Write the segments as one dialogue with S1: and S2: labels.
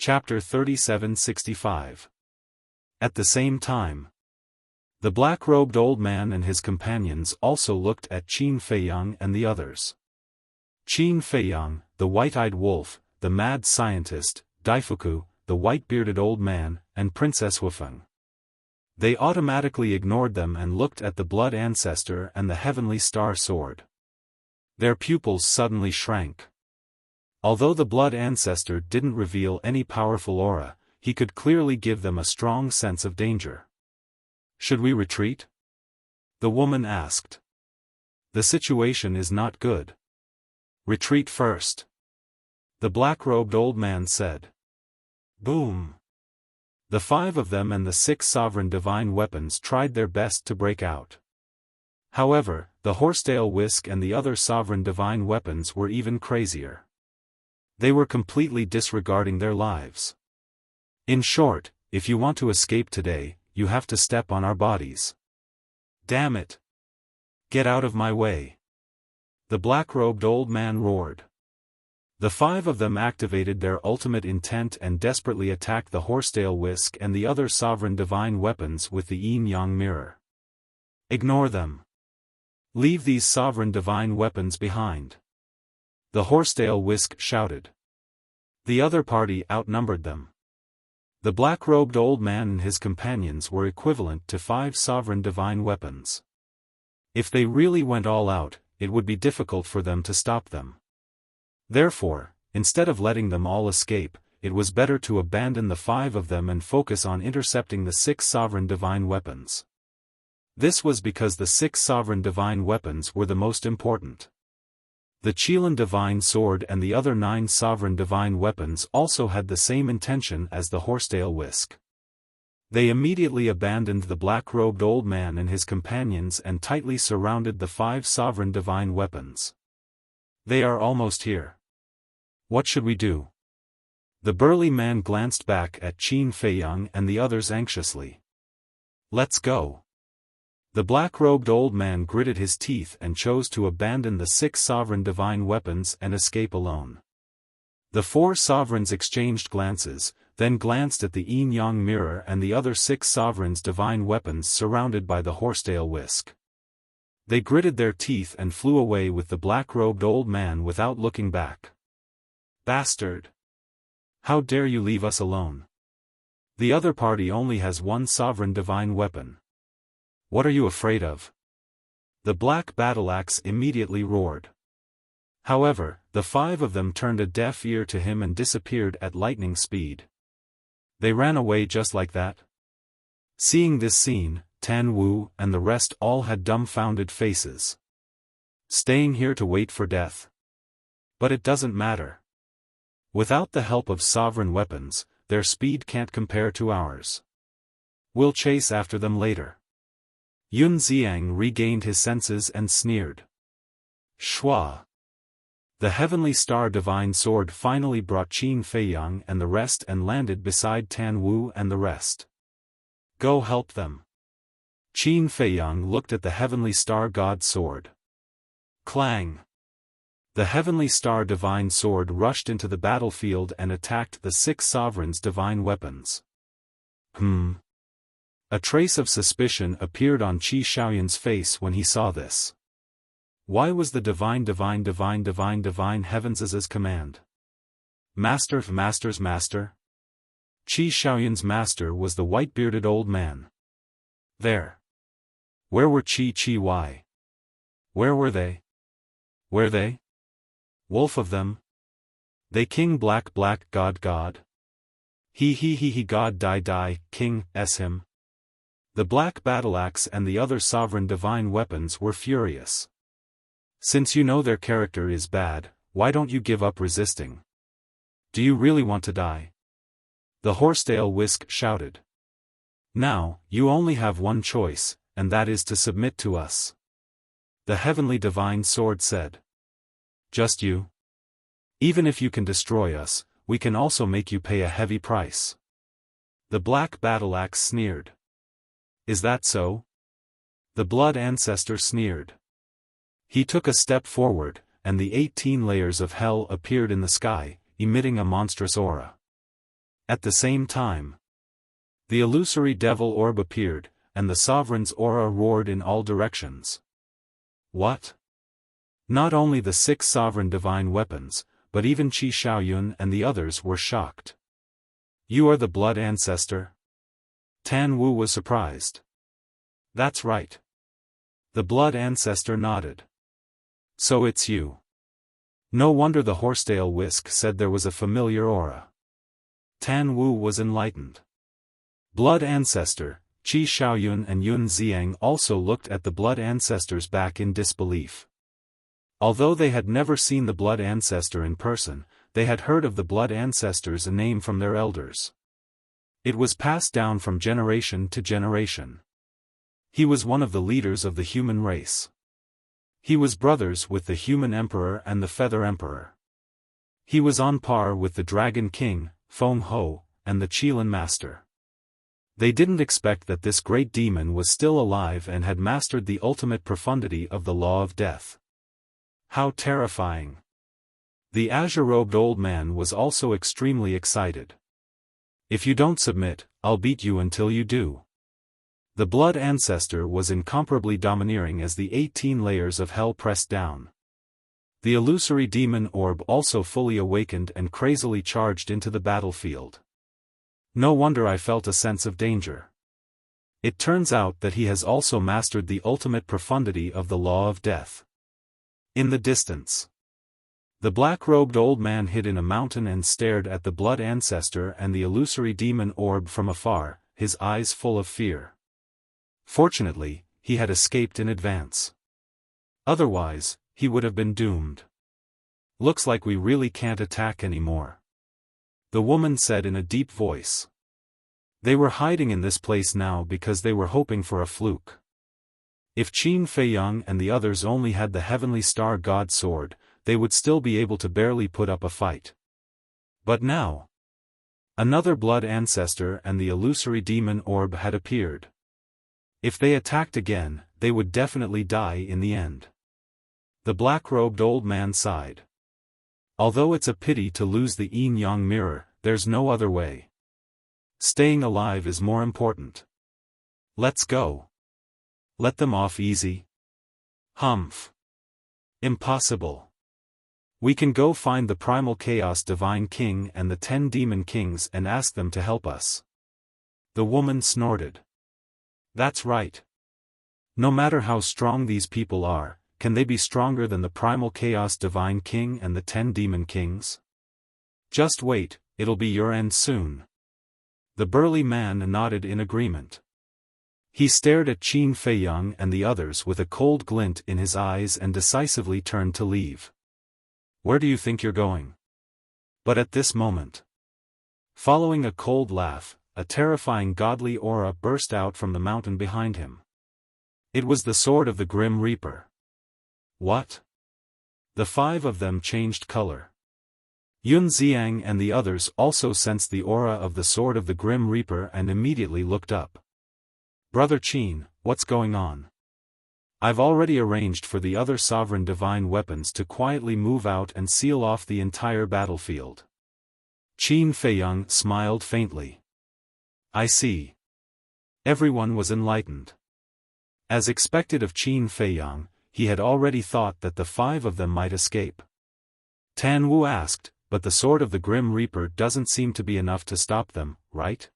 S1: Chapter 3765. At the same time, the black-robed old man and his companions also looked at Qin Feiyang and the others. Qin Feiyang, the white-eyed wolf, the mad scientist, Daifuku, the white-bearded old man, and Princess Xiaofan. They automatically ignored them and looked at the blood ancestor and the heavenly star sword. Their pupils suddenly shrank. Although the blood ancestor didn't reveal any powerful aura, he could clearly give them a strong sense of danger. Should we retreat? The woman asked. The situation is not good. Retreat first. The black-robed old man said. Boom. The 5 of them and the 6 sovereign divine weapons tried their best to break out. However, the horsetail whisk and the other sovereign divine weapons were even crazier. They were completely disregarding their lives. In short, if you want to escape today, you have to step on our bodies. Damn it! Get out of my way! The black-robed old man roared. The 5 of them activated their ultimate intent and desperately attacked the horsetail whisk and the other sovereign divine weapons with the yin-yang mirror. Ignore them. Leave these sovereign divine weapons behind. The horsetail whisk shouted. The other party outnumbered them. The black-robed old man and his companions were equivalent to 5 sovereign divine weapons. If they really went all out, it would be difficult for them to stop them. Therefore, instead of letting them all escape, it was better to abandon the 5 of them and focus on intercepting the 6 sovereign divine weapons. This was because the 6 sovereign divine weapons were the most important. The Qilin divine sword and the other 9 sovereign divine weapons also had the same intention as the horsetail whisk. They immediately abandoned the black-robed old man and his companions and tightly surrounded the 5 sovereign divine weapons. They are almost here. What should we do? The burly man glanced back at Qin Feiyang and the others anxiously. Let's go. The black-robed old man gritted his teeth and chose to abandon the 6 sovereign divine weapons and escape alone. The 4 sovereigns exchanged glances, then glanced at the yin-yang mirror and the other 6 sovereigns' divine weapons surrounded by the horsetail whisk. They gritted their teeth and flew away with the black-robed old man without looking back. Bastard! How dare you leave us alone? The other party only has 1 sovereign divine weapon. What are you afraid of? The black battle-axe immediately roared. However, the 5 of them turned a deaf ear to him and disappeared at lightning speed. They ran away just like that? Seeing this scene, Tan Wu and the rest all had dumbfounded faces. Staying here to wait for death? But it doesn't matter. Without the help of sovereign weapons, their speed can't compare to ours. We'll chase after them later. Yun Xiang regained his senses and sneered. Shua! The heavenly star divine sword finally brought Qin Feiyang and the rest and landed beside Tan Wu and the rest. Go help them. Qin Feiyang looked at the heavenly star god sword. Clang! The heavenly star divine sword rushed into the battlefield and attacked the 6 sovereigns' divine weapons. A trace of suspicion appeared on Qi Xiaoyan's face when he saw this. Why was the divine heavens' command? Master's master? Qi Xiaoyan's master was the white-bearded old man. There. Where were Qi Why? Where were they? Were they? Wolf of them? They king black god? He god die, king, s him. The black battle-axe and the other sovereign divine weapons were furious. Since you know their character is bad, why don't you give up resisting? Do you really want to die? The horsetail whisk shouted. Now, you only have one choice, and that is to submit to us. The heavenly divine sword said. Just you? Even if you can destroy us, we can also make you pay a heavy price. The black battle-axe sneered. Is that so? The blood ancestor sneered. He took a step forward, and the 18 layers of hell appeared in the sky, emitting a monstrous aura. At the same time, the illusory devil orb appeared, and the sovereign's aura roared in all directions. What? Not only the 6 sovereign divine weapons, but even Qi Xiaoyun and the others were shocked. You are the blood ancestor? Tan Wu was surprised. That's right. The blood ancestor nodded. So it's you. No wonder the horsetail whisk said there was a familiar aura. Tan Wu was enlightened. Blood ancestor, Qi Xiaoyun and Yun Xiang also looked at the blood ancestor's back in disbelief. Although they had never seen the blood ancestor in person, they had heard of the blood ancestor's name from their elders. It was passed down from generation to generation. He was one of the leaders of the human race. He was brothers with the human emperor and the feather emperor. He was on par with the dragon king, Feng Ho, and the Qilin master. They didn't expect that this great demon was still alive and had mastered the ultimate profundity of the law of death. How terrifying! The azure-robed old man was also extremely excited. If you don't submit, I'll beat you until you do. The blood ancestor was incomparably domineering as the 18 layers of hell pressed down. The illusory demon orb also fully awakened and crazily charged into the battlefield. No wonder I felt a sense of danger. It turns out that he has also mastered the ultimate profundity of the law of death. In the distance, the black-robed old man hid in a mountain and stared at the blood ancestor and the illusory demon orb from afar, his eyes full of fear. Fortunately, he had escaped in advance. Otherwise, he would have been doomed. Looks like we really can't attack anymore, the woman said in a deep voice. They were hiding in this place now because they were hoping for a fluke. If Qin Feiyang and the others only had the heavenly star god sword, they would still be able to barely put up a fight. But now, another blood ancestor and the illusory demon orb had appeared. If they attacked again, they would definitely die in the end. The black-robed old man sighed. Although it's a pity to lose the yin-yang mirror, there's no other way. Staying alive is more important. Let's go. Let them off easy. Humph. Impossible. We can go find the primal chaos divine king and the 10 demon kings and ask them to help us. The woman snorted. That's right. No matter how strong these people are, can they be stronger than the primal chaos divine king and the 10 demon kings? Just wait, it'll be your end soon. The burly man nodded in agreement. He stared at Qin Feiyang and the others with a cold glint in his eyes and decisively turned to leave. Where do you think you're going? But at this moment, following a cold laugh, a terrifying godly aura burst out from the mountain behind him. It was the sword of the Grim Reaper. What? The 5 of them changed color. Yun Xiang and the others also sensed the aura of the sword of the Grim Reaper and immediately looked up. Brother Qin, what's going on? I've already arranged for the other sovereign divine weapons to quietly move out and seal off the entire battlefield. Qin Feiyang smiled faintly. I see. Everyone was enlightened. As expected of Qin Feiyang, he had already thought that the 5 of them might escape. Tan Wu asked, but the sword of the Grim Reaper doesn't seem to be enough to stop them, right?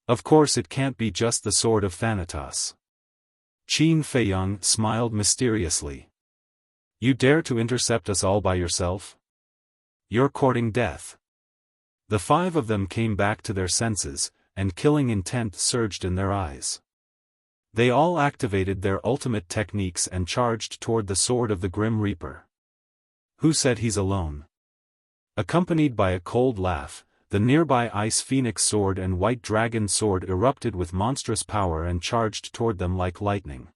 S1: Of course it can't be just the sword of Thanatos. Qin Feiyang smiled mysteriously. You dare to intercept us all by yourself? You're courting death. The 5 of them came back to their senses, and killing intent surged in their eyes. They all activated their ultimate techniques and charged toward the sword of the Grim Reaper. Who said he's alone? Accompanied by a cold laugh, the nearby Ice Phoenix sword and White Dragon sword erupted with monstrous power and charged toward them like lightning.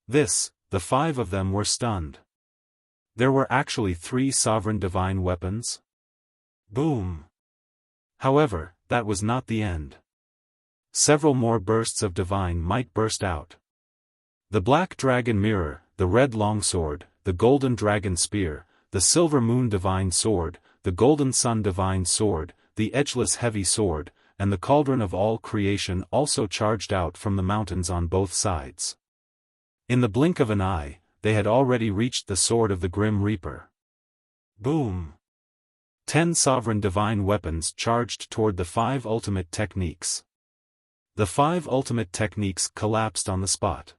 S1: The 5 of them were stunned. There were actually 3 sovereign divine weapons? Boom! However, that was not the end. Several more bursts of divine might burst out. The Black Dragon Mirror, the Red Longsword, the Golden Dragon Spear, the Silver Moon Divine Sword, the Golden Sun Divine Sword, the edgeless heavy sword, and the cauldron of all creation also charged out from the mountains on both sides. In the blink of an eye, they had already reached the sword of the Grim Reaper. Boom! 10 sovereign divine weapons charged toward the 5 ultimate techniques. The 5 ultimate techniques collapsed on the spot.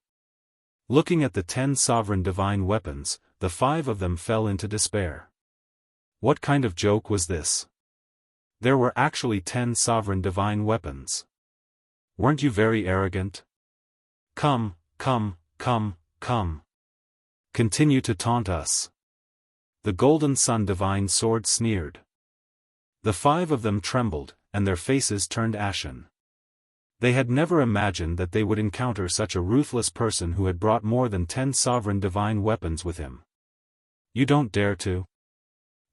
S1: Looking at the 10 sovereign divine weapons, the 5 of them fell into despair. What kind of joke was this? There were actually 10 sovereign divine weapons. Weren't you very arrogant? Come, come, come, come. Continue to taunt us. The Golden Sun Divine Sword sneered. The 5 of them trembled, and their faces turned ashen. They had never imagined that they would encounter such a ruthless person who had brought more than 10 sovereign divine weapons with him. You don't dare to?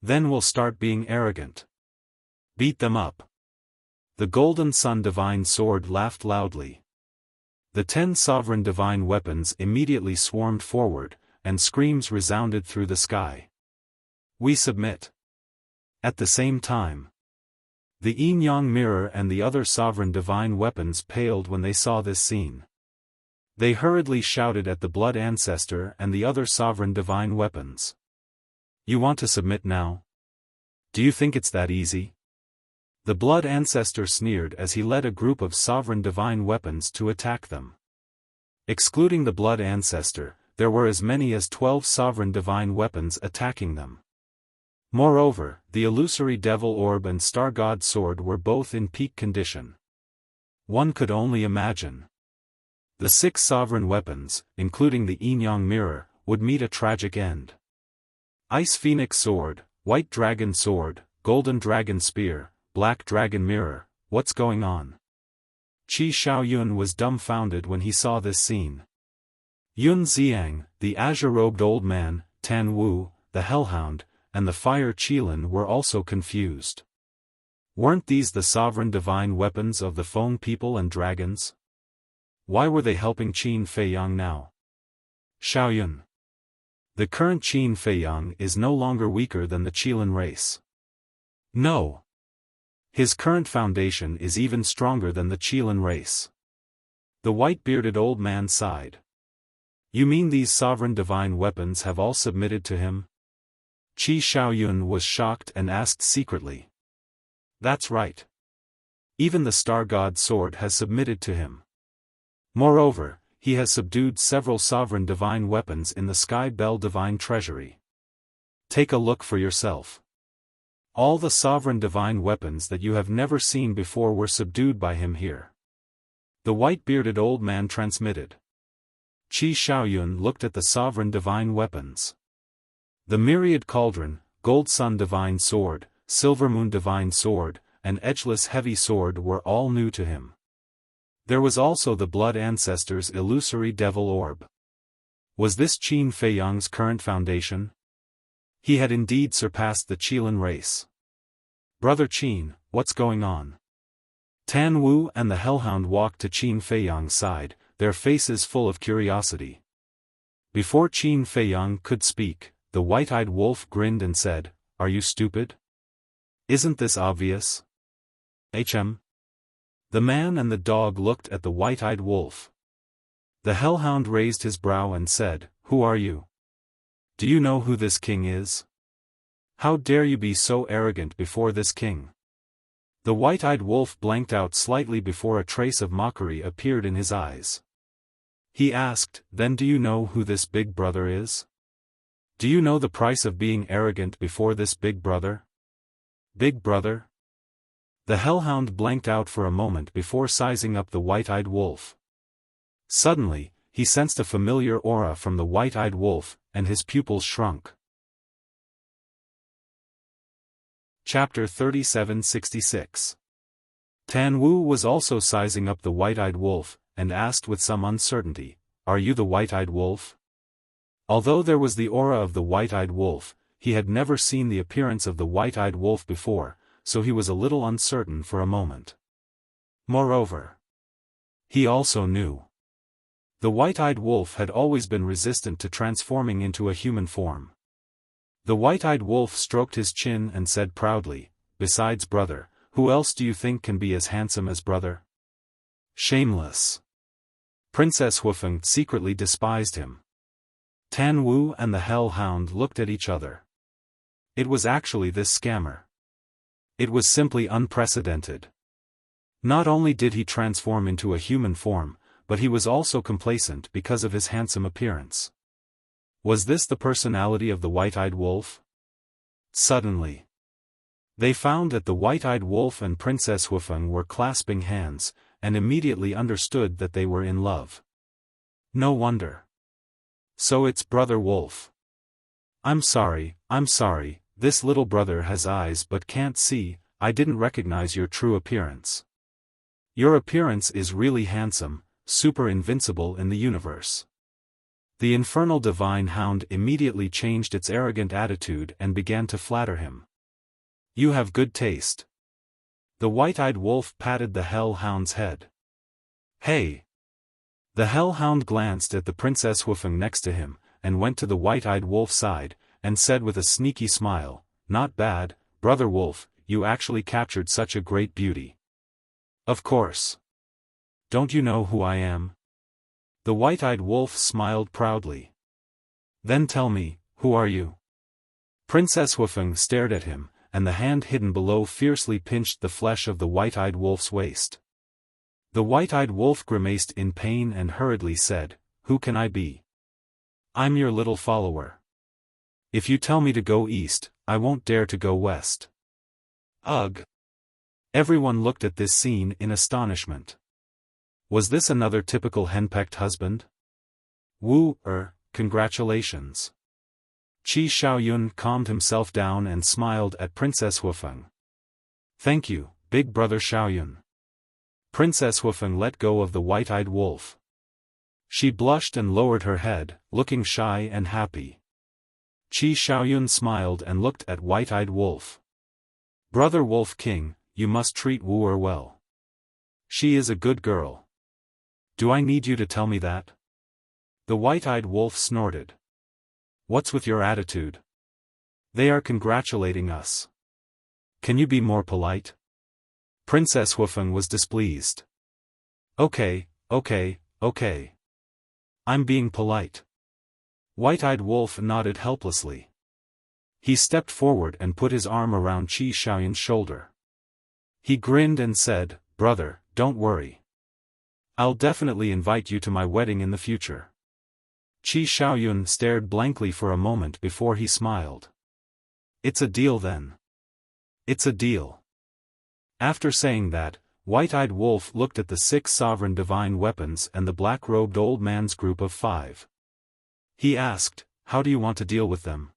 S1: Then we'll start being arrogant. Beat them up. The Golden Sun Divine Sword laughed loudly. The 10 sovereign divine weapons immediately swarmed forward, and screams resounded through the sky. We submit. At the same time, the yin-yang mirror and the other sovereign divine weapons paled when they saw this scene. They hurriedly shouted at the Blood Ancestor and the other sovereign divine weapons. You want to submit now? Do you think it's that easy? The Blood Ancestor sneered as he led a group of sovereign divine weapons to attack them. Excluding the Blood Ancestor, there were as many as 12 sovereign divine weapons attacking them. Moreover, the illusory Devil Orb and Star God Sword were both in peak condition. One could only imagine. The 6 sovereign weapons, including the yin-yang mirror, would meet a tragic end. Ice Phoenix Sword, White Dragon Sword, Golden Dragon Spear, Black Dragon Mirror, what's going on? Qi Xiaoyun was dumbfounded when he saw this scene. Yun Xiang, the azure-robed old man, Tan Wu, the Hellhound, and the Fire Qilin were also confused. Weren't these the sovereign divine weapons of the Feng people and dragons? Why were they helping Qin Feiyang now? Xiaoyun. The current Qin Feiyang is no longer weaker than the Qilin race. No. His current foundation is even stronger than the Qilin race. The white-bearded old man sighed. You mean these sovereign divine weapons have all submitted to him? Qi Xiaoyun was shocked and asked secretly. That's right. Even the Star God Sword has submitted to him. Moreover, he has subdued several sovereign divine weapons in the Sky Bell Divine Treasury. Take a look for yourself. All the sovereign divine weapons that you have never seen before were subdued by him here. The white-bearded old man transmitted. Qi Xiaoyun looked at the sovereign divine weapons. The Myriad Cauldron, Gold Sun Divine Sword, Silver Moon Divine Sword, and Edgeless Heavy Sword were all new to him. There was also the Blood Ancestor's illusory Devil Orb. Was this Qin Feiyang's current foundation? He had indeed surpassed the Qilin race. Brother Qin, what's going on? Tan Wu and the Hellhound walked to Qin Feiyang's side, their faces full of curiosity. Before Qin Feiyang could speak, the white-eyed wolf grinned and said, Are you stupid? Isn't this obvious? The man and the dog looked at the white-eyed wolf. The Hellhound raised his brow and said, Who are you? Do you know who this king is? How dare you be so arrogant before this king? The white-eyed wolf blanked out slightly before a trace of mockery appeared in his eyes. He asked, Then do you know who this big brother is? Do you know the price of being arrogant before this big brother? Big brother? The Hellhound blanked out for a moment before sizing up the white-eyed wolf. Suddenly, he sensed a familiar aura from the white-eyed wolf, and his pupils shrunk. Chapter 3766. Tan Wu was also sizing up the white-eyed wolf, and asked with some uncertainty, Are you the white-eyed wolf? Although there was the aura of the white-eyed wolf, he had never seen the appearance of the white-eyed wolf before, so he was a little uncertain for a moment. Moreover, he also knew. The white-eyed wolf had always been resistant to transforming into a human form. The white-eyed wolf stroked his chin and said proudly, Besides brother, Who else do you think can be as handsome as brother? Shameless. Princess Huifeng secretly despised him. Tan Wu and the hellhound looked at each other. It was actually this scammer. It was simply unprecedented. Not only did he transform into a human form, but he was also complacent because of his handsome appearance. Was this the personality of the white-eyed wolf? Suddenly, they found that the white-eyed wolf and Princess Huifeng were clasping hands, and immediately understood that they were in love. No wonder. So it's Brother Wolf. I'm sorry, this little brother has eyes but can't see. I didn't recognize your true appearance. Your appearance is really handsome, super invincible in the universe. The infernal divine hound immediately changed its arrogant attitude and began to flatter him. You have good taste. The white-eyed wolf patted the hellhound's head. Hey! The hellhound glanced at the Princess Huifeng next to him, and went to the white-eyed wolf's side, and said with a sneaky smile, Not bad, Brother Wolf, you actually captured such a great beauty. Of course. Don't you know who I am? The white-eyed wolf smiled proudly. Then tell me, who are you? Princess Huifeng stared at him, and the hand hidden below fiercely pinched the flesh of the white-eyed wolf's waist. The white-eyed wolf grimaced in pain and hurriedly said, Who can I be? I'm your little follower. If you tell me to go east, I won't dare to go west. Ugh! Everyone looked at this scene in astonishment. Was this another typical henpecked husband? Congratulations. Qi Xiaoyun calmed himself down and smiled at Princess Huifeng. Thank you, big brother Xiaoyun. Princess Huifeng let go of the white-eyed wolf. She blushed and lowered her head, looking shy and happy. Qi Xiaoyun smiled and looked at white-eyed wolf. Brother Wolf King, you must treat Wu well. She is a good girl. Do I need you to tell me that? The white-eyed wolf snorted. What's with your attitude? They are congratulating us. Can you be more polite? Princess Huifeng was displeased. Okay. I'm being polite. White-eyed wolf nodded helplessly. He stepped forward and put his arm around Qi Xiaoyun's shoulder. He grinned and said, Brother, don't worry. I'll definitely invite you to my wedding in the future. Qi Xiaoyun stared blankly for a moment before he smiled. It's a deal then. It's a deal. After saying that, White-Eyed Wolf looked at the 6 sovereign divine weapons and the black-robed old man's group of 5. He asked, How do you want to deal with them?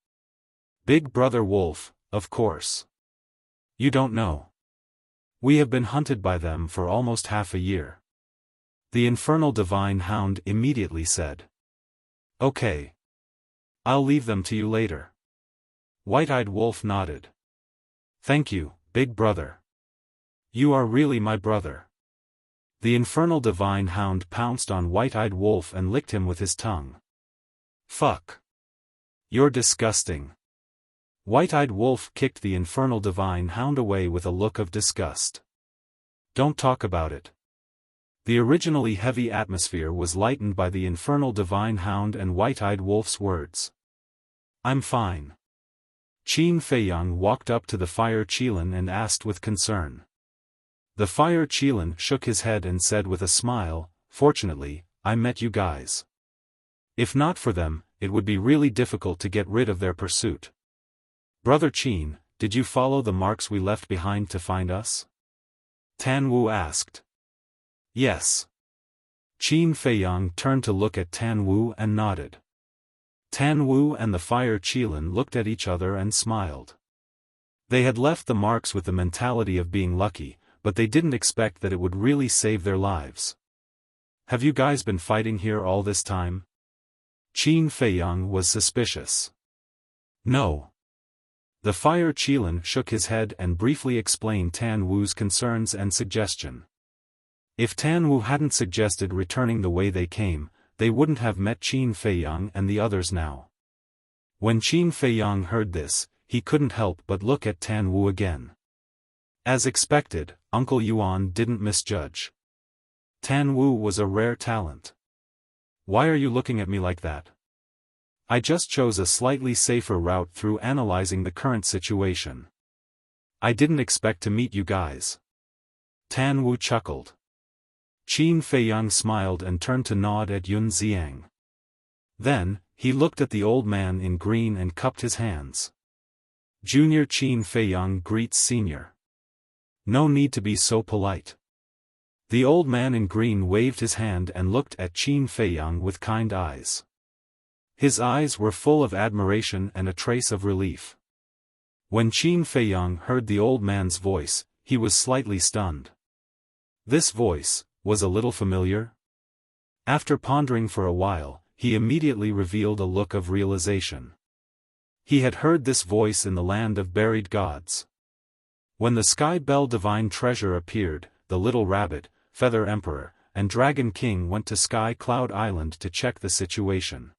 S1: Big Brother Wolf, of course. You don't know. We have been hunted by them for almost half a year. The infernal divine hound immediately said. Okay. I'll leave them to you later. White-Eyed Wolf nodded. Thank you, Big Brother. You are really my brother. The infernal divine hound pounced on White-Eyed Wolf and licked him with his tongue. Fuck. You're disgusting. White-Eyed Wolf kicked the infernal divine hound away with a look of disgust. Don't talk about it. The originally heavy atmosphere was lightened by the infernal divine hound and White-Eyed Wolf's words. I'm fine. Qin Feiyang walked up to the fire Qilin and asked with concern. The fire Qilin shook his head and said with a smile, Fortunately, I met you guys. If not for them, it would be really difficult to get rid of their pursuit. Brother Qin, did you follow the marks we left behind to find us? Tan Wu asked. Yes. Qin Feiyang turned to look at Tan Wu and nodded. Tan Wu and the fire Qilin looked at each other and smiled. They had left the marks with the mentality of being lucky, but they didn't expect that it would really save their lives. Have you guys been fighting here all this time? Qin Feiyang was suspicious. No. The fire Qilin shook his head and briefly explained Tan Wu's concerns and suggestion. If Tan Wu hadn't suggested returning the way they came, they wouldn't have met Qin Feiyang and the others now. When Qin Feiyang heard this, he couldn't help but look at Tan Wu again. As expected, Uncle Yuan didn't misjudge. Tan Wu was a rare talent. Why are you looking at me like that? I just chose a slightly safer route through analyzing the current situation. I didn't expect to meet you guys. Tan Wu chuckled. Qin Feiyang smiled and turned to nod at Yun Xiang. Then, he looked at the old man in green and cupped his hands. Junior Qin Feiyang greets senior. No need to be so polite. The old man in green waved his hand and looked at Qin Feiyang with kind eyes. His eyes were full of admiration and a trace of relief. When Qin Feiyang heard the old man's voice, he was slightly stunned. This voice was a little familiar? After pondering for a while, he immediately revealed a look of realization. He had heard this voice in the land of buried gods. When the Sky Bell Divine Treasure appeared, the Little Rabbit, Feather Emperor, and Dragon King went to Sky Cloud Island to check the situation.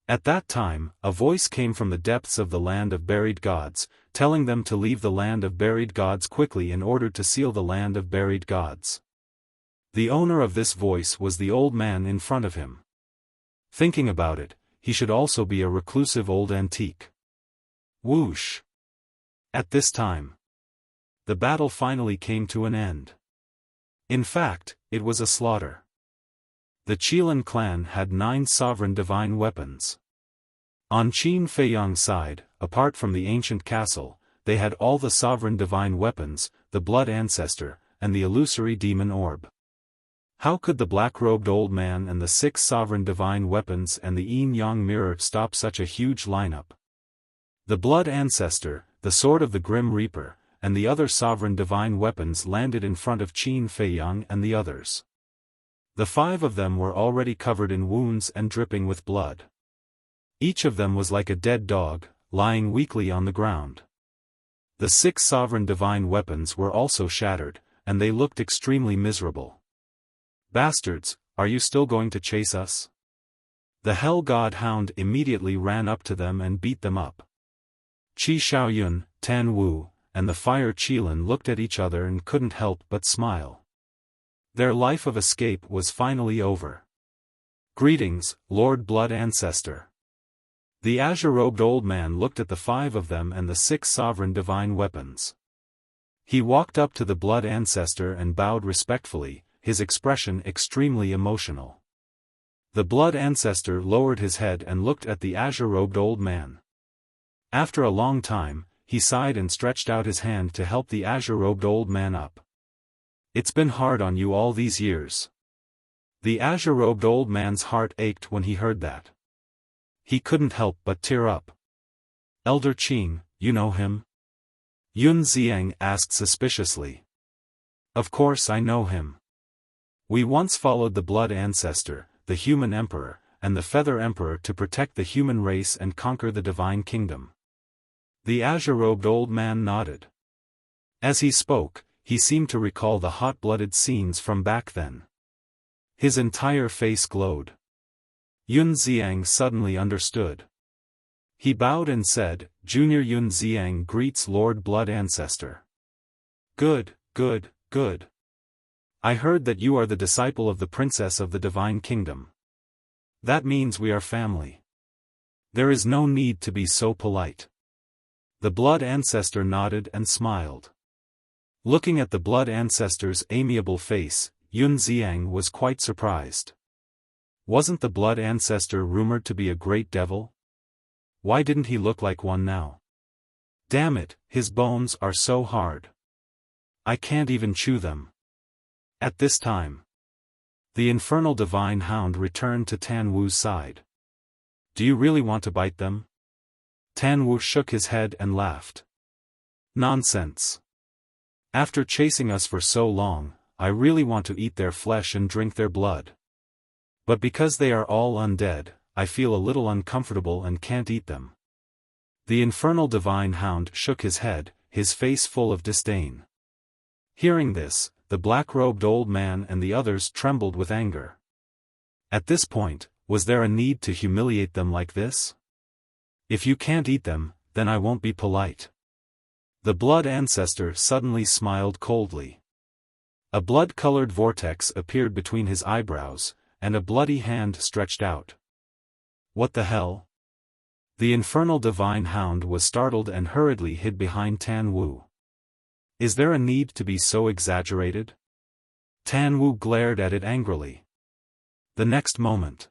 S1: At that time, a voice came from the depths of the land of buried gods, telling them to leave the land of buried gods quickly in order to seal the land of buried gods. The owner of this voice was the old man in front of him. Thinking about it, he should also be a reclusive old antique. Whoosh! At this time, the battle finally came to an end. In fact, it was a slaughter. The Qilin clan had 9 sovereign divine weapons. On Qin Feiyang's side, apart from the ancient castle, they had all the sovereign divine weapons, the blood ancestor, and the illusory demon orb. How could the black-robed old man and the 6 sovereign divine weapons and the yin-yang mirror stop such a huge lineup? The blood ancestor, the sword of the Grim Reaper, and the other sovereign divine weapons landed in front of Qin Feiyang and the others. The 5 of them were already covered in wounds and dripping with blood. Each of them was like a dead dog, lying weakly on the ground. The 6 sovereign divine weapons were also shattered, and they looked extremely miserable. Bastards, are you still going to chase us? The Hell God Hound immediately ran up to them and beat them up. Qi Xiaoyun, Tan Wu, and the Fire Qilin looked at each other and couldn't help but smile. Their life of escape was finally over. Greetings, Lord Blood Ancestor. The azure-robed old man looked at the 5 of them and the 6 sovereign divine weapons. He walked up to the Blood Ancestor and bowed respectfully, his expression extremely emotional. The Blood Ancestor lowered his head and looked at the azure-robed old man. After a long time, he sighed and stretched out his hand to help the azure-robed old man up. It's been hard on you all these years. The azure-robed old man's heart ached when he heard that. He couldn't help but tear up. Elder Qing, you know him? Yun Xiang asked suspiciously. Of course I know him. We once followed the Blood Ancestor, the Human Emperor, and the Feather Emperor to protect the human race and conquer the Divine Kingdom. The azure-robed old man nodded. As he spoke, he seemed to recall the hot-blooded scenes from back then. His entire face glowed. Yun Xiang suddenly understood. He bowed and said, Junior Yun Xiang greets Lord Blood Ancestor. Good, good, good. I heard that you are the disciple of the Princess of the Divine Kingdom. That means we are family. There is no need to be so polite. The Blood Ancestor nodded and smiled. Looking at the Blood Ancestor's amiable face, Yun Xiang was quite surprised. Wasn't the Blood Ancestor rumored to be a great devil? Why didn't he look like one now? Damn it, his bones are so hard. I can't even chew them. At this time, the infernal divine hound returned to Tan Wu's side. Do you really want to bite them? Tan Wu shook his head and laughed. Nonsense. After chasing us for so long, I really want to eat their flesh and drink their blood. But because they are all undead, I feel a little uncomfortable and can't eat them. The infernal divine hound shook his head, his face full of disdain. Hearing this, the black-robed old man and the others trembled with anger. At this point, was there a need to humiliate them like this? If you can't eat them, then I won't be polite. The blood ancestor suddenly smiled coldly. A blood-colored vortex appeared between his eyebrows, and a bloody hand stretched out. What the hell? The infernal divine hound was startled and hurriedly hid behind Tan Wu. Is there a need to be so exaggerated? Tan Wu glared at it angrily. The next moment,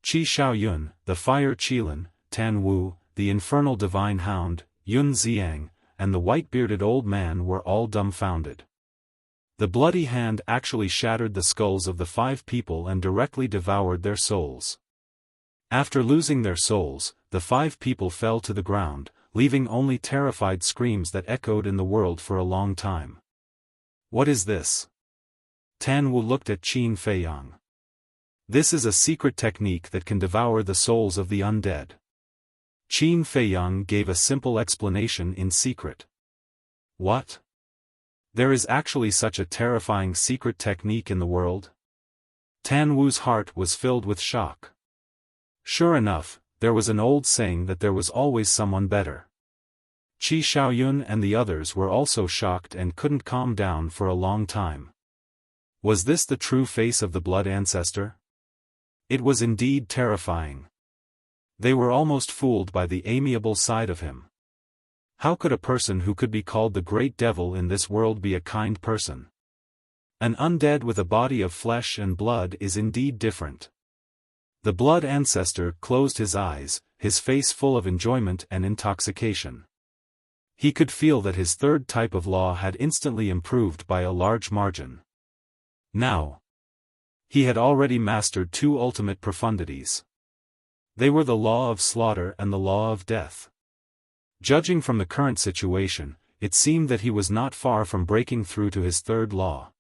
S1: Qi Xiaoyun, the fire Qilin, Tan Wu, the infernal divine hound, Yun Xiang, and the white-bearded old man were all dumbfounded. The bloody hand actually shattered the skulls of the 5 people and directly devoured their souls. After losing their souls, the 5 people fell to the ground, leaving only terrified screams that echoed in the world for a long time. What is this? Tan Wu looked at Qin Feiyang. This is a secret technique that can devour the souls of the undead. Qin Feiyang gave a simple explanation in secret. What? There is actually such a terrifying secret technique in the world? Tan Wu's heart was filled with shock. Sure enough, there was an old saying that there was always someone better. Qi Xiaoyun and the others were also shocked and couldn't calm down for a long time. Was this the true face of the blood ancestor? It was indeed terrifying. They were almost fooled by the amiable side of him. How could a person who could be called the great devil in this world be a kind person? An undead with a body of flesh and blood is indeed different. The blood ancestor closed his eyes, his face full of enjoyment and intoxication. He could feel that his third type of law had instantly improved by a large margin. Now, he had already mastered 2 ultimate profundities. They were the law of slaughter and the law of death. Judging from the current situation, it seemed that he was not far from breaking through to his third law.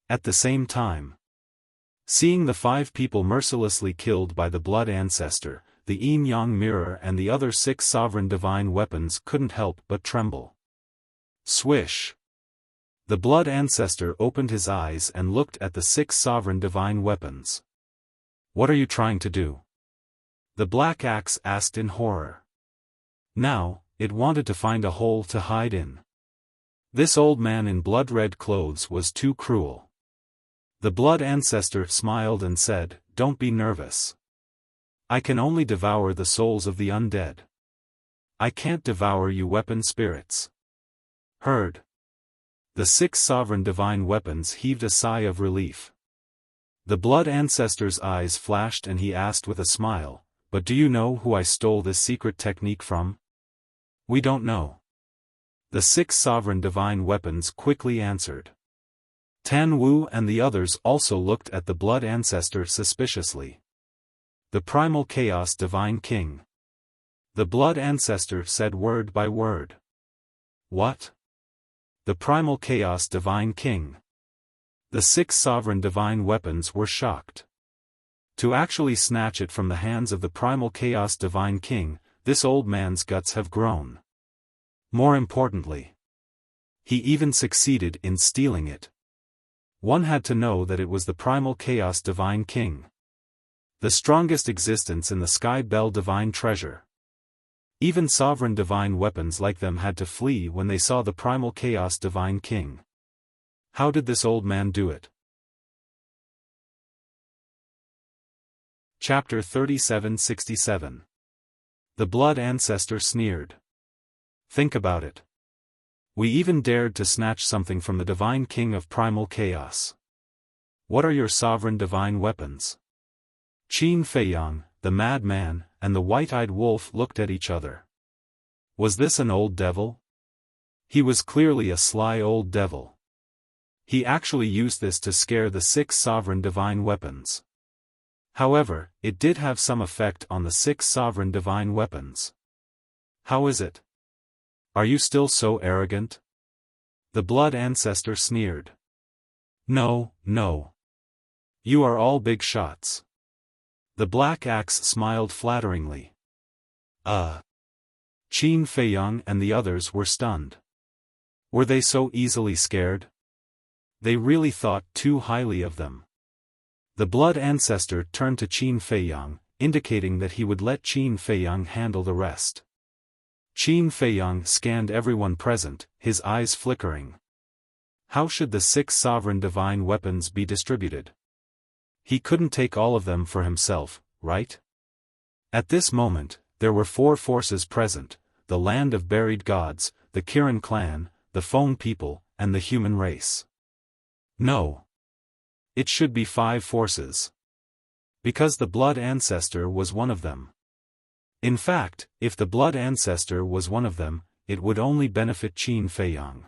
S1: At the same time, seeing the 5 people mercilessly killed by the blood ancestor, the yin-yang mirror and the other 6 sovereign divine weapons couldn't help but tremble. Swish! The blood ancestor opened his eyes and looked at the 6 sovereign divine weapons. What are you trying to do? The black axe asked in horror. Now, it wanted to find a hole to hide in. This old man in blood-red clothes was too cruel. The blood ancestor smiled and said, "Don't be nervous. I can only devour the souls of the undead. I can't devour you weapon spirits." Heard. The 6 sovereign divine weapons heaved a sigh of relief. The blood ancestor's eyes flashed and he asked with a smile, "But do you know who I stole this secret technique from?" "We don't know." The 6 sovereign divine weapons quickly answered. Tan Wu and the others also looked at the blood ancestor suspiciously. "The primal chaos divine king." The blood ancestor said word by word. "What? The primal chaos divine king?" The 6 sovereign divine weapons were shocked. To actually snatch it from the hands of the primal chaos divine king, this old man's guts have grown. More importantly, he even succeeded in stealing it. One had to know that it was the primal chaos divine king. The strongest existence in the Sky Bell divine treasure. Even sovereign divine weapons like them had to flee when they saw the primal chaos divine king. How did this old man do it? Chapter 3767. The blood ancestor sneered. Think about it. We even dared to snatch something from the divine king of primal chaos. What are your sovereign divine weapons? Qin Feiyang, the madman, and the white-eyed wolf looked at each other. Was this an old devil? He was clearly a sly old devil. He actually used this to scare the 6 sovereign divine weapons. However, it did have some effect on the 6 sovereign divine weapons. How is it? Are you still so arrogant? The blood ancestor sneered. No, no. You are all big shots. The black axe smiled flatteringly. Qin Feiyang and the others were stunned. Were they so easily scared? They really thought too highly of them. The blood ancestor turned to Qin Feiyang, indicating that he would let Qin Feiyang handle the rest. Qin Feiyang scanned everyone present, his eyes flickering. How should the 6 sovereign divine weapons be distributed? He couldn't take all of them for himself, right? At this moment, there were 4 forces present: the land of buried gods, the Kirin clan, the Feng people, and the human race. No. It should be 5 forces. Because the blood ancestor was one of them. In fact, if the blood ancestor was one of them, it would only benefit Qin Feiyang.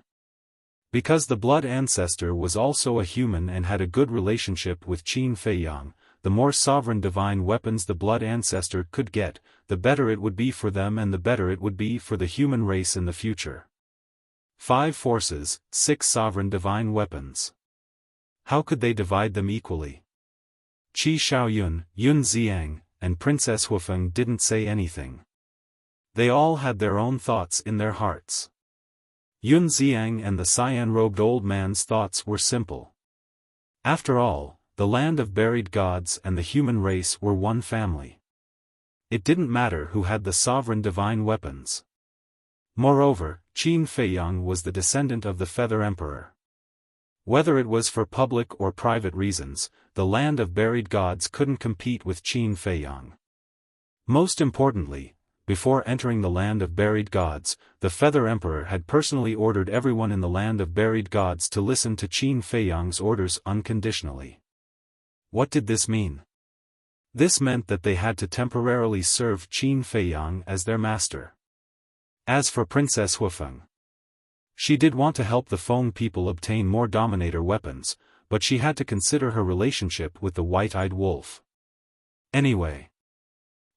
S1: Because the blood ancestor was also a human and had a good relationship with Qin Feiyang, the more sovereign divine weapons the blood ancestor could get, the better it would be for them and the better it would be for the human race in the future. 5 forces, 6 sovereign divine weapons. How could they divide them equally? Qi Xiaoyun, Yun Xiang, and Princess Huafeng didn't say anything. They all had their own thoughts in their hearts. Yun Xiang and the cyan-robed old man's thoughts were simple. After all, the land of buried gods and the human race were one family. It didn't matter who had the sovereign divine weapons. Moreover, Qin Feiyang was the descendant of the Feather Emperor. Whether it was for public or private reasons, the land of buried gods couldn't compete with Qin Feiyang. Most importantly, before entering the land of buried gods, the Feather Emperor had personally ordered everyone in the land of buried gods to listen to Qin Feiyang's orders unconditionally. What did this mean? This meant that they had to temporarily serve Qin Feiyang as their master. As for Princess Huafeng, she did want to help the Feng people obtain more Dominator weapons, but she had to consider her relationship with the white-eyed wolf. Anyway,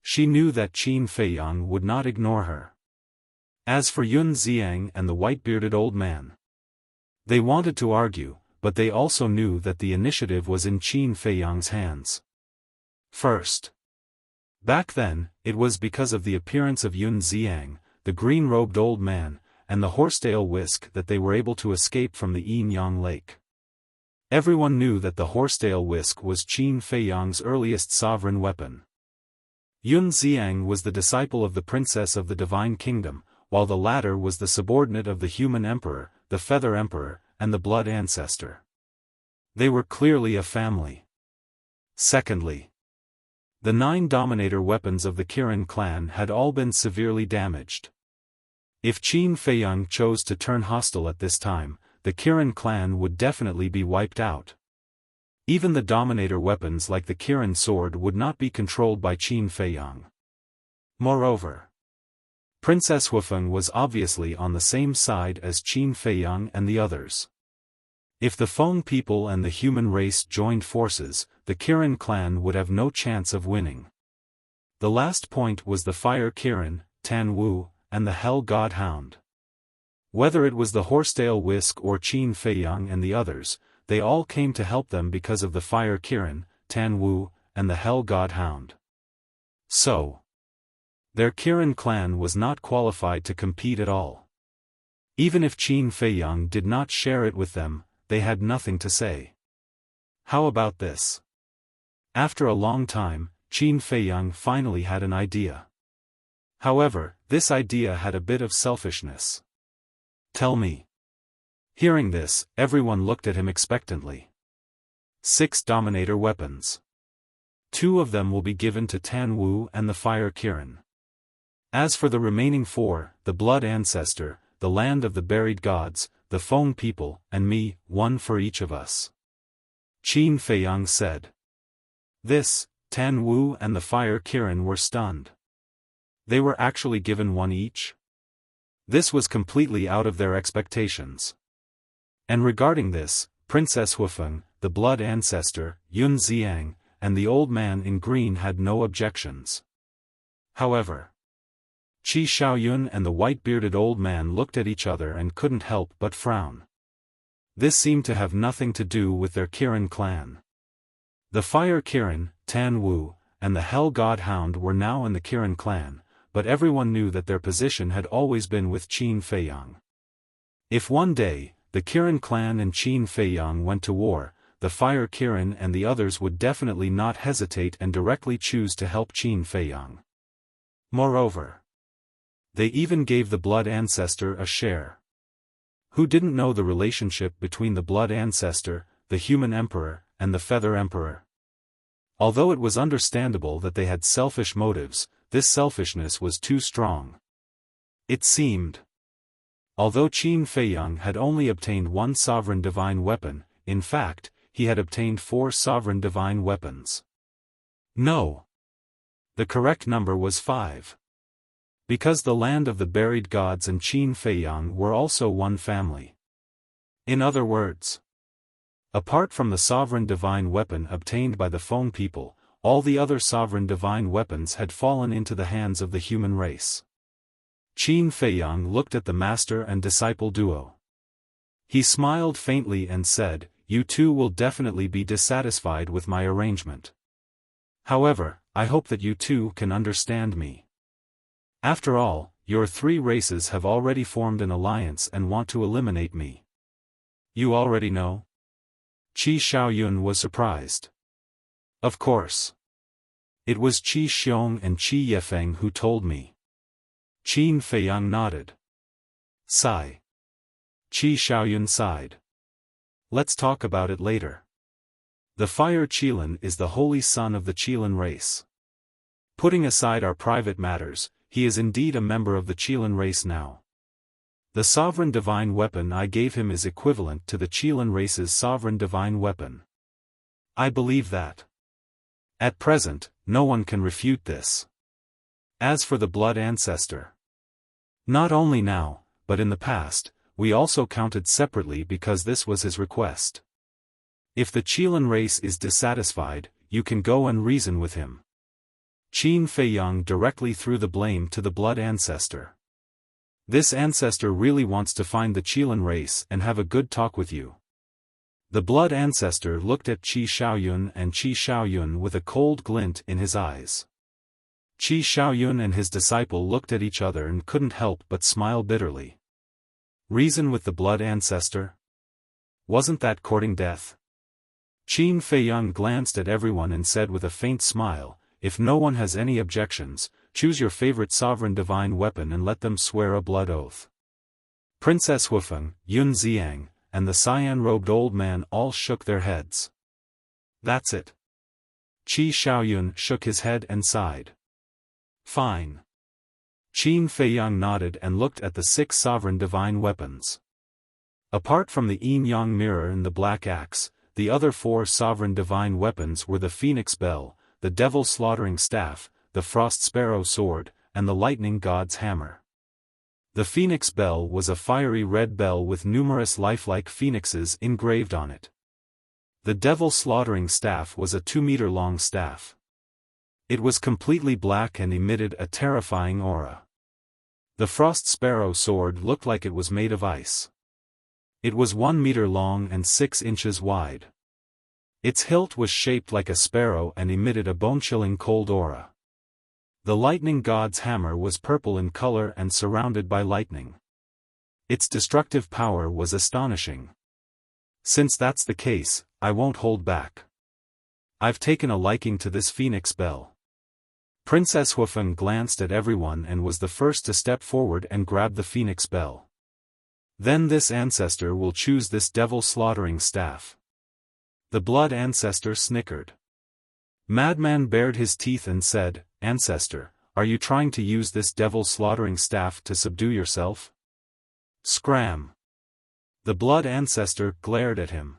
S1: she knew that Qin Feiyang would not ignore her. As for Yun Xiang and the white-bearded old man, they wanted to argue, but they also knew that the initiative was in Qin Feiyang's hands. First. Back then, it was because of the appearance of Yun Xiang, the green-robed old man, and the horsetail whisk that they were able to escape from the Yin-Yang Lake. Everyone knew that the horsetail whisk was Qin Feiyang's earliest sovereign weapon. Yun Xiang was the disciple of the Princess of the Divine Kingdom, while the latter was the subordinate of the Human Emperor, the Feather Emperor, and the Blood Ancestor. They were clearly a family. Secondly, the 9 Dominator weapons of the Kirin clan had all been severely damaged. If Qin Feiyang chose to turn hostile at this time, the Kirin clan would definitely be wiped out. Even the Dominator weapons like the Kirin sword would not be controlled by Qin Feiyang. Moreover, Princess Huafeng was obviously on the same side as Qin Feiyang and the others. If the Feng people and the human race joined forces, the Kirin clan would have no chance of winning. The last point was the Fire Kirin, Tan Wu, and the Hell God Hound. Whether it was the horsetail whisk or Qin Feiyang and the others, they all came to help them because of the Fire Kirin, Tan Wu, and the Hell God Hound. So, their Kirin clan was not qualified to compete at all. Even if Qin Feiyang did not share it with them, they had nothing to say. How about this? After a long time, Qin Feiyang finally had an idea. However, this idea had a bit of selfishness. Tell me. Hearing this, everyone looked at him expectantly. 6 Dominator weapons. 2 of them will be given to Tan Wu and the Fire Kirin. As for the remaining 4, the Blood Ancestor, the Land of the Buried Gods, the Feng people, and me, 1 for each of us. Qin Feiyang said. This, Tan Wu and the Fire Kirin were stunned. They were actually given 1 each? This was completely out of their expectations. And regarding this, Princess Huafeng, the Blood Ancestor, Yun Xiang, and the old man in green had no objections. However, Qi Xiaoyun and the white-bearded old man looked at each other and couldn't help but frown. This seemed to have nothing to do with their Kirin clan. The Fire Kirin, Tan Wu, and the Hell God Hound were now in the Kirin clan, but everyone knew that their position had always been with Qin Feiyang. If one day, the Kirin clan and Qin Feiyang went to war, the Fire Kirin and the others would definitely not hesitate and directly choose to help Qin Feiyang. Moreover, They even gave the blood ancestor a share. Who didn't know the relationship between the blood ancestor, the human emperor, and the feather emperor? Although it was understandable that they had selfish motives, this selfishness was too strong. It seemed. Although Qin Feiyang had only obtained one sovereign divine weapon, in fact, he had obtained 4 sovereign divine weapons. No. The correct number was 5. Because the land of the buried gods and Qin Feiyang were also one family. In other words, apart from the sovereign divine weapon obtained by the Feng people, all the other sovereign divine weapons had fallen into the hands of the human race. Qin Feiyang looked at the master and disciple duo. He smiled faintly and said, "You two will definitely be dissatisfied with my arrangement. However, I hope that you two can understand me. After all, your 3 races have already formed an alliance and want to eliminate me." "You already know?" Qi Xiaoyun was surprised. "Of course. It was Qi Xiong and Qi Yefeng who told me." Qin Feiyang nodded. Sigh. Qi Xiaoyun sighed. "Let's talk about it later. The Fire Qilin is the holy son of the Qilin race. Putting aside our private matters, he is indeed a member of the Qilin race now. The sovereign divine weapon I gave him is equivalent to the Qilin race's sovereign divine weapon. I believe that. At present, no one can refute this. As for the blood ancestor, not only now, but in the past, we also counted separately because this was his request. If the Qilin race is dissatisfied, you can go and reason with him." Qin Feiyang directly threw the blame to the blood ancestor. "This ancestor really wants to find the Qilin race and have a good talk with you." The blood ancestor looked at Qi Xiaoyun and Qi Xiaoyun with a cold glint in his eyes. Qi Xiaoyun and his disciple looked at each other and couldn't help but smile bitterly. Reason with the blood ancestor? Wasn't that courting death? Qin Feiyang glanced at everyone and said with a faint smile, "If no one has any objections, choose your favorite sovereign divine weapon and let them swear a blood oath." Princess Wuxia, Yun Xiang, and the cyan-robed old man all shook their heads. "That's it." Qi Xiaoyun shook his head and sighed. "Fine." Qin Feiyang nodded and looked at the 6 sovereign divine weapons. Apart from the yin-yang mirror and the black axe, the other 4 sovereign divine weapons were the phoenix bell, the devil slaughtering staff, the frost sparrow sword, and the lightning god's hammer. The phoenix bell was a fiery red bell with numerous lifelike phoenixes engraved on it. The devil slaughtering staff was a 2-meter-long staff. It was completely black and emitted a terrifying aura. The frost sparrow sword looked like it was made of ice. It was 1 meter long and 6 inches wide. Its hilt was shaped like a sparrow and emitted a bone-chilling cold aura. The lightning god's hammer was purple in color and surrounded by lightning. Its destructive power was astonishing. Since that's the case, I won't hold back. I've taken a liking to this phoenix bell. Princess Wuxia glanced at everyone and was the first to step forward and grab the phoenix bell. Then this ancestor will choose this devil slaughtering staff. The blood ancestor snickered. Madman bared his teeth and said, "Ancestor, are you trying to use this devil slaughtering staff to subdue yourself?" Scram. The blood ancestor glared at him.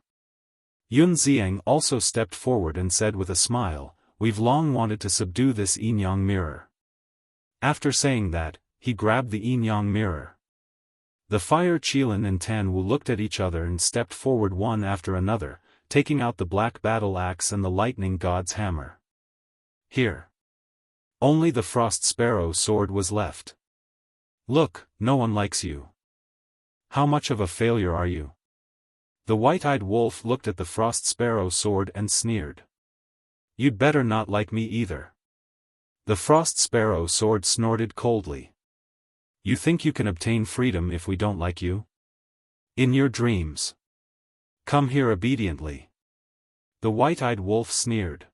S1: Yun Xiang also stepped forward and said with a smile, "We've long wanted to subdue this yin-yang mirror." After saying that, he grabbed the yin-yang mirror. The Fire Qilin and Tan Wu looked at each other and stepped forward one after another, taking out the black battle axe and the lightning god's hammer. Here. Only the frost sparrow sword was left. "Look, no one likes you. How much of a failure are you?" The white-eyed wolf looked at the frost sparrow sword and sneered. "You'd better not like me either." The frost sparrow sword snorted coldly. "You think you can obtain freedom if we don't like you? In your dreams. Come here obediently." The white-eyed wolf sneered.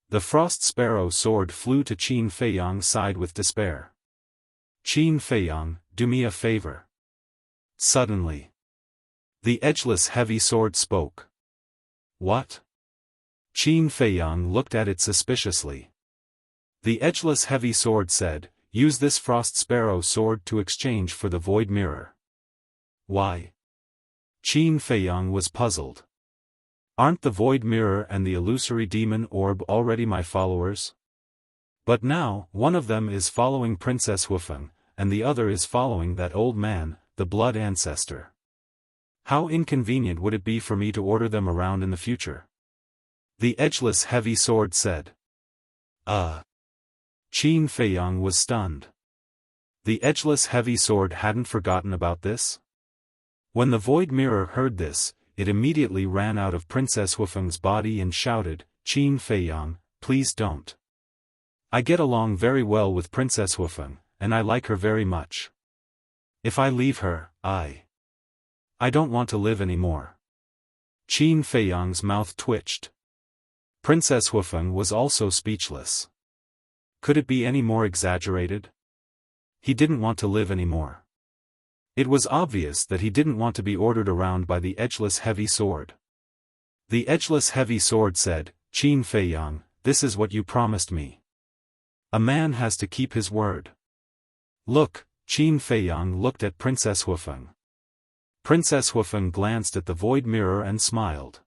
S1: The frost sparrow sword flew to Qin Feiyang's side with despair. Qin Feiyang, do me a favor. Suddenly, the edgeless heavy sword spoke. What? Qin Feiyang looked at it suspiciously. The edgeless heavy sword said, use this frost sparrow sword to exchange for the void mirror. Why? Qin Feiyang was puzzled. Aren't the void mirror and the illusory demon orb already my followers? But now, one of them is following Princess Xiaofan, and the other is following that old man, the blood ancestor. How inconvenient would it be for me to order them around in the future? The edgeless heavy sword said. Qin Feiyang was stunned. The edgeless heavy sword hadn't forgotten about this? When the void mirror heard this, it immediately ran out of Princess Xiaofan's body and shouted, Qin Feiyang, please don't. I get along very well with Princess Xiaofan, and I like her very much. If I leave her, I don't want to live anymore. Qin Feiyang's mouth twitched. Princess Xiaofan was also speechless. Could it be any more exaggerated? He didn't want to live anymore. It was obvious that he didn't want to be ordered around by the edgeless heavy sword. The edgeless heavy sword said, Qin Feiyang, this is what you promised me. A man has to keep his word. Look, Qin Feiyang looked at Princess Xiaofan. Princess Xiaofan glanced at the void mirror and smiled.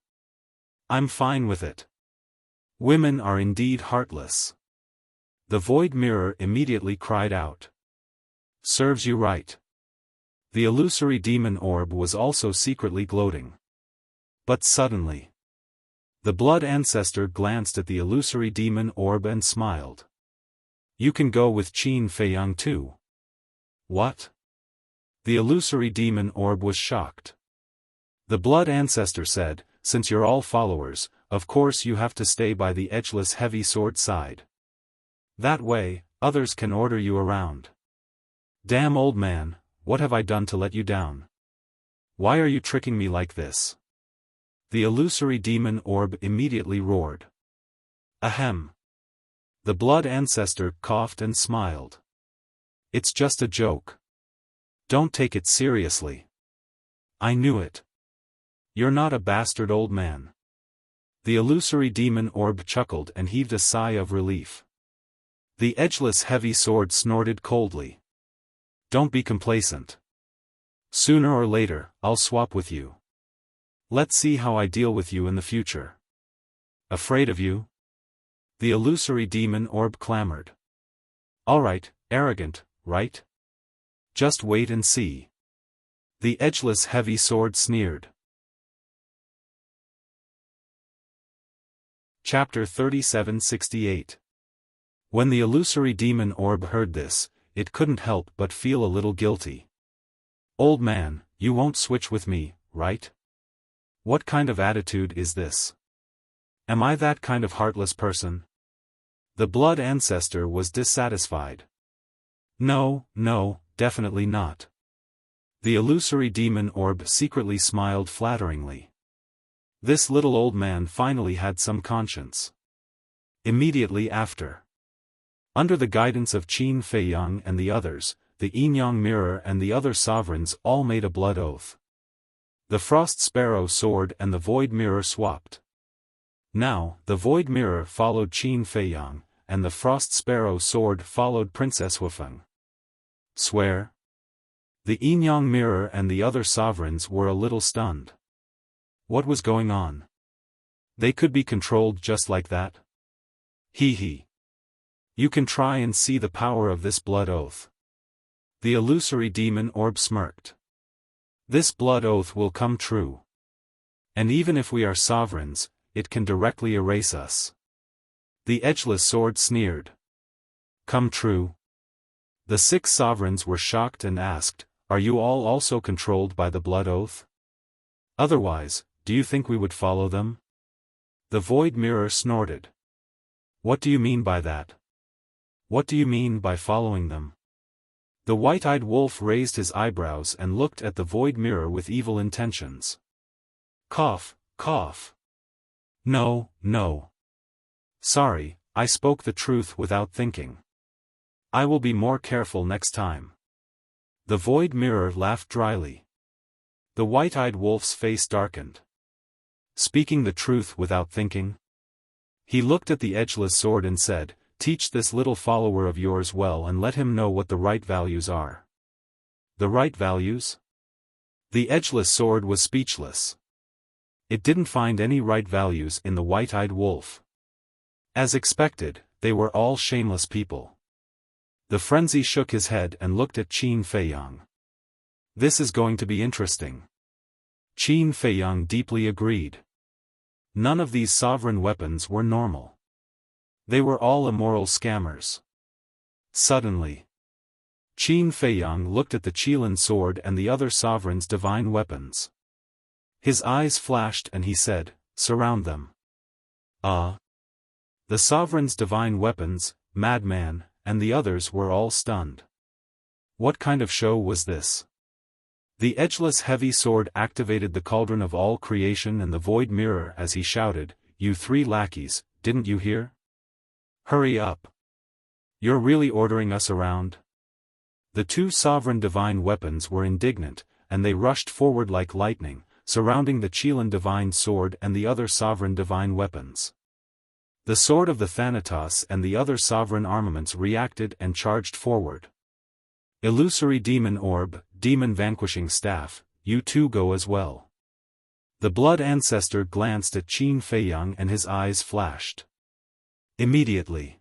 S1: I'm fine with it. Women are indeed heartless. The void mirror immediately cried out. Serves you right. The illusory demon orb was also secretly gloating. But suddenly, the blood ancestor glanced at the illusory demon orb and smiled. You can go with Qin Feiyang too. What? The illusory demon orb was shocked. The blood ancestor said, since you're all followers, of course you have to stay by the edgeless heavy sword side. That way, others can order you around. Damn old man, what have I done to let you down? Why are you tricking me like this? The illusory demon orb immediately roared. Ahem. The blood ancestor coughed and smiled. It's just a joke. Don't take it seriously. I knew it. You're not a bastard old man. The illusory demon orb chuckled and heaved a sigh of relief. The edgeless heavy sword snorted coldly. Don't be complacent. Sooner or later, I'll swap with you. Let's see how I deal with you in the future. Afraid of you? The illusory demon orb clamored. Alright, arrogant, right? Just wait and see. The edgeless heavy sword sneered. Chapter 3768. When the illusory demon orb heard this, it couldn't help but feel a little guilty. Old man, you won't switch with me, right? What kind of attitude is this? Am I that kind of heartless person? The blood ancestor was dissatisfied. No, definitely not. The illusory demon orb secretly smiled flatteringly. This little old man finally had some conscience. Immediately after, under the guidance of Qin Feiyang and the others, the Yin-Yang mirror and the other sovereigns all made a blood oath. The frost sparrow sword and the void mirror swapped. Now, the void mirror followed Qin Feiyang, and the frost sparrow sword followed Princess Xiaofan. Swear? The Yin-Yang mirror and the other sovereigns were a little stunned. What was going on? They could be controlled just like that? Hee. You can try and see the power of this blood oath. The illusory demon orb smirked. This blood oath will come true. And even if we are sovereigns, it can directly erase us. The edgeless sword sneered. Come true? The 6 sovereigns were shocked and asked, are you all also controlled by the blood oath? Otherwise, do you think we would follow them? The void mirror snorted. What do you mean by that? What do you mean by following them? The white-eyed wolf raised his eyebrows and looked at the void mirror with evil intentions. Cough. No. Sorry, I spoke the truth without thinking. I will be more careful next time. The void mirror laughed dryly. The white-eyed wolf's face darkened. Speaking the truth without thinking? He looked at the edgeless sword and said, "Teach this little follower of yours well and let him know what the right values are." The right values? The edgeless sword was speechless. It didn't find any right values in the white-eyed wolf. As expected, they were all shameless people. The frenzy shook his head and looked at Qin Feiyang. This is going to be interesting. Qin Feiyang deeply agreed. None of these sovereign weapons were normal. They were all immoral scammers. Suddenly, Qin Feiyang looked at the Qilin sword and the other sovereign's divine weapons. His eyes flashed and he said, "Surround them." The sovereign's divine weapons, madman, and the others were all stunned. What kind of show was this? The edgeless heavy sword activated the cauldron of all creation and the void mirror as he shouted, "You three lackeys, didn't you hear? Hurry up. You're really ordering us around?" The two sovereign divine weapons were indignant, and they rushed forward like lightning, surrounding the Qilin divine sword and the other sovereign divine weapons. The sword of the Thanatos and the other sovereign armaments reacted and charged forward. Illusory demon orb, demon vanquishing staff, you two go as well. The blood ancestor glanced at Qin Feiyang and his eyes flashed. Immediately,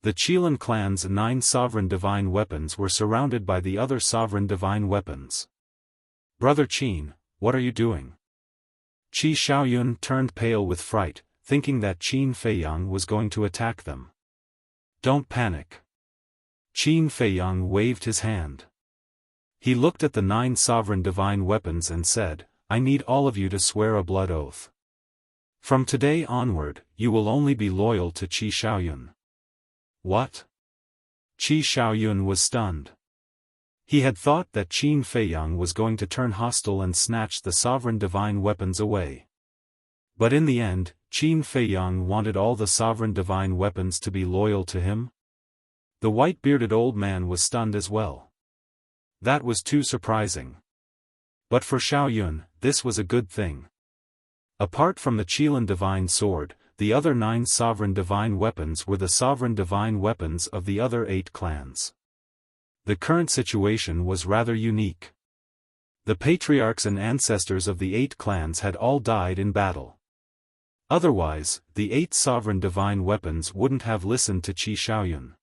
S1: the Qilin clan's 9 sovereign divine weapons were surrounded by the other sovereign divine weapons. "Brother Qin, what are you doing?" Qi Xiaoyun turned pale with fright, thinking that Qin Feiyang was going to attack them. "Don't panic." Qin Feiyang waved his hand. He looked at the 9 sovereign divine weapons and said, "I need all of you to swear a blood oath. From today onward, you will only be loyal to Qi Xiaoyun." "What?" Qi Xiaoyun was stunned. He had thought that Qin Feiyang was going to turn hostile and snatch the sovereign divine weapons away. But in the end, Qin Feiyang wanted all the sovereign divine weapons to be loyal to him? The white-bearded old man was stunned as well. That was too surprising. But for Xiaoyun, this was a good thing. Apart from the Qilin divine sword, the other 9 sovereign divine weapons were the sovereign divine weapons of the other 8 clans. The current situation was rather unique. The patriarchs and ancestors of the 8 clans had all died in battle. Otherwise, the 8 sovereign divine weapons wouldn't have listened to Qi Xiaoyun.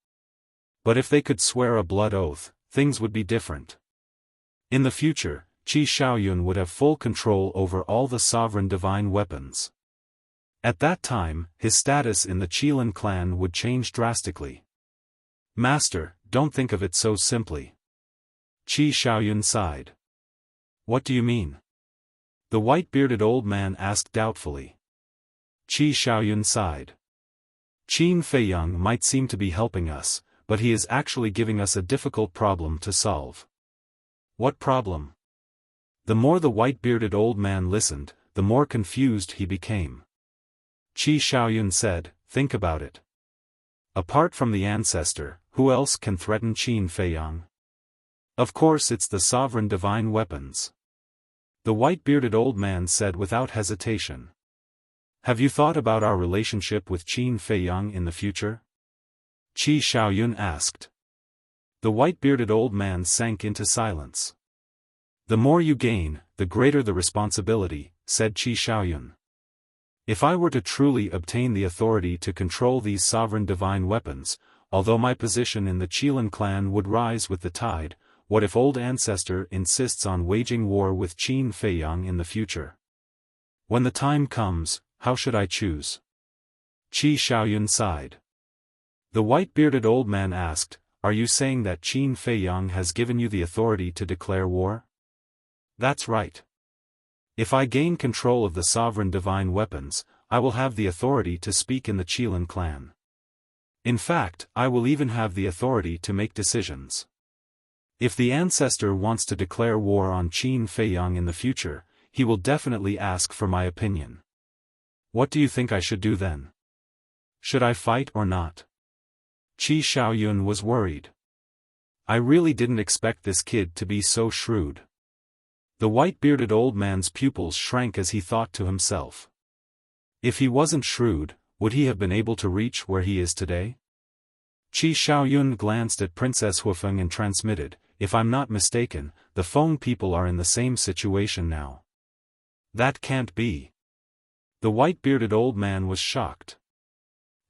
S1: But if they could swear a blood oath, things would be different. In the future, Qi Xiaoyun would have full control over all the sovereign divine weapons. At that time, his status in the Qilin clan would change drastically. "Master, don't think of it so simply." Qi Xiaoyun sighed. "What do you mean?" the white-bearded old man asked doubtfully. Qi Xiaoyun sighed. "Qin Feiyang might seem to be helping us, but he is actually giving us a difficult problem to solve." "What problem?" The more the white-bearded old man listened, the more confused he became. Qi Xiaoyun said, "Think about it. Apart from the ancestor, who else can threaten Qin Feiyang? Of course it's the sovereign divine weapons." The white-bearded old man said without hesitation. "Have you thought about our relationship with Qin Feiyang in the future?" Qi Xiaoyun asked. The white-bearded old man sank into silence. "The more you gain, the greater the responsibility," said Qi Xiaoyun. "If I were to truly obtain the authority to control these sovereign divine weapons, although my position in the Qilin clan would rise with the tide, what if old ancestor insists on waging war with Qin Feiyang in the future? When the time comes, how should I choose?" Qi Xiaoyun sighed. The white-bearded old man asked, "Are you saying that Qin Feiyang has given you the authority to declare war?" "That's right. If I gain control of the sovereign divine weapons, I will have the authority to speak in the Qilin clan. In fact, I will even have the authority to make decisions. If the ancestor wants to declare war on Qin Feiyang in the future, he will definitely ask for my opinion. What do you think I should do then? Should I fight or not?" Qi Xiaoyun was worried. I really didn't expect this kid to be so shrewd. The white-bearded old man's pupils shrank as he thought to himself. If he wasn't shrewd, would he have been able to reach where he is today? Qi Xiaoyun glanced at Princess Huifeng and transmitted, if I'm not mistaken, the Feng people are in the same situation now. That can't be. The white-bearded old man was shocked.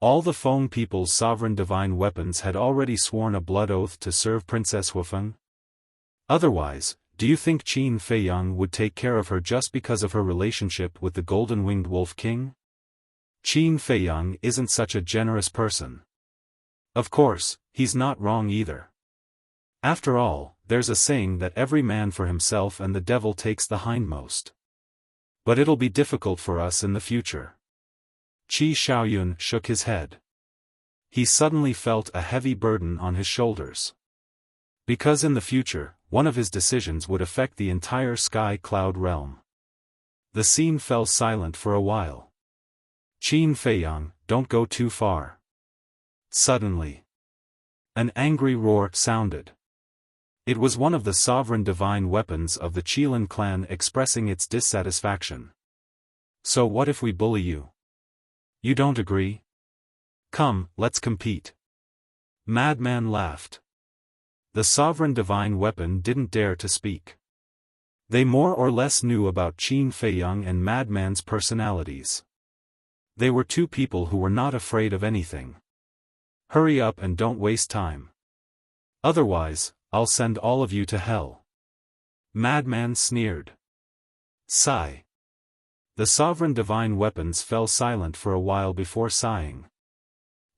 S1: All the Feng people's sovereign divine weapons had already sworn a blood oath to serve Princess Huifeng. Otherwise, do you think Qin Feiyang would take care of her just because of her relationship with the golden-winged wolf king? Qin Feiyang isn't such a generous person. Of course, he's not wrong either. After all, there's a saying that every man for himself and the devil takes the hindmost. But it'll be difficult for us in the future. Qi Xiaoyun shook his head. He suddenly felt a heavy burden on his shoulders. Because in the future, one of his decisions would affect the entire sky cloud realm. The scene fell silent for a while. Qin Feiyang, don't go too far. Suddenly, an angry roar sounded. It was one of the sovereign divine weapons of the Qilin clan expressing its dissatisfaction. So what if we bully you? You don't agree? Come, let's compete. Madman laughed. The sovereign divine weapon didn't dare to speak. They more or less knew about Qin Feiyang and Madman's personalities. They were two people who were not afraid of anything. Hurry up and don't waste time. Otherwise, I'll send all of you to hell. Madman sneered. Sigh. The sovereign divine weapons fell silent for a while before sighing.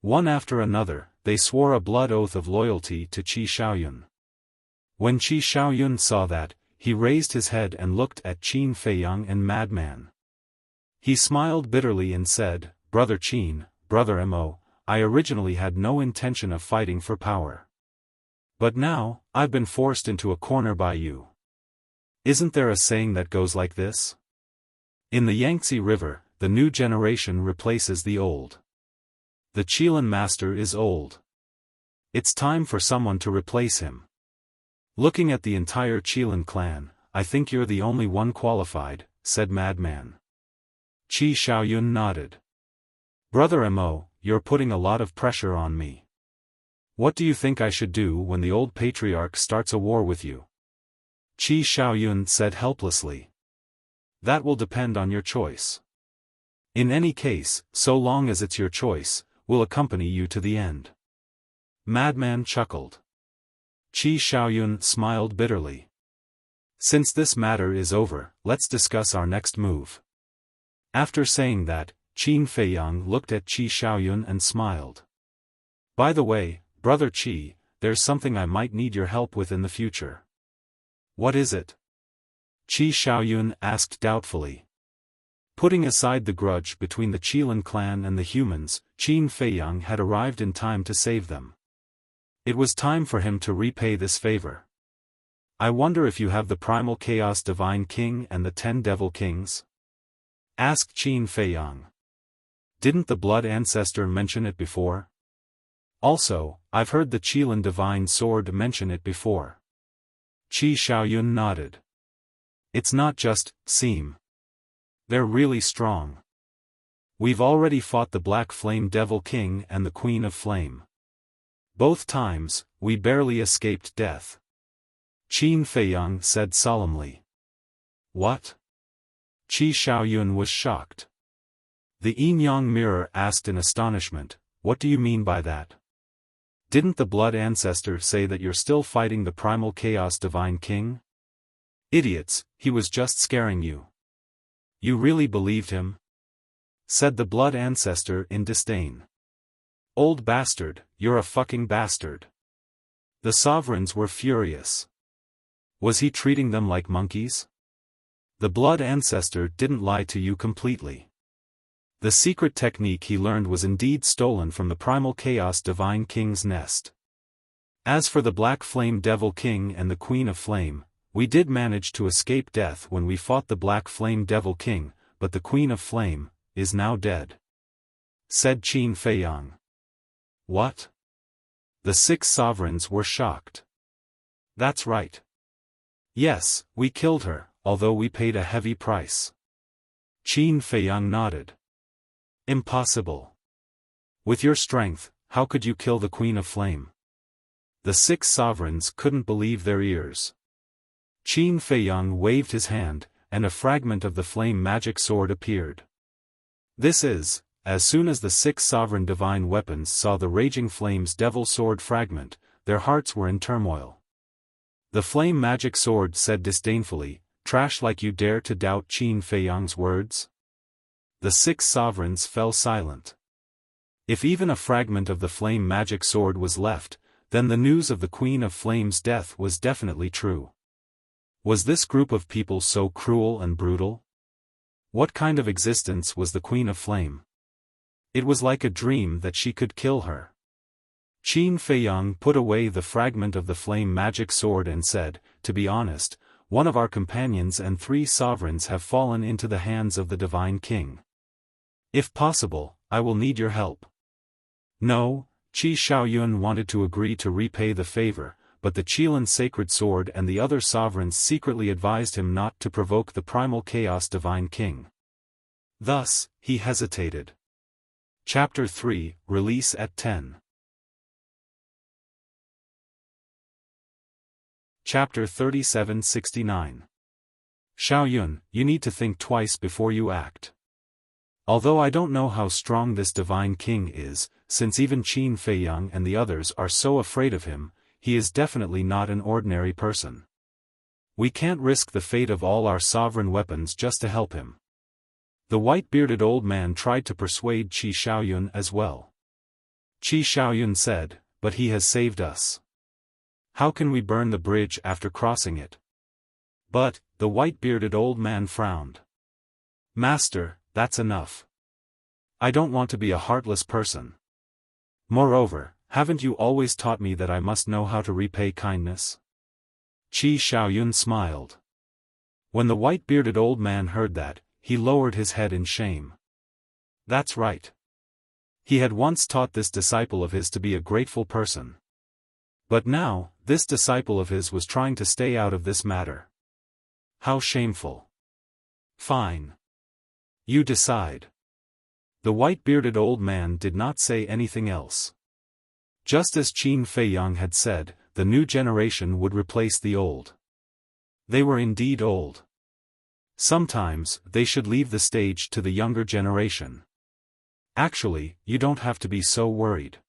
S1: One after another, they swore a blood oath of loyalty to Qi Xiaoyun. When Qi Xiaoyun saw that, he raised his head and looked at Qin Feiyang and Madman. He smiled bitterly and said, Brother Qin, Brother Mo, I originally had no intention of fighting for power. But now, I've been forced into a corner by you. Isn't there a saying that goes like this? In the Yangtze River, the new generation replaces the old. The Qilin master is old. It's time for someone to replace him. Looking at the entire Qilin clan, I think you're the only one qualified, said Madman. Qi Xiaoyun nodded. Brother Mo, you're putting a lot of pressure on me. What do you think I should do when the old patriarch starts a war with you? Qi Xiaoyun said helplessly. That will depend on your choice. In any case, so long as it's your choice, we'll accompany you to the end. Madman chuckled. Qi Xiaoyun smiled bitterly. Since this matter is over, let's discuss our next move. After saying that, Qin Feiyang looked at Qi Xiaoyun and smiled. By the way, Brother Qi, there's something I might need your help with in the future. What is it? Qi Xiaoyun asked doubtfully. Putting aside the grudge between the Qilin clan and the humans, Qin Feiyang had arrived in time to save them. It was time for him to repay this favor. I wonder if you have the Primal Chaos Divine King and the 10 Devil Kings? Asked Qin Feiyang. Didn't the Blood Ancestor mention it before? Also, I've heard the Qilin Divine Sword mention it before. Qi Xiaoyun nodded. It's not just, seem. They're really strong. We've already fought the Black Flame Devil King and the Queen of Flame. Both times, we barely escaped death. Qin Feiyang said solemnly. What? Qi Xiaoyun was shocked. The Yin-Yang mirror asked in astonishment, what do you mean by that? Didn't the Blood Ancestor say that you're still fighting the Primal Chaos Divine King? Idiots, he was just scaring you. You really believed him? Said the Blood Ancestor in disdain. Old bastard, you're a fucking bastard. The sovereigns were furious. Was he treating them like monkeys? The Blood Ancestor didn't lie to you completely. The secret technique he learned was indeed stolen from the Primal Chaos Divine King's nest. As for the Black Flame Devil King and the Queen of Flame, we did manage to escape death when we fought the Black Flame Devil King, but the Queen of Flame is now dead. Said Qin Feiyang. What? The 6 sovereigns were shocked. That's right. Yes, we killed her, although we paid a heavy price. Qin Feiyang nodded. Impossible. With your strength, how could you kill the Queen of Flame? The 6 sovereigns couldn't believe their ears. Qin Feiyang waved his hand, and a fragment of the flame magic sword appeared. This is, as soon as the 6 sovereign divine weapons saw the raging flame's devil sword fragment, their hearts were in turmoil. The flame magic sword said disdainfully, "Trash like you dare to doubt Qin Feiyang's words?" The 6 sovereigns fell silent. If even a fragment of the flame magic sword was left, then the news of the Queen of Flame's death was definitely true. Was this group of people so cruel and brutal? What kind of existence was the Queen of Flame? It was like a dream that she could kill her. Qin Feiyang put away the fragment of the flame magic sword and said, "To be honest, one of our companions and 3 sovereigns have fallen into the hands of the Divine King. If possible, I will need your help." No, Qi Xiaoyun wanted to agree to repay the favor, but the Qilin sacred sword and the other sovereigns secretly advised him not to provoke the primal chaos Divine King. Thus, he hesitated. Chapter 3, Release at 10. Chapter 3769. Xiaoyun, you need to think twice before you act. Although I don't know how strong this Divine King is, since even Qin Feiyang and the others are so afraid of him, he is definitely not an ordinary person. We can't risk the fate of all our sovereign weapons just to help him. The white-bearded old man tried to persuade Qi Xiaoyun as well. Qi Xiaoyun said, "But he has saved us. How can we burn the bridge after crossing it?" But, the white-bearded old man frowned. "Master, that's enough. I don't want to be a heartless person. Moreover, haven't you always taught me that I must know how to repay kindness?" Qi Xiaoyun smiled. When the white-bearded old man heard that, he lowered his head in shame. That's right. He had once taught this disciple of his to be a grateful person. But now, this disciple of his was trying to stay out of this matter. How shameful. Fine. You decide. The white-bearded old man did not say anything else. Just as Qin Feiyang had said, the new generation would replace the old. They were indeed old. Sometimes, they should leave the stage to the younger generation. Actually, you don't have to be so worried.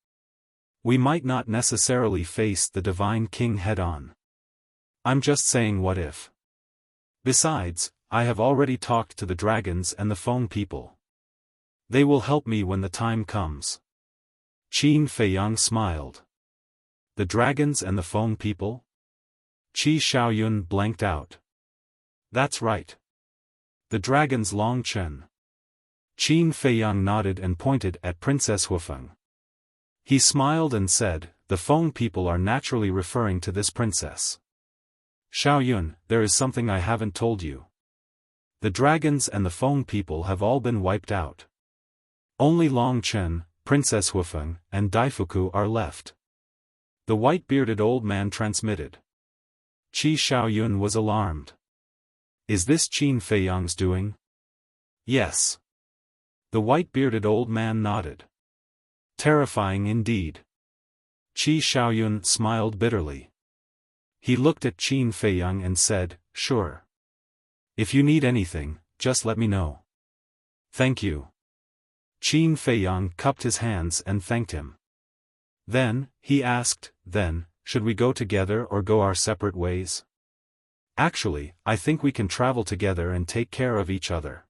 S1: We might not necessarily face the Divine King head-on. I'm just saying what if. Besides, I have already talked to the dragons and the Feng people. They will help me when the time comes. Qin Feiyang smiled. The dragons and the Feng people? Qi Xiaoyun blanked out. That's right. The dragons Long Chen. Qin Feiyang nodded and pointed at Princess Huifeng. He smiled and said, "The Feng people are naturally referring to this princess. Xiaoyun, there is something I haven't told you. The dragons and the Feng people have all been wiped out. Only Long Chen, Princess Huifeng, and Daifuku are left." The white-bearded old man transmitted. Qi Xiaoyun was alarmed. Is this Qin Feiyang's doing? Yes. The white-bearded old man nodded. Terrifying indeed. Qi Xiaoyun smiled bitterly. He looked at Qin Feiyang and said, "Sure. If you need anything, just let me know." "Thank you." Qin Feiyang cupped his hands and thanked him. Then, he asked, should we go together or go our separate ways? Actually, I think we can travel together and take care of each other.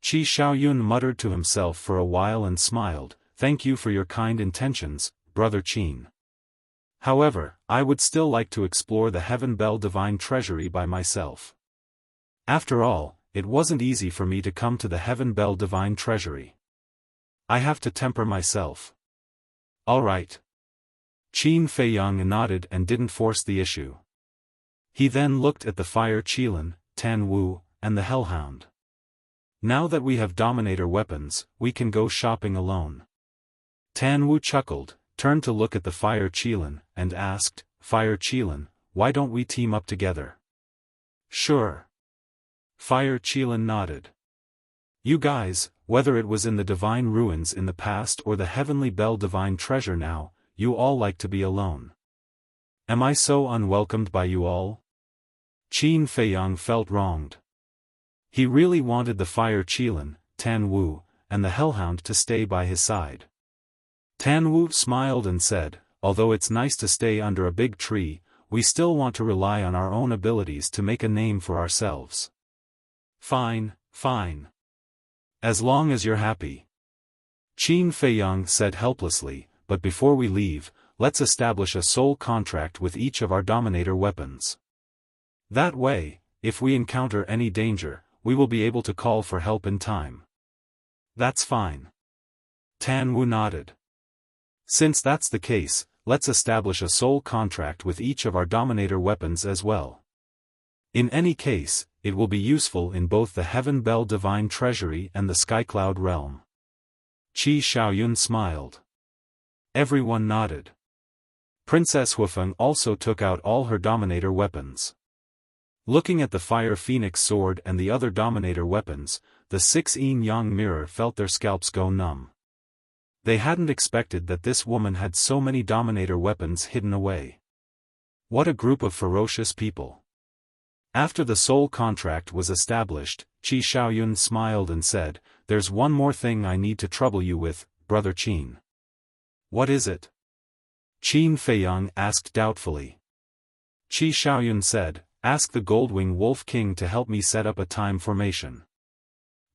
S1: Qi Xiaoyun muttered to himself for a while and smiled, "Thank you for your kind intentions, Brother Qin. However, I would still like to explore the Heaven Bell Divine Treasury by myself. After all, it wasn't easy for me to come to the Heaven Bell Divine Treasury. I have to temper myself." "All right." Qin Feiyang nodded and didn't force the issue. He then looked at the Fire Qilin, Tan Wu, and the Hellhound. "Now that we have Dominator weapons, we can go shopping alone." Tan Wu chuckled, turned to look at the Fire Qilin, and asked, Fire Qilin, why don't we team up together? Sure. Fire Qilin nodded. You guys, whether it was in the divine ruins in the past or the heavenly bell divine treasure now, you all like to be alone. Am I so unwelcomed by you all? Qin Feiyang felt wronged. He really wanted the Fire Qilin, Tan Wu, and the Hellhound to stay by his side. Tan Wu smiled and said, although it's nice to stay under a big tree, we still want to rely on our own abilities to make a name for ourselves. Fine, fine. As long as you're happy. Qin Feiyang said helplessly, but before we leave, let's establish a soul contract with each of our Dominator weapons. That way, if we encounter any danger, we will be able to call for help in time. That's fine. Tan Wu nodded. Since that's the case, let's establish a soul contract with each of our Dominator weapons as well. In any case, it will be useful in both the Heaven Bell Divine Treasury and the Skycloud Realm. Qi Xiaoyun smiled. Everyone nodded. Princess Xiaofan also took out all her Dominator weapons. Looking at the Fire Phoenix sword and the other Dominator weapons, the 6 yin-yang mirror felt their scalps go numb. They hadn't expected that this woman had so many Dominator weapons hidden away. What a group of ferocious people. After the soul contract was established, Qi Xiaoyun smiled and said, There's one more thing I need to trouble you with, Brother Qin. What is it? Qin Feiyang asked doubtfully. Qi Xiaoyun said, Ask the Goldwing Wolf King to help me set up a time formation.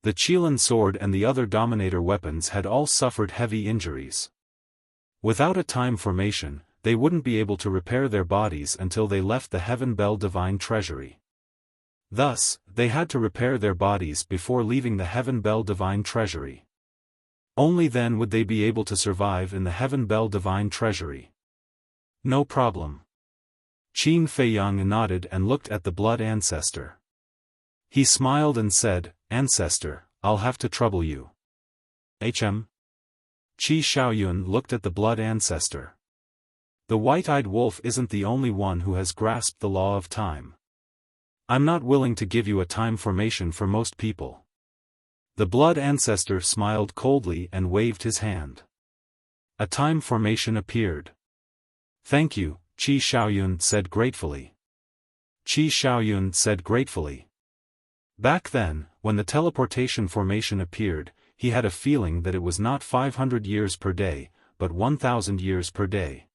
S1: The Qilin sword and the other Dominator weapons had all suffered heavy injuries. Without a time formation, they wouldn't be able to repair their bodies until they left the Heaven Bell Divine Treasury. Thus, they had to repair their bodies before leaving the Heaven Bell Divine Treasury. Only then would they be able to survive in the Heaven Bell Divine Treasury. No problem. Qin Feiyang nodded and looked at the Blood Ancestor. He smiled and said, Ancestor, I'll have to trouble you. Qi Xiaoyun looked at the Blood Ancestor. The white-eyed wolf isn't the only one who has grasped the law of time. I'm not willing to give you a time formation for most people. The Blood Ancestor smiled coldly and waved his hand. A time formation appeared. Thank you, Qi Xiaoyun said gratefully. Qi Xiaoyun said gratefully. Back then, when the teleportation formation appeared, he had a feeling that it was not 500 years per day, but 1,000 years per day.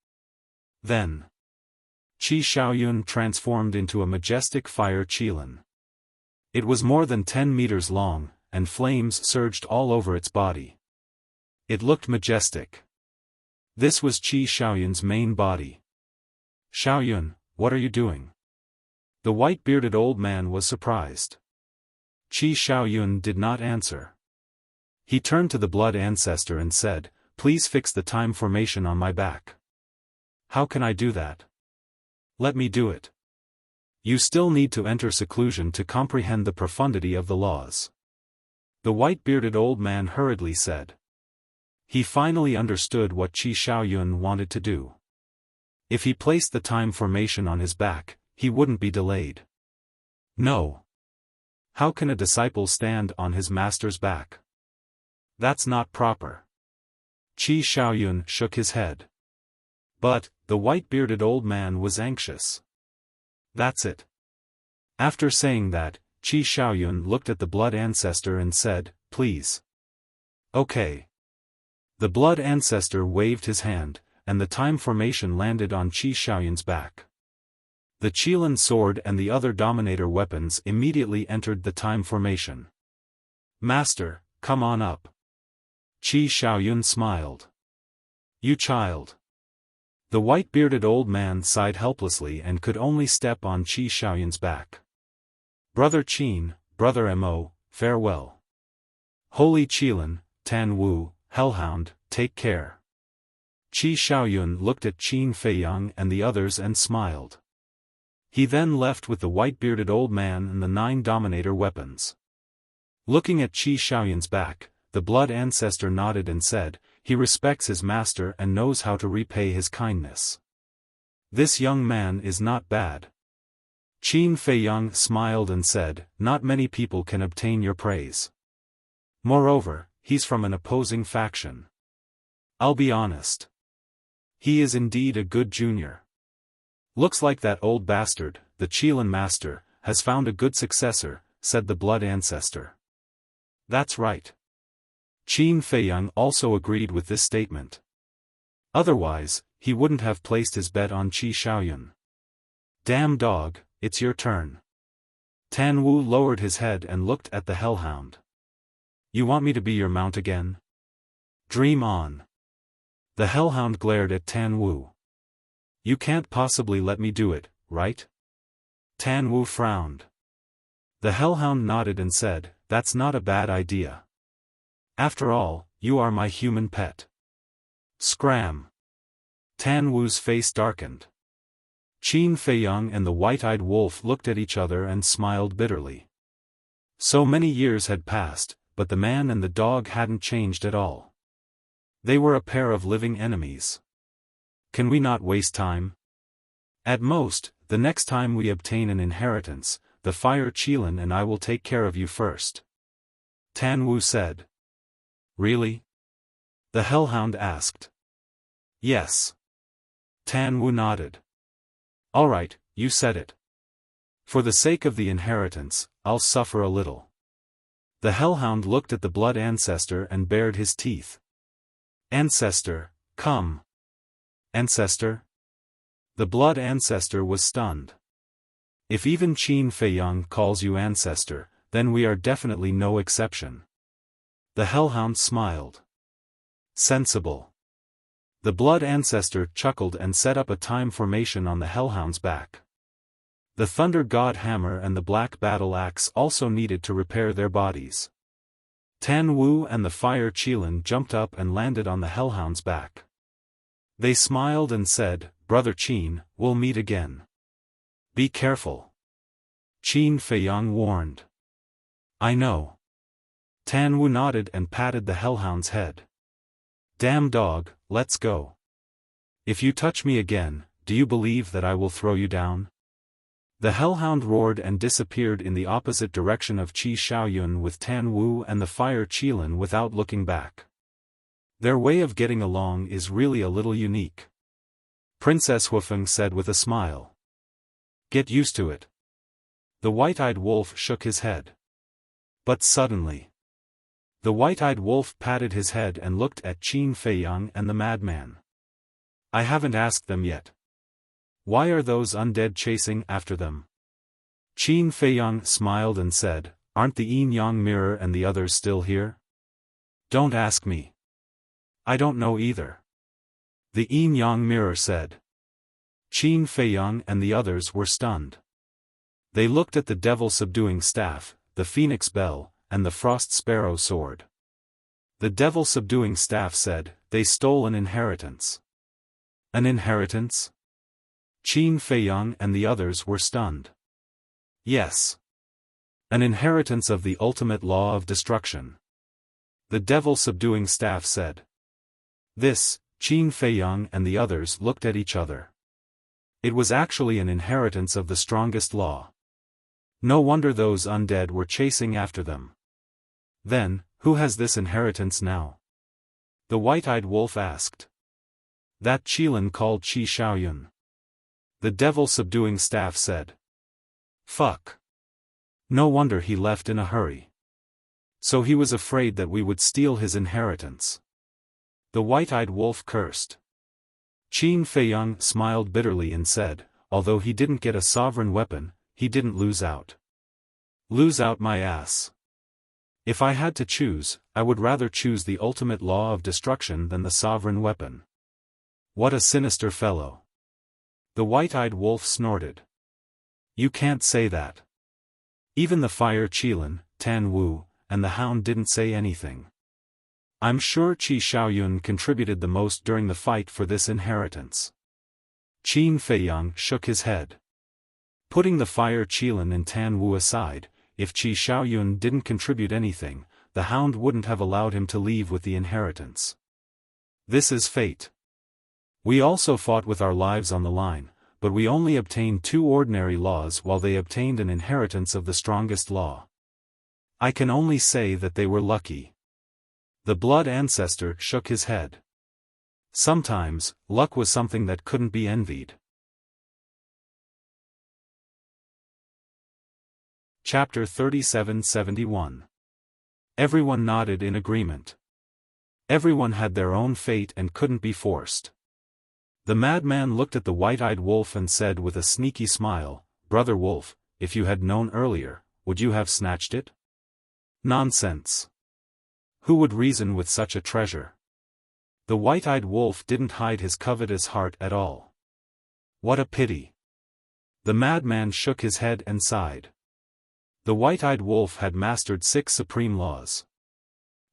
S1: Then, Qi Xiaoyun transformed into a majestic Fire Qilin. It was more than 10 meters long, and flames surged all over its body. It looked majestic. This was Qi Xiaoyun's main body. Xiaoyun, what are you doing? The white-bearded old man was surprised. Qi Xiaoyun did not answer. He turned to the Blood Ancestor and said, Please fix the time formation on my back. How can I do that? Let me do it. You still need to enter seclusion to comprehend the profundity of the laws. The white-bearded old man hurriedly said. He finally understood what Qi Xiaoyun wanted to do. If he placed the time formation on his back, he wouldn't be delayed. No. How can a disciple stand on his master's back? That's not proper. Qi Xiaoyun shook his head. But, the white-bearded old man was anxious. That's it. After saying that, Qi Xiaoyun looked at the Blood Ancestor and said, Please. Okay. The Blood Ancestor waved his hand, and the time formation landed on Qi Xiaoyun's back. The Qilin sword and the other Dominator weapons immediately entered the time formation. Master, come on up. Qi Xiaoyun smiled. You child. The white-bearded old man sighed helplessly and could only step on Qi Xiaoyun's back. Brother Qin, Brother Mo, farewell. Holy Qilin, Tan Wu, Hellhound, take care. Qi Xiaoyun looked at Qin Feiyang and the others and smiled. He then left with the white-bearded old man and the 9 Dominator weapons. Looking at Qi Xiaoyun's back, The blood ancestor nodded and said, he respects his master and knows how to repay his kindness. This young man is not bad. Qin Feiyang smiled and said, not many people can obtain your praise. Moreover, he's from an opposing faction. I'll be honest. He is indeed a good junior. Looks like that old bastard, the Qilin master, has found a good successor, said the blood ancestor. That's right. Qin Feiyang also agreed with this statement. Otherwise, he wouldn't have placed his bet on Qi Xiaoyun. Damn dog, it's your turn. Tan Wu lowered his head and looked at the hellhound. You want me to be your mount again? Dream on. The hellhound glared at Tan Wu. You can't possibly let me do it, right? Tan Wu frowned. The hellhound nodded and said, that's not a bad idea. After all, you are my human pet. Scram. Tan Wu's face darkened. Qin Feiyang and the white-eyed wolf looked at each other and smiled bitterly. So many years had passed, but the man and the dog hadn't changed at all. They were a pair of living enemies. Can we not waste time? At most, the next time we obtain an inheritance, the Fire Qilin and I will take care of you first. Tan Wu said. Really? The hellhound asked. Yes. Tan Wu nodded. All right, you said it. For the sake of the inheritance, I'll suffer a little. The hellhound looked at the blood ancestor and bared his teeth. Ancestor, come. Ancestor? The blood ancestor was stunned. If even Qin Feiyang calls you ancestor, then we are definitely no exception. The hellhound smiled. Sensible. The blood ancestor chuckled and set up a time formation on the hellhound's back. The thunder god hammer and the black battle axe also needed to repair their bodies. Tan Wu and the Fire Qilin jumped up and landed on the hellhound's back. They smiled and said, Brother Qin, we'll meet again. Be careful. Qin Feiyang warned. I know. Tan Wu nodded and patted the hellhound's head. Damn dog, let's go. If you touch me again, do you believe that I will throw you down? The hellhound roared and disappeared in the opposite direction of Qi Xiaoyun with Tan Wu and the Fire Qilin without looking back. Their way of getting along is really a little unique. Princess Xiaofan said with a smile. Get used to it. The white-eyed wolf shook his head. But suddenly, the white-eyed wolf patted his head and looked at Qin Feiyang and the madman. I haven't asked them yet. Why are those undead chasing after them? Qin Feiyang smiled and said, aren't the yin-yang mirror and the others still here? Don't ask me. I don't know either. The yin-yang mirror said. Qin Feiyang and the others were stunned. They looked at the devil-subduing staff, the phoenix bell, and the frost sparrow sword. The devil-subduing staff said, they stole an inheritance. An inheritance? Qin Feiyang and the others were stunned. Yes. An inheritance of the ultimate law of destruction. The devil-subduing staff said. This, Qin Feiyang and the others looked at each other. It was actually an inheritance of the strongest law. No wonder those undead were chasing after them. Then, who has this inheritance now? The white-eyed wolf asked. That Qilin called Qi Xiaoyun. The devil-subduing staff said. Fuck. No wonder he left in a hurry. So he was afraid that we would steal his inheritance. The white-eyed wolf cursed. Qin Feiyang smiled bitterly and said, although he didn't get a sovereign weapon, he didn't lose out. Lose out my ass. If I had to choose, I would rather choose the ultimate law of destruction than the sovereign weapon. What a sinister fellow. The white-eyed wolf snorted. You can't say that. Even the Fire Qilin, Tan Wu, and the hound didn't say anything. I'm sure Qi Xiaoyun contributed the most during the fight for this inheritance. Qin Feiyang shook his head. Putting the Fire Qilin and Tan Wu aside, if Qi Xiaoyun didn't contribute anything, the hound wouldn't have allowed him to leave with the inheritance. This is fate. We also fought with our lives on the line, but we only obtained 2 ordinary laws while they obtained an inheritance of the strongest law. I can only say that they were lucky. The blood ancestor shook his head. Sometimes, luck was something that couldn't be envied. Chapter 37-71. Everyone nodded in agreement. Everyone had their own fate and couldn't be forced. The madman looked at the white-eyed wolf and said with a sneaky smile, "Brother Wolf, if you had known earlier, would you have snatched it?" Nonsense. Who would reason with such a treasure? The white-eyed wolf didn't hide his covetous heart at all. What a pity. The madman shook his head and sighed. The white-eyed wolf had mastered 6 supreme laws.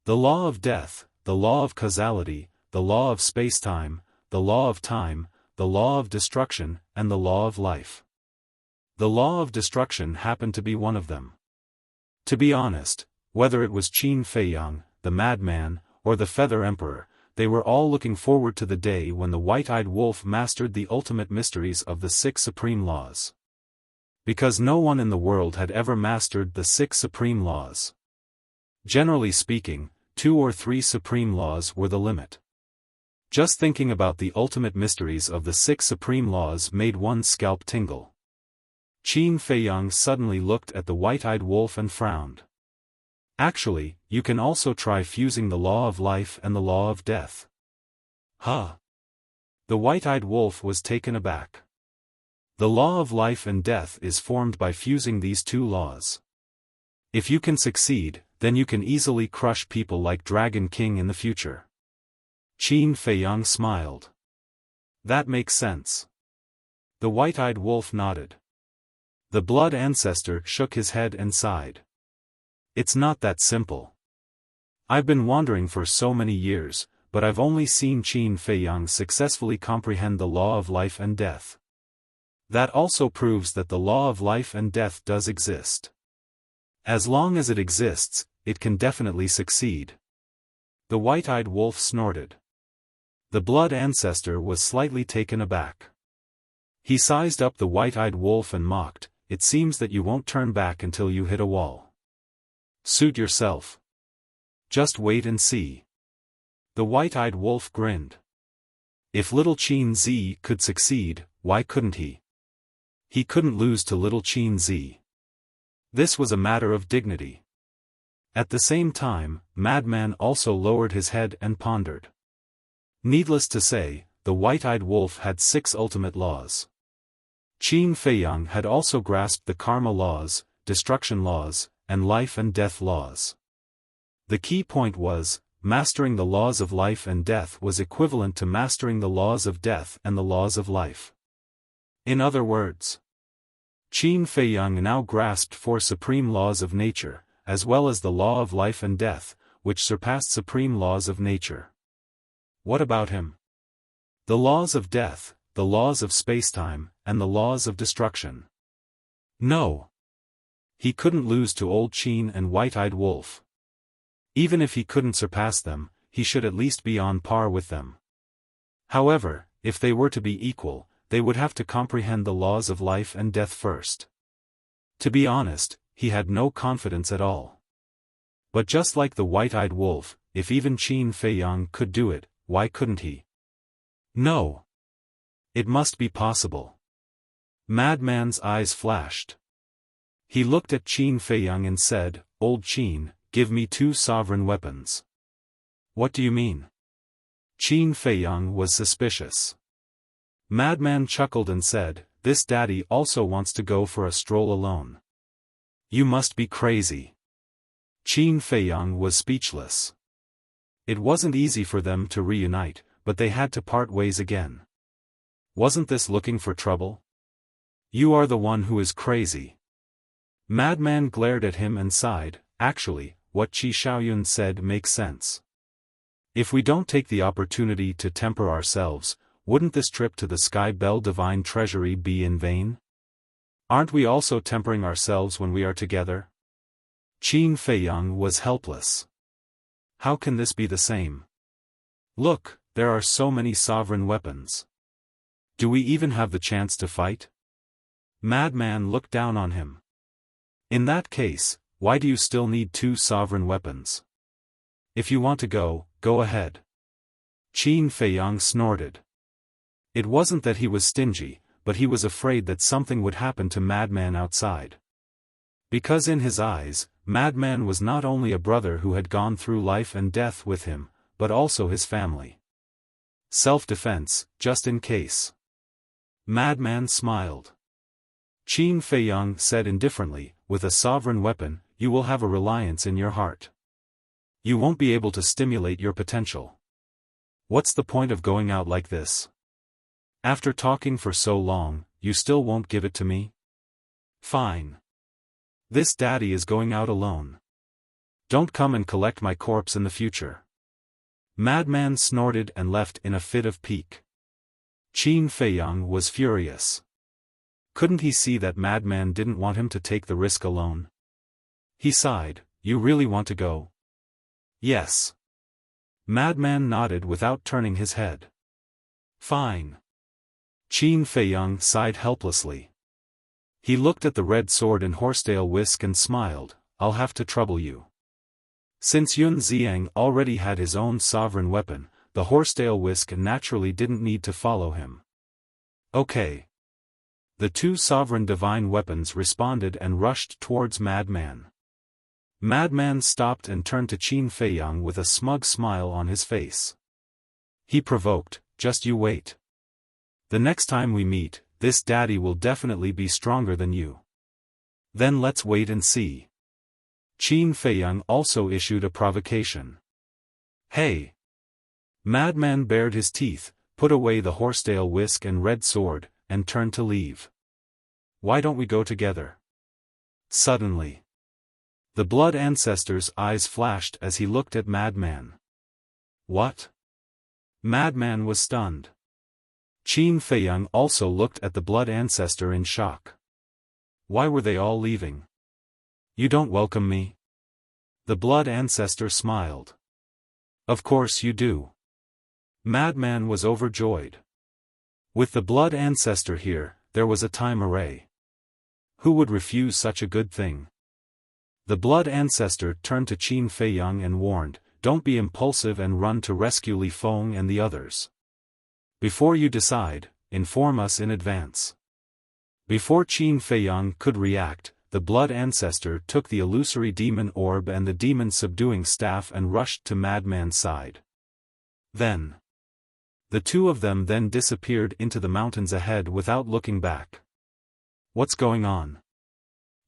S1: The law of death, the law of causality, the law of space-time, the law of time, the law of destruction, and the law of life. The law of destruction happened to be one of them. To be honest, whether it was Qin Feiyang, the madman, or the Feather Emperor, they were all looking forward to the day when the white-eyed wolf mastered the ultimate mysteries of the 6 supreme laws. Because no one in the world had ever mastered the 6 supreme laws. Generally speaking, 2 or 3 supreme laws were the limit. Just thinking about the ultimate mysteries of the 6 supreme laws made one's scalp tingle. Qin Feiyang suddenly looked at the white-eyed wolf and frowned. Actually, you can also try fusing the law of life and the law of death. Huh? The white-eyed wolf was taken aback. The law of life and death is formed by fusing these 2 laws. If you can succeed, then you can easily crush people like Dragon King in the future. Qin Feiyang smiled. That makes sense. The white-eyed wolf nodded. The blood ancestor shook his head and sighed. It's not that simple. I've been wandering for so many years, but I've only seen Qin Feiyang successfully comprehend the law of life and death. That also proves that the law of life and death does exist. As long as it exists, it can definitely succeed. The white-eyed wolf snorted. The blood ancestor was slightly taken aback. He sized up the white-eyed wolf and mocked, "It seems that you won't turn back until you hit a wall. Suit yourself. Just wait and see." The white-eyed wolf grinned. If little Qin Zi could succeed, why couldn't he? He couldn't lose to little Qin Zi. This was a matter of dignity. At the same time, Madman also lowered his head and pondered. Needless to say, the white-eyed wolf had 6 ultimate laws. Qin Feiyang had also grasped the karma laws, destruction laws, and life and death laws. The key point was, mastering the laws of life and death was equivalent to mastering the laws of death and the laws of life. In other words, Qin Feiyang now grasped 4 supreme laws of nature, as well as the law of life and death, which surpassed supreme laws of nature. What about him? The laws of death, the laws of spacetime, and the laws of destruction. No. He couldn't lose to old Qin and white-eyed wolf. Even if he couldn't surpass them, he should at least be on par with them. However, if they were to be equal, they would have to comprehend the laws of life and death first. To be honest, he had no confidence at all. But just like the white-eyed wolf, if even Qin Feiyang could do it, why couldn't he? No. It must be possible. Madman's eyes flashed. He looked at Qin Feiyang and said, "Old Qin, give me 2 sovereign weapons." What do you mean? Qin Feiyang was suspicious. Madman chuckled and said, "This daddy also wants to go for a stroll alone." You must be crazy. Qin Feiyang was speechless. It wasn't easy for them to reunite, but they had to part ways again. Wasn't this looking for trouble? You are the one who is crazy. Madman glared at him and sighed. Actually, what Qi Xiaoyun said makes sense. If we don't take the opportunity to temper ourselves, wouldn't this trip to the Sky Bell Divine Treasury be in vain? Aren't we also tempering ourselves when we are together? Qin Feiyang was helpless. How can this be the same? Look, there are so many sovereign weapons. Do we even have the chance to fight? Madman looked down on him. In that case, why do you still need 2 sovereign weapons? If you want to go, go ahead. Qin Feiyang snorted. It wasn't that he was stingy, but he was afraid that something would happen to Madman outside. Because in his eyes, Madman was not only a brother who had gone through life and death with him, but also his family. Self-defense, just in case. Madman smiled. Qin Feiyang said indifferently, with a sovereign weapon, you will have a reliance in your heart. You won't be able to stimulate your potential. What's the point of going out like this? After talking for so long, you still won't give it to me? Fine. This daddy is going out alone. Don't come and collect my corpse in the future. Madman snorted and left in a fit of pique. Qin Feiyang was furious. Couldn't he see that Madman didn't want him to take the risk alone? He sighed, you really want to go? Yes. Madman nodded without turning his head. Fine. Qin Feiyang sighed helplessly. He looked at the red sword and horsetail whisk and smiled, I'll have to trouble you. Since Yun Xiang already had his own sovereign weapon, the horsetail whisk naturally didn't need to follow him. Okay. The 2 sovereign divine weapons responded and rushed towards Madman. Madman stopped and turned to Qin Feiyang with a smug smile on his face. He provoked, just you wait. The next time we meet, this daddy will definitely be stronger than you. Then let's wait and see. Qin Feiyang also issued a provocation. Hey! Madman bared his teeth, put away the horsetail whisk and red sword, and turned to leave. Why don't we go together? Suddenly. The blood ancestor's eyes flashed as he looked at Madman. What? Madman was stunned. Qin Feiyang also looked at the blood ancestor in shock. Why were they all leaving? You don't welcome me? The blood ancestor smiled. Of course you do. Madman was overjoyed. With the blood ancestor here, there was a time array. Who would refuse such a good thing? The blood ancestor turned to Qin Feiyang and warned, don't be impulsive and run to rescue Li Feng and the others. Before you decide, inform us in advance. Before Qin Feiyang could react, the blood ancestor took the illusory demon orb and the demon subduing staff and rushed to Madman's side. Then. The 2 of them then disappeared into the mountains ahead without looking back. What's going on?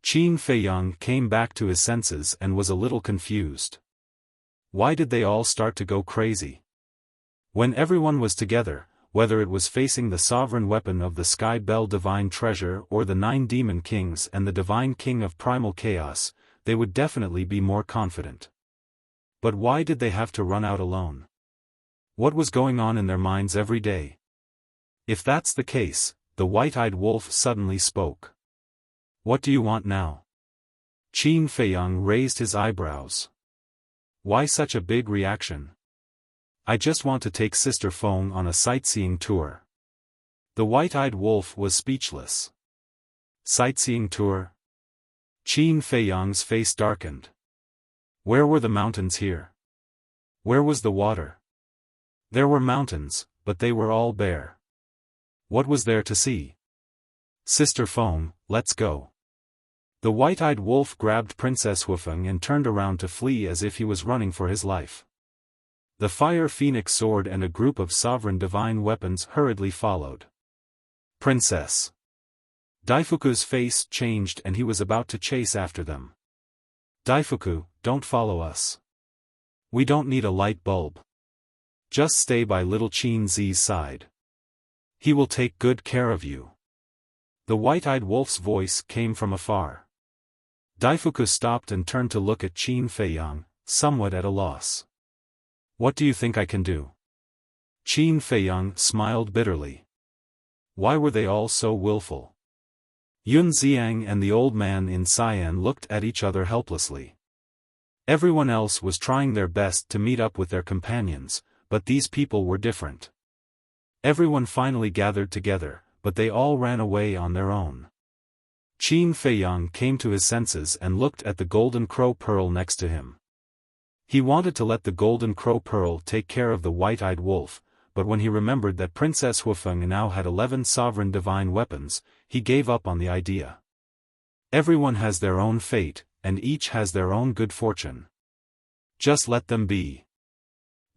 S1: Qin Feiyang came back to his senses and was a little confused. Why did they all start to go crazy? When everyone was together, whether it was facing the sovereign weapon of the Sky Bell Divine Treasure or the 9 Demon Kings and the Divine King of Primal Chaos, they would definitely be more confident. But why did they have to run out alone? What was going on in their minds every day? If that's the case, the white-eyed wolf suddenly spoke. What do you want now? Qin Feiyang raised his eyebrows. Why such a big reaction? I just want to take Sister Feng on a sightseeing tour. The white-eyed wolf was speechless. Sightseeing tour? Qin Feiyang's face darkened. Where were the mountains here? Where was the water? There were mountains, but they were all bare. What was there to see? Sister Feng, let's go. The white-eyed wolf grabbed Princess Huifeng and turned around to flee as if he was running for his life. The Fire Phoenix sword and a group of sovereign divine weapons hurriedly followed. Princess. Daifuku's face changed and he was about to chase after them. Daifuku, don't follow us. We don't need a light bulb. Just stay by little Qin Zi's side. He will take good care of you. The white-eyed wolf's voice came from afar. Daifuku stopped and turned to look at Qin Feiyang, somewhat at a loss. What do you think I can do? Qin Feiyang smiled bitterly. Why were they all so willful? Yun Xiang and the old man in cyan looked at each other helplessly. Everyone else was trying their best to meet up with their companions, but these people were different. Everyone finally gathered together, but they all ran away on their own. Qin Feiyang came to his senses and looked at the golden crow pearl next to him. He wanted to let the golden crow pearl take care of the white-eyed wolf, but when he remembered that Princess Huifeng now had 11 sovereign divine weapons, he gave up on the idea. Everyone has their own fate, and each has their own good fortune. Just let them be.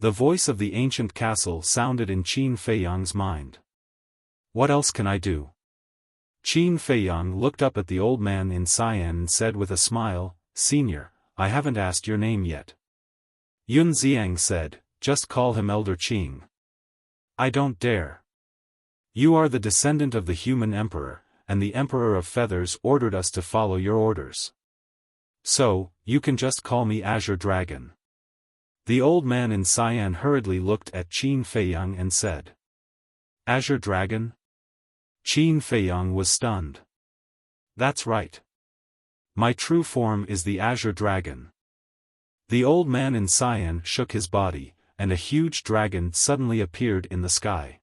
S1: The voice of the ancient castle sounded in Qin Feiyang's mind. What else can I do? Qin Feiyang looked up at the old man in cyan and said with a smile, Senior, I haven't asked your name yet. Yun Xiang said, just call him Elder Qing. I don't dare. You are the descendant of the human emperor, and the Emperor of Feathers ordered us to follow your orders. So, you can just call me Azure Dragon. The old man in cyan hurriedly looked at Qin Feiyang and said. Azure Dragon? Qin Feiyang was stunned. That's right. My true form is the Azure Dragon. The old man in cyan shook his body, and a huge dragon suddenly appeared in the sky.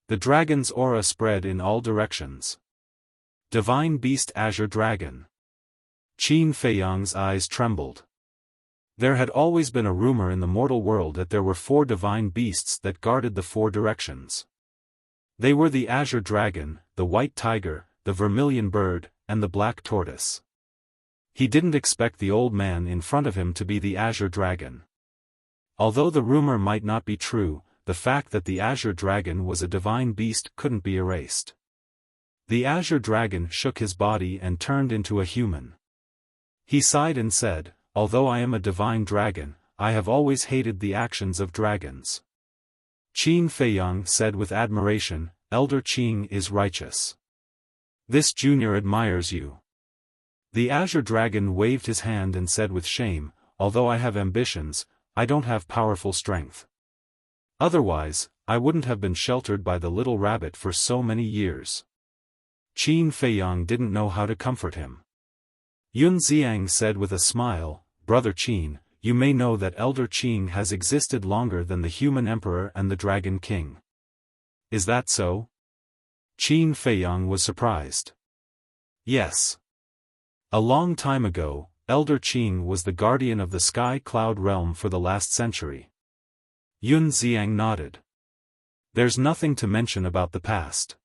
S1: The dragon's aura spread in all directions. Divine Beast Azure Dragon. Qin Feiyang's eyes trembled. There had always been a rumor in the mortal world that there were 4 divine beasts that guarded the 4 directions. They were the Azure Dragon, the White Tiger, the Vermilion Bird, and the Black Tortoise. He didn't expect the old man in front of him to be the Azure Dragon. Although the rumor might not be true, the fact that the Azure Dragon was a divine beast couldn't be erased. The Azure Dragon shook his body and turned into a human. He sighed and said, Although I am a divine dragon, I have always hated the actions of dragons. Qin Feiyang said with admiration, Elder Qing is righteous. This junior admires you. The Azure Dragon waved his hand and said with shame, Although I have ambitions, I don't have powerful strength. Otherwise, I wouldn't have been sheltered by the little rabbit for so many years. Qin Feiyang didn't know how to comfort him. Yun Xiang said with a smile, Brother Qin, you may know that Elder Qing has existed longer than the human emperor and the dragon king. Is that so? Qin Feiyang was surprised. Yes. A long time ago, Elder Qing was the guardian of the sky cloud realm for the last century. Yun Xiang nodded. There's nothing to mention about the past.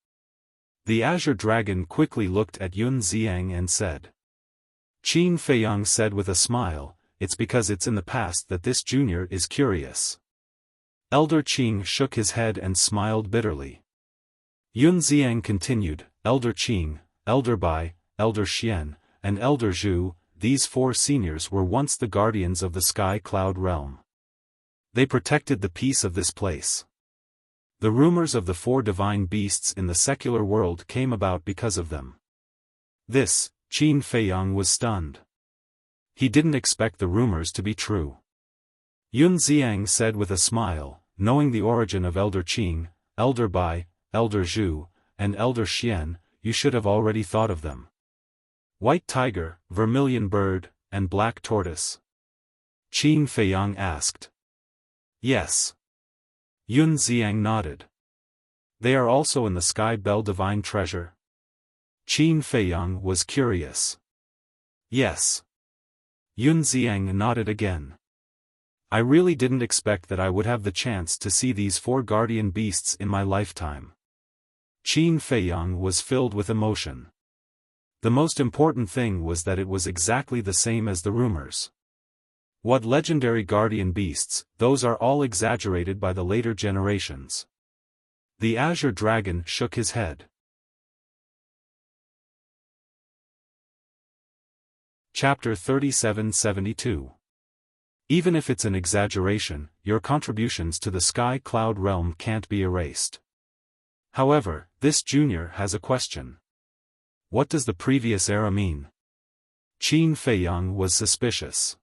S1: The Azure Dragon quickly looked at Yun Xiang and said. Qin Feiyang said with a smile, It's because it's in the past that this junior is curious. Elder Qing shook his head and smiled bitterly. Yun Xiang continued, Elder Qing, Elder Bai, Elder Xian, and Elder Zhu, these 4 seniors were once the guardians of the sky cloud realm. They protected the peace of this place. The rumors of the 4 divine beasts in the secular world came about because of them. This, Qin Feiyang was stunned. He didn't expect the rumors to be true. Yun Xiang said with a smile, knowing the origin of Elder Qing, Elder Bai, Elder Zhu, and Elder Xian, you should have already thought of them. White Tiger, Vermilion Bird, and Black Tortoise? Qin Feiyang asked. Yes. Yun Xiang nodded. They are also in the Sky Bell Divine Treasure? Qin Feiyang was curious. Yes. Yun Xiang nodded again. I really didn't expect that I would have the chance to see these 4 guardian beasts in my lifetime. Qin Feiyang was filled with emotion. The most important thing was that it was exactly the same as the rumors. What legendary guardian beasts, those are all exaggerated by the later generations. The Azure Dragon shook his head. Chapter 3772. Even if it's an exaggeration, your contributions to the sky cloud realm can't be erased. However, this junior has a question. What does the previous era mean? Qin Feiyang was suspicious.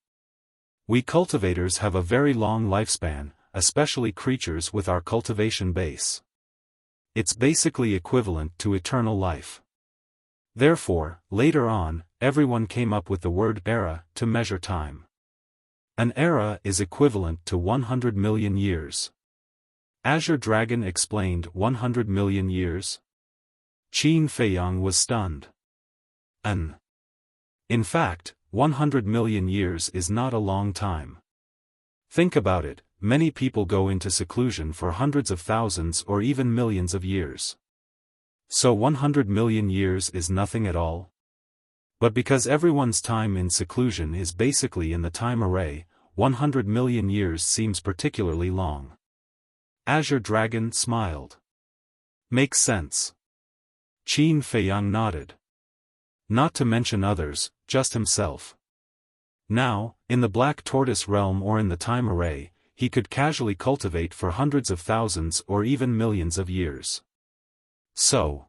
S1: We cultivators have a very long lifespan, especially creatures with our cultivation base. It's basically equivalent to eternal life. Therefore, later on, everyone came up with the word era to measure time. An era is equivalent to 100 million years. Azure Dragon explained 100 million years? Qin Feiyang was stunned. In fact, 100 million years is not a long time. Think about it, many people go into seclusion for hundreds of thousands or even millions of years. So 100 million years is nothing at all? But because everyone's time in seclusion is basically in the time array, 100 million years seems particularly long. Azure Dragon smiled. Makes sense. Qin Feiyang nodded. Not to mention others, just himself. Now, in the Black Tortoise realm or in the time array, he could casually cultivate for hundreds of thousands or even millions of years. So,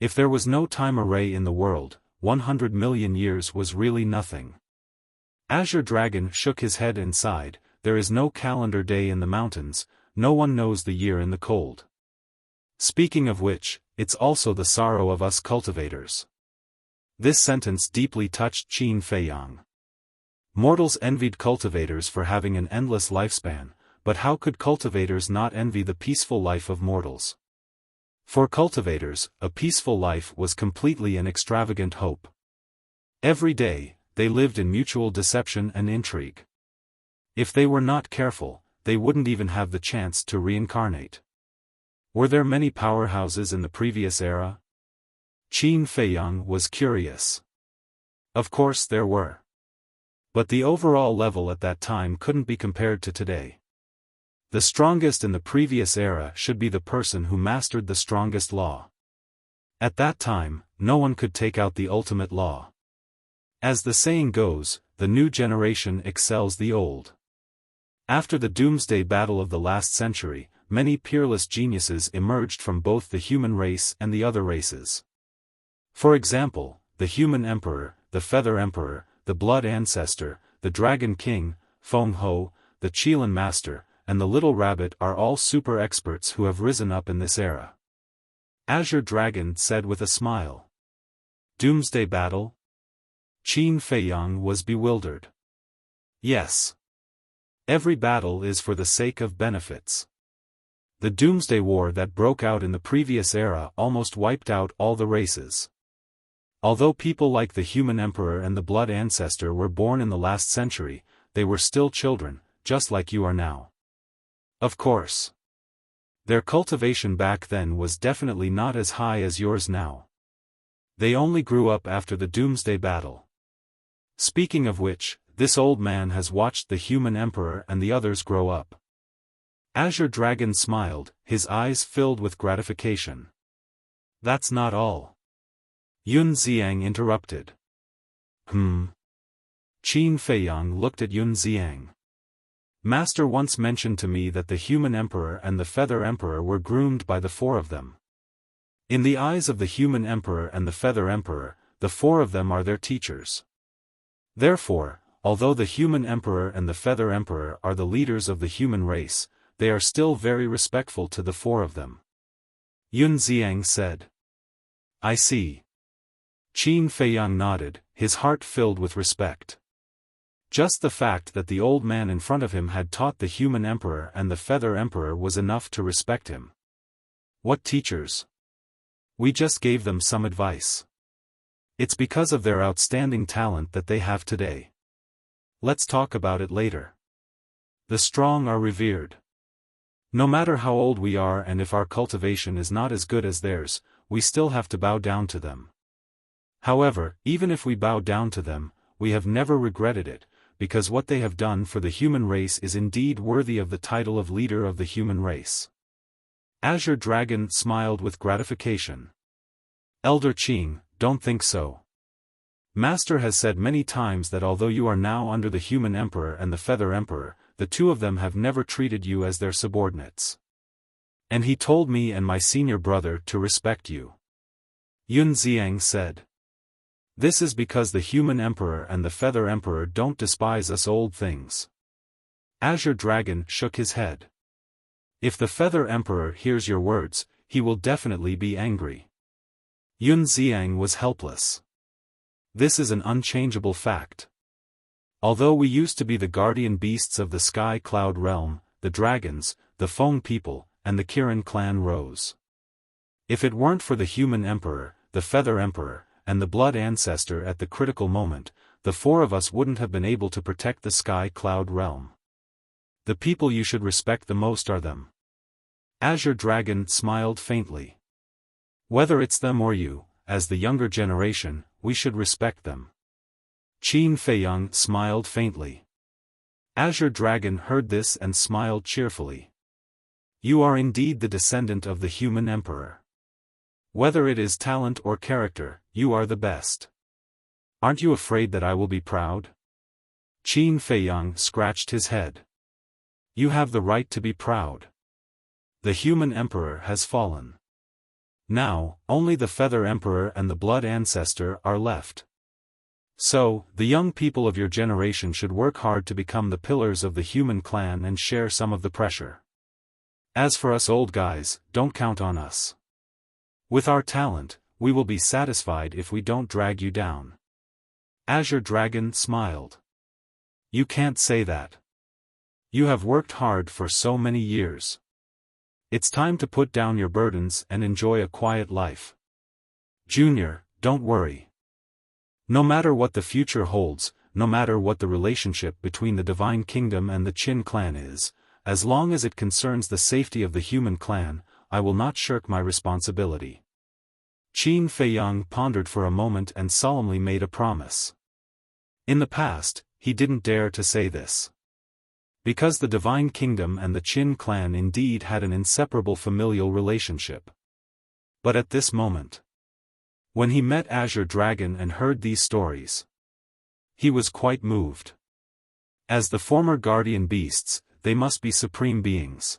S1: if there was no time array in the world, 100 million years was really nothing. Azure Dragon shook his head and sighed, there is no calendar day in the mountains, no one knows the year in the cold. Speaking of which, it's also the sorrow of us cultivators. This sentence deeply touched Qin Feiyang. Mortals envied cultivators for having an endless lifespan, but how could cultivators not envy the peaceful life of mortals? For cultivators, a peaceful life was completely an extravagant hope. Every day, they lived in mutual deception and intrigue. If they were not careful, they wouldn't even have the chance to reincarnate. Were there many powerhouses in the previous era? Qin Feiyang was curious. Of course there were. But the overall level at that time couldn't be compared to today. The strongest in the previous era should be the person who mastered the strongest law. At that time, no one could take out the ultimate law. As the saying goes, the new generation excels the old. After the doomsday battle of the last century, many peerless geniuses emerged from both the human race and the other races. For example, the human emperor, the feather emperor, the blood ancestor, the dragon king, Feng Ho, the Qilin master, and the little rabbit are all super experts who have risen up in this era. Azure Dragon said with a smile. Doomsday battle? Qin Feiyang was bewildered. Yes. Every battle is for the sake of benefits. The Doomsday War that broke out in the previous era almost wiped out all the races. Although people like the human emperor and the blood ancestor were born in the last century, they were still children, just like you are now. Of course. Their cultivation back then was definitely not as high as yours now. They only grew up after the Doomsday battle. Speaking of which, this old man has watched the human emperor and the others grow up. Azure Dragon smiled, his eyes filled with gratification. That's not all. Yun Xiang interrupted. Qin Feiyang looked at Yun Xiang. Master once mentioned to me that the human emperor and the feather emperor were groomed by the four of them. In the eyes of the human emperor and the feather emperor, the four of them are their teachers. Therefore, although the human emperor and the feather emperor are the leaders of the human race, they are still very respectful to the four of them. Yun Xiang said. I see. Qin Feiyang nodded, his heart filled with respect. Just the fact that the old man in front of him had taught the human emperor and the feather emperor was enough to respect him. What teachers? We just gave them some advice. It's because of their outstanding talent that they have today. Let's talk about it later. The strong are revered. No matter how old we are and if our cultivation is not as good as theirs, we still have to bow down to them. However, even if we bow down to them, we have never regretted it, because what they have done for the human race is indeed worthy of the title of leader of the human race. Azure Dragon smiled with gratification. Elder Qing, don't think so. Master has said many times that although you are now under the human emperor and the feather emperor, the two of them have never treated you as their subordinates. And he told me and my senior brother to respect you. Yun Xiang said. This is because the human emperor and the feather emperor don't despise us old things. Azure Dragon shook his head. If the feather emperor hears your words, he will definitely be angry. Yun Xiang was helpless. This is an unchangeable fact. Although we used to be the guardian beasts of the Sky Cloud realm, the dragons, the Feng people, and the Kirin clan rose. If it weren't for the human emperor, the feather emperor, and the blood ancestor at the critical moment, the four of us wouldn't have been able to protect the Sky Cloud realm. The people you should respect the most are them. Azure Dragon smiled faintly. Whether it's them or you, as the younger generation, we should respect them. Qin Feiyang smiled faintly. Azure Dragon heard this and smiled cheerfully. You are indeed the descendant of the human emperor. Whether it is talent or character, you are the best. Aren't you afraid that I will be proud? Qin Feiyang scratched his head. You have the right to be proud. The human emperor has fallen. Now, only the feather emperor and the blood ancestor are left. So, the young people of your generation should work hard to become the pillars of the human clan and share some of the pressure. As for us old guys, don't count on us. With our talent, we will be satisfied if we don't drag you down. Azure Dragon smiled. You can't say that. You have worked hard for so many years. It's time to put down your burdens and enjoy a quiet life. Junior, don't worry. No matter what the future holds, no matter what the relationship between the Divine Kingdom and the Qin clan is, as long as it concerns the safety of the human clan, I will not shirk my responsibility. Qin Feiyang pondered for a moment and solemnly made a promise. In the past, he didn't dare to say this. Because the Divine Kingdom and the Qin clan indeed had an inseparable familial relationship. But at this moment, when he met Azure Dragon and heard these stories, he was quite moved. As the former guardian beasts, they must be supreme beings.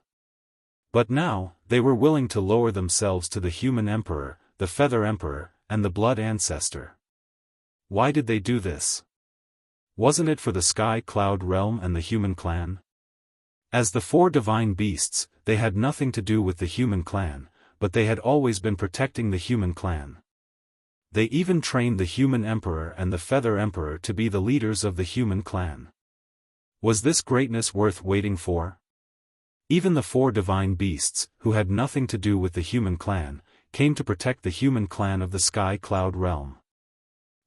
S1: But now, they were willing to lower themselves to the human emperor, the feather emperor, and the blood ancestor. Why did they do this? Wasn't it for the Sky Cloud realm and the human clan? As the four divine beasts, they had nothing to do with the human clan, but they had always been protecting the human clan. They even trained the human emperor and the feather emperor to be the leaders of the human clan. Was this greatness worth waiting for? Even the four divine beasts, who had nothing to do with the human clan, came to protect the human clan of the Sky Cloud realm.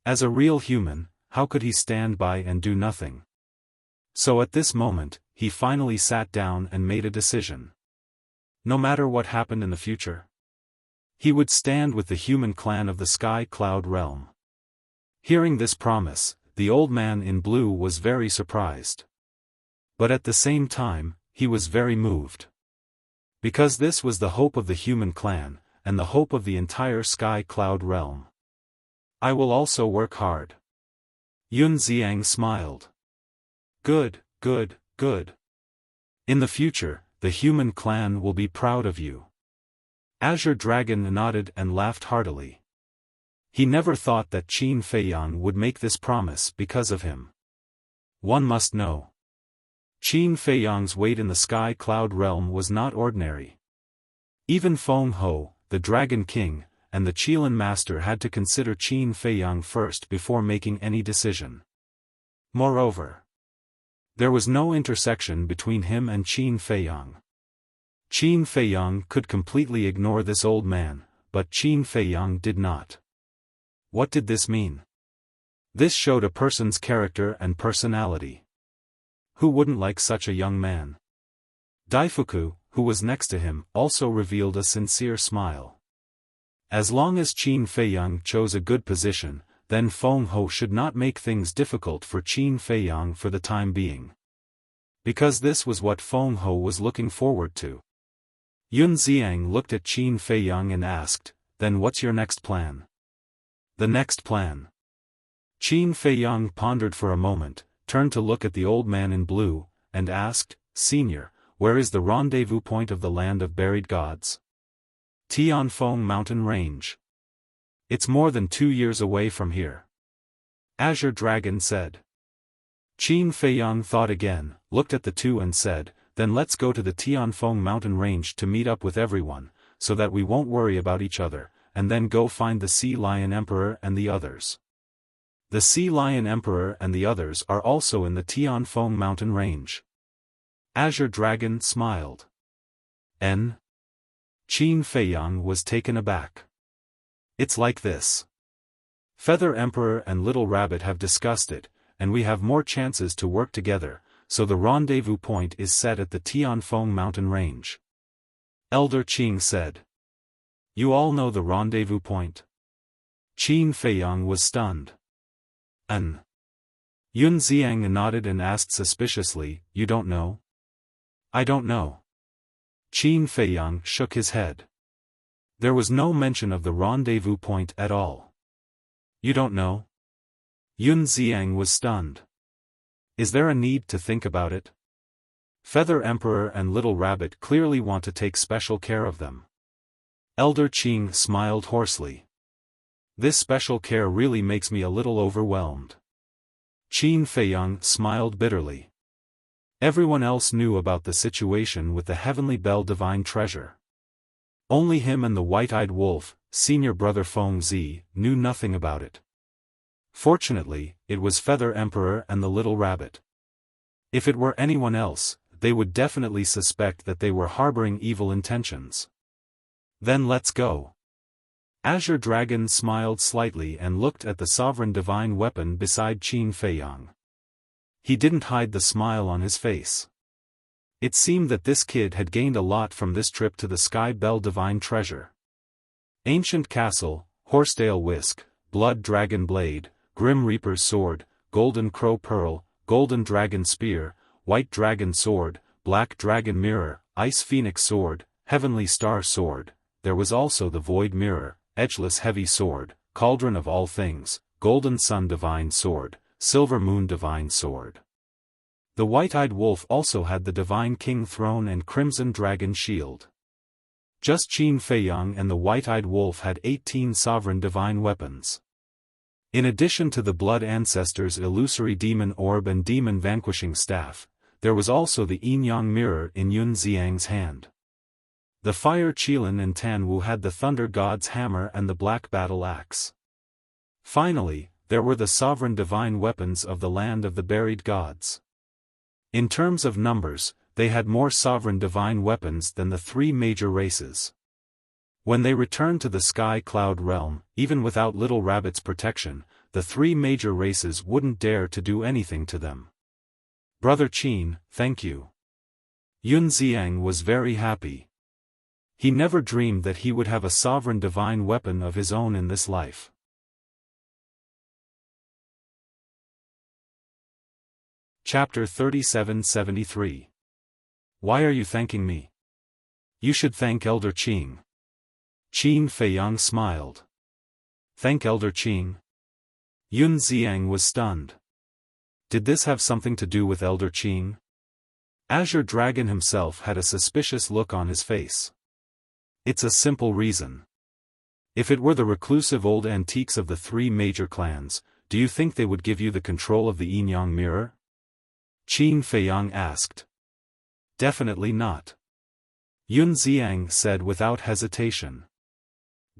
S1: As a real human, how could he stand by and do nothing? So at this moment, he finally sat down and made a decision. No matter what happened in the future, he would stand with the human clan of the Sky Cloud realm. Hearing this promise, the old man in blue was very surprised. But at the same time, he was very moved. Because this was the hope of the human clan, and the hope of the entire Sky Cloud realm. I will also work hard. Yun Xiang smiled. Good, good, good. In the future, the human clan will be proud of you. Azure Dragon nodded and laughed heartily. He never thought that Qin Feiyang would make this promise because of him. One must know. Qin Feiyang's weight in the Sky Cloud realm was not ordinary. Even Feng Ho, the Dragon King, and the Qilin Master had to consider Qin Feiyang first before making any decision. Moreover, there was no intersection between him and Qin Feiyang. Qin Feiyang could completely ignore this old man, but Qin Feiyang did not. What did this mean? This showed a person's character and personality. Who wouldn't like such a young man? Daifuku, who was next to him, also revealed a sincere smile. As long as Qin Feiyang chose a good position, then Feng Ho should not make things difficult for Qin Feiyang for the time being. Because this was what Feng Ho was looking forward to. Yun Xiang looked at Qin Feiyang and asked, "Then what's your next plan?" The next plan. Qin Feiyang pondered for a moment, turned to look at the old man in blue, and asked, "Senior, where is the rendezvous point of the land of buried gods?" Tianfeng Mountain Range. It's more than 2 years away from here. Azure Dragon said. Qin Feiyang thought again, looked at the two and said, "Then let's go to the Tianfeng Mountain Range to meet up with everyone, so that we won't worry about each other, and then go find the Sea Lion Emperor and the others." The Sea Lion Emperor and the others are also in the Tianfeng mountain range. Azure Dragon smiled. N. Qin Feiyang was taken aback. It's like this. Feather Emperor and Little Rabbit have discussed it, and we have more chances to work together, so the rendezvous point is set at the Tianfeng mountain range. Elder Qing said. You all know the rendezvous point? Qin Feiyang was stunned. Yun Xiang nodded and asked suspiciously, you don't know? I don't know. Qin Feiyang shook his head. There was no mention of the rendezvous point at all. You don't know? Yun Xiang was stunned. Is there a need to think about it? Feather Emperor and Little Rabbit clearly want to take special care of them. Elder Qing smiled hoarsely. This special care really makes me a little overwhelmed. Qin Feiyang smiled bitterly. Everyone else knew about the situation with the Heavenly Bell Divine Treasure. Only him and the White-Eyed Wolf, senior brother Feng Zi, knew nothing about it. Fortunately, it was Feather Emperor and the Little Rabbit. If it were anyone else, they would definitely suspect that they were harboring evil intentions. Then let's go. Azure Dragon smiled slightly and looked at the sovereign divine weapon beside Qin Feiyang. He didn't hide the smile on his face. It seemed that this kid had gained a lot from this trip to the Sky Bell Divine Treasure. Ancient Castle, Horsedale Whisk, Blood Dragon Blade, Grim Reaper's Sword, Golden Crow Pearl, Golden Dragon Spear, White Dragon Sword, Black Dragon Mirror, Ice Phoenix Sword, Heavenly Star Sword. There was also the Void Mirror, Edgeless Heavy Sword, Cauldron of All Things, Golden Sun Divine Sword, Silver Moon Divine Sword. The White-Eyed Wolf also had the Divine King Throne and Crimson Dragon Shield. Just Qin Feiyang and the White-Eyed Wolf had 18 sovereign divine weapons. In addition to the Blood Ancestors' Illusory Demon Orb and Demon Vanquishing Staff, there was also the Yin-Yang Mirror in Yun Xiang's hand. The Fire Qilin and Tan Wu had the Thunder God's Hammer and the Black Battle Axe. Finally, there were the sovereign divine weapons of the Land of the Buried Gods. In terms of numbers, they had more sovereign divine weapons than the three major races. When they returned to the Sky Cloud Realm, even without Little Rabbit's protection, the three major races wouldn't dare to do anything to them. Brother Qin, thank you. Yun Xiang was very happy. He never dreamed that he would have a sovereign divine weapon of his own in this life. Chapter 3773. Why are you thanking me? You should thank Elder Qing. Qin Feiyang smiled. Thank Elder Qing? Yun Xiang was stunned. Did this have something to do with Elder Qing? Azure Dragon himself had a suspicious look on his face. It's a simple reason. If it were the reclusive old antiques of the three major clans, do you think they would give you the control of the Yin-Yang Mirror? Qin Feiyang asked. Definitely not. Yun Xiang said without hesitation.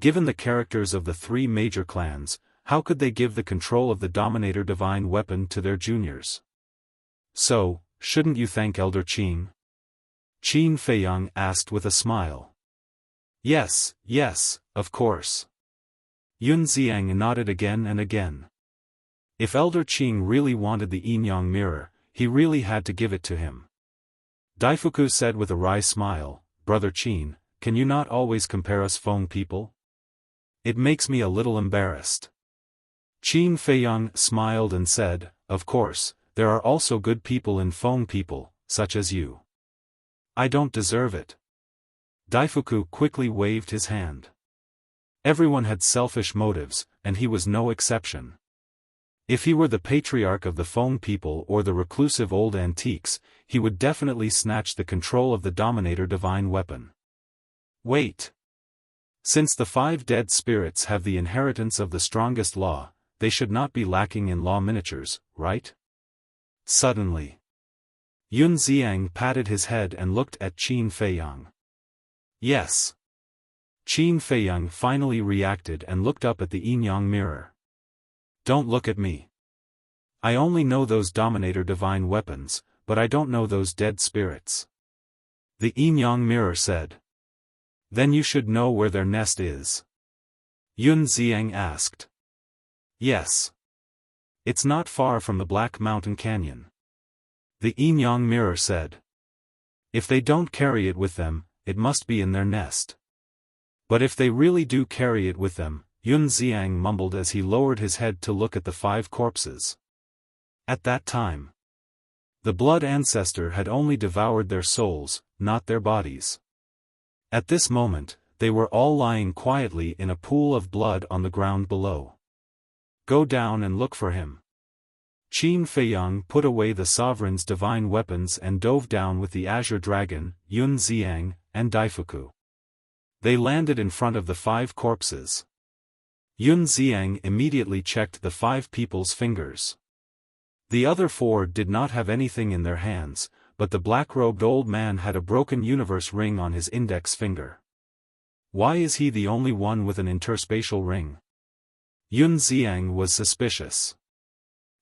S1: Given the characters of the three major clans, how could they give the control of the Dominator Divine Weapon to their juniors? So, shouldn't you thank Elder Qing? Qin Feiyang asked with a smile. Yes, of course. Yun Xiang nodded again and again. If Elder Qing really wanted the Yin-Yang Mirror, he really had to give it to him. Daifuku said with a wry smile, Brother Qin, can you not always compare us Feng people? It makes me a little embarrassed. Qin Feiyang smiled and said, of course, there are also good people in Feng people, such as you. I don't deserve it. Daifuku quickly waved his hand. Everyone had selfish motives, and he was no exception. If he were the patriarch of the Feng people or the reclusive old antiques, he would definitely snatch the control of the Dominator Divine Weapon. Wait. Since the 5 dead spirits have the inheritance of the strongest law, they should not be lacking in law miniatures, right? Suddenly, Yun Xiang patted his head and looked at Qin Feiyang. Yes. Qin Feiyang finally reacted and looked up at the Yin-Yang Mirror. Don't look at me. I only know those Dominator divine weapons, but I don't know those dead spirits. The yin-yang mirror said. Then you should know where their nest is. Yun Xiang asked. Yes. It's not far from the Black Mountain Canyon. The yin-yang mirror said. If they don't carry it with them, it must be in their nest. But if they really do carry it with them, Yun Xiang mumbled as he lowered his head to look at the 5 corpses. At that time, the blood ancestor had only devoured their souls, not their bodies. At this moment, they were all lying quietly in a pool of blood on the ground below. Go down and look for him. Qin Feiyang put away the sovereign's divine weapons and dove down with the azure dragon, Yun Xiang, and Daifuku. They landed in front of the 5 corpses. Yun Xiang immediately checked the 5 people's fingers. The other 4 did not have anything in their hands, but the black-robed old man had a broken universe ring on his index finger. Why is he the only one with an interspatial ring? Yun Xiang was suspicious.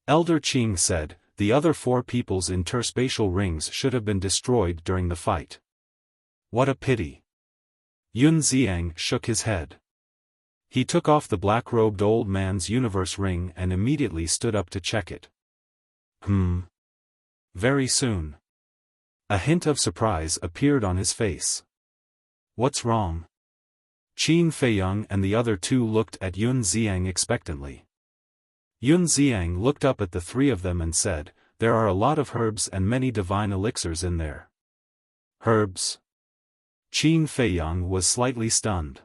S1: Elder Qing said, the other 4 people's interspatial rings should have been destroyed during the fight. What a pity. Yun Xiang shook his head. He took off the black-robed old man's universe ring and immediately stood up to check it. Very soon. A hint of surprise appeared on his face. What's wrong? Qin Feiyang and the other 2 looked at Yun Xiang expectantly. Yun Xiang looked up at the 3 of them and said, there are a lot of herbs and many divine elixirs in there. Herbs? Qin Feiyang was slightly stunned.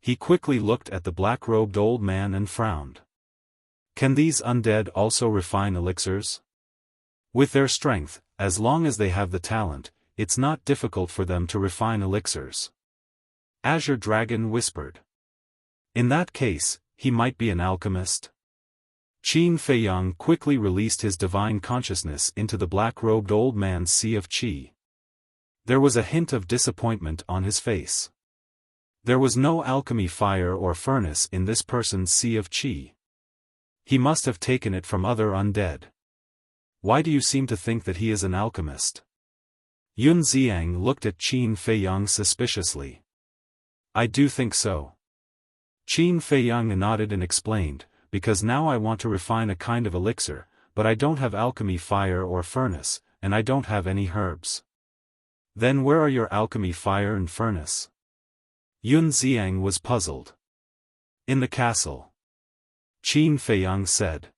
S1: He quickly looked at the black-robed old man and frowned. Can these undead also refine elixirs? With their strength, as long as they have the talent, it's not difficult for them to refine elixirs. Azure Dragon whispered. In that case, he might be an alchemist. Qin Feiyang quickly released his divine consciousness into the black-robed old man's sea of qi. There was a hint of disappointment on his face. There was no alchemy fire or furnace in this person's sea of qi. He must have taken it from other undead. Why do you seem to think that he is an alchemist? Yun Xiang looked at Qin Feiyang suspiciously. I do think so. Qin Feiyang nodded and explained, because now I want to refine a kind of elixir, but I don't have alchemy fire or furnace, and I don't have any herbs. Then where are your alchemy fire and furnace? Yun Xiang was puzzled. In the castle. Qin Feiyang said.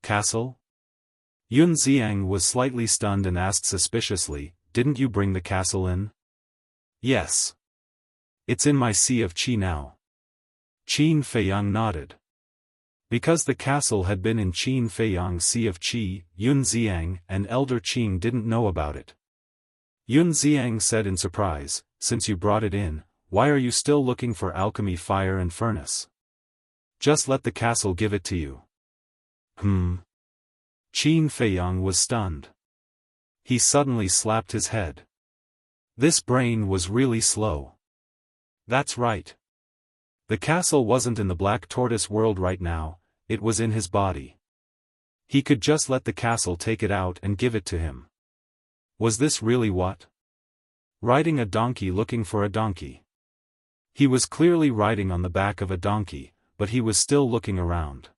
S1: Castle? Yun Xiang was slightly stunned and asked suspiciously, didn't you bring the castle in? Yes. It's in my sea of qi now. Qin Feiyang nodded. Because the castle had been in Qin Feiyang's sea of qi, Yun Xiang and Elder Qing didn't know about it. Yun Xiang said in surprise, since you brought it in, why are you still looking for alchemy fire and furnace? Just let the castle give it to you. Qin Feiyang was stunned. He suddenly slapped his head. This brain was really slow. That's right. The castle wasn't in the Black Tortoise world right now, it was in his body. He could just let the castle take it out and give it to him. Was this really what? Riding a donkey looking for a donkey. He was clearly riding on the back of a donkey, but he was still looking around.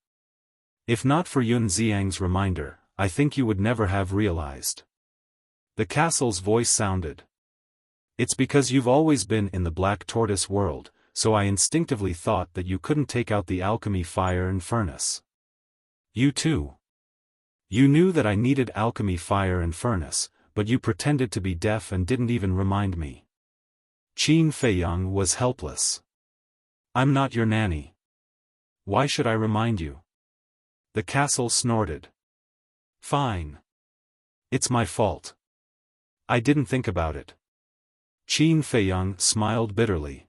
S1: If not for Yun Xiang's reminder, I think you would never have realized. The castle's voice sounded. It's because you've always been in the Black Tortoise world, so I instinctively thought that you couldn't take out the alchemy fire and furnace. You too. You knew that I needed alchemy fire and furnace, but you pretended to be deaf and didn't even remind me. Qin Feiyang was helpless. I'm not your nanny. Why should I remind you? The castle snorted. Fine. It's my fault. I didn't think about it. Qin Feiyang smiled bitterly.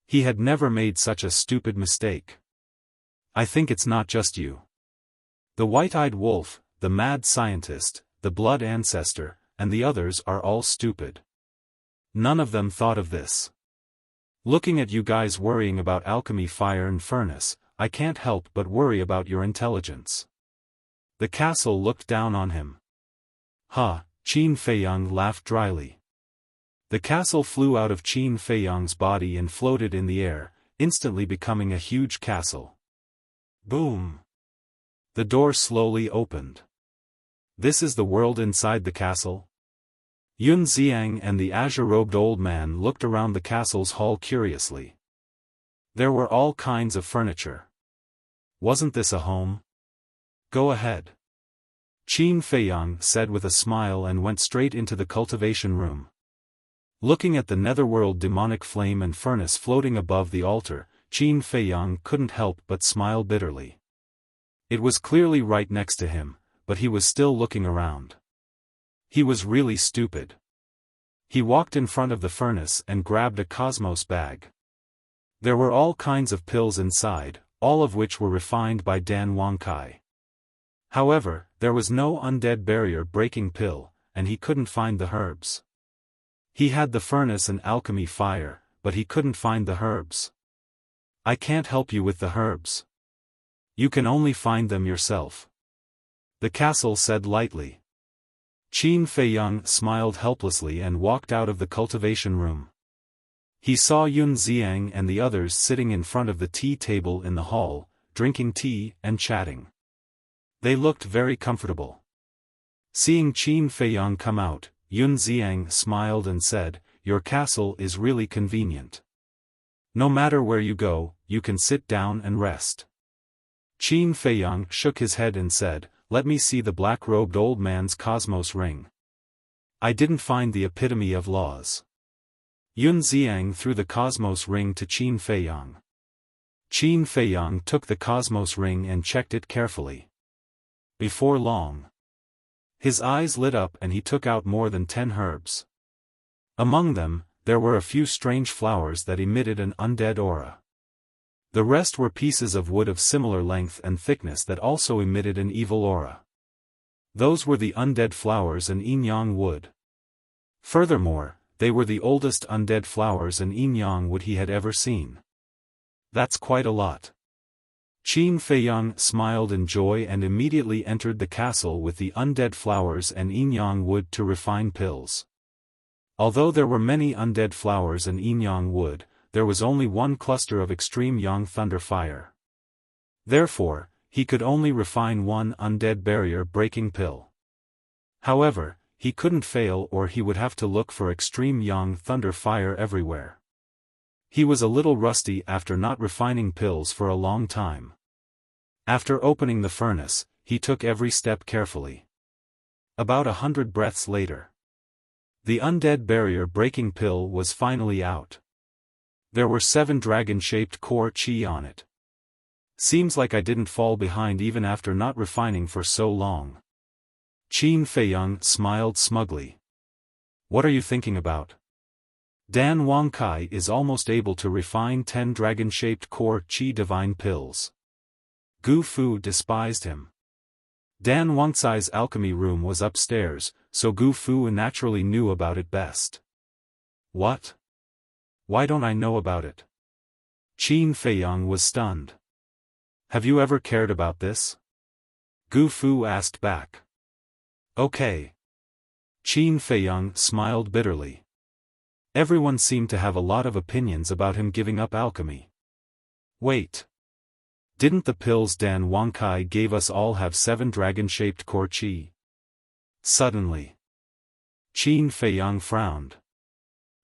S1: He had never made such a stupid mistake. I think it's not just you. The white-eyed wolf, the mad scientist, the blood ancestor, and the others are all stupid. None of them thought of this. Looking at you guys worrying about alchemy fire and furnace, I can't help but worry about your intelligence. The castle looked down on him. Ha, Qin Feiyang laughed dryly. The castle flew out of Qin Feiyang's body and floated in the air, instantly becoming a huge castle. Boom! The door slowly opened. This is the world inside the castle? Yun Xiang and the azure-robed old man looked around the castle's hall curiously. There were all kinds of furniture. Wasn't this a home? Go ahead. Qin Feiyang said with a smile and went straight into the cultivation room. Looking at the netherworld demonic flame and furnace floating above the altar, Qin Feiyang couldn't help but smile bitterly. It was clearly right next to him, but he was still looking around. He was really stupid. He walked in front of the furnace and grabbed a cosmos bag. There were all kinds of pills inside, all of which were refined by Dan Wangkai. However, there was no undead barrier-breaking pill, and he couldn't find the herbs. He had the furnace and alchemy fire, but he couldn't find the herbs. I can't help you with the herbs. You can only find them yourself. The castle said lightly. Qin Feiyang smiled helplessly and walked out of the cultivation room. He saw Yun Xiang and the others sitting in front of the tea table in the hall, drinking tea and chatting. They looked very comfortable. Seeing Qin Feiyang come out, Yun Xiang smiled and said, "Your castle is really convenient. No matter where you go, you can sit down and rest." Qin Feiyang shook his head and said, "Let me see the black-robed old man's cosmos ring. I didn't find the epitome of laws." Yun Xiang threw the cosmos ring to Qin Feiyang. Qin Feiyang took the cosmos ring and checked it carefully. Before long, his eyes lit up and he took out more than 10 herbs. Among them, there were a few strange flowers that emitted an undead aura. The rest were pieces of wood of similar length and thickness that also emitted an evil aura. Those were the undead flowers and yin-yang wood. Furthermore, they were the oldest undead flowers and yin-yang wood he had ever seen. That's quite a lot. Qin Feiyang smiled in joy and immediately entered the castle with the undead flowers and yin-yang wood to refine pills. Although there were many undead flowers and yin-yang wood, there was only one cluster of extreme yang thunder fire. Therefore, he could only refine one undead barrier-breaking pill. However, he couldn't fail or he would have to look for extreme yang thunder fire everywhere. He was a little rusty after not refining pills for a long time. After opening the furnace, he took every step carefully. About 100 breaths later, the undead barrier-breaking pill was finally out. There were 7 dragon-shaped core chi on it. Seems like I didn't fall behind even after not refining for so long. Qin Feiyang smiled smugly. What are you thinking about? Dan Wangkai is almost able to refine 10 dragon-shaped core chi divine pills. Gu Fu despised him. Dan Wangcai's alchemy room was upstairs, so Gu Fu naturally knew about it best. What? Why don't I know about it? Qin Feiyang was stunned. Have you ever cared about this? Gu Fu asked back. Okay. Qin Feiyang smiled bitterly. Everyone seemed to have a lot of opinions about him giving up alchemy. Wait. Didn't the pills Dan Wangkai gave us all have 7 dragon-shaped core chi? Suddenly, Qin Feiyang frowned.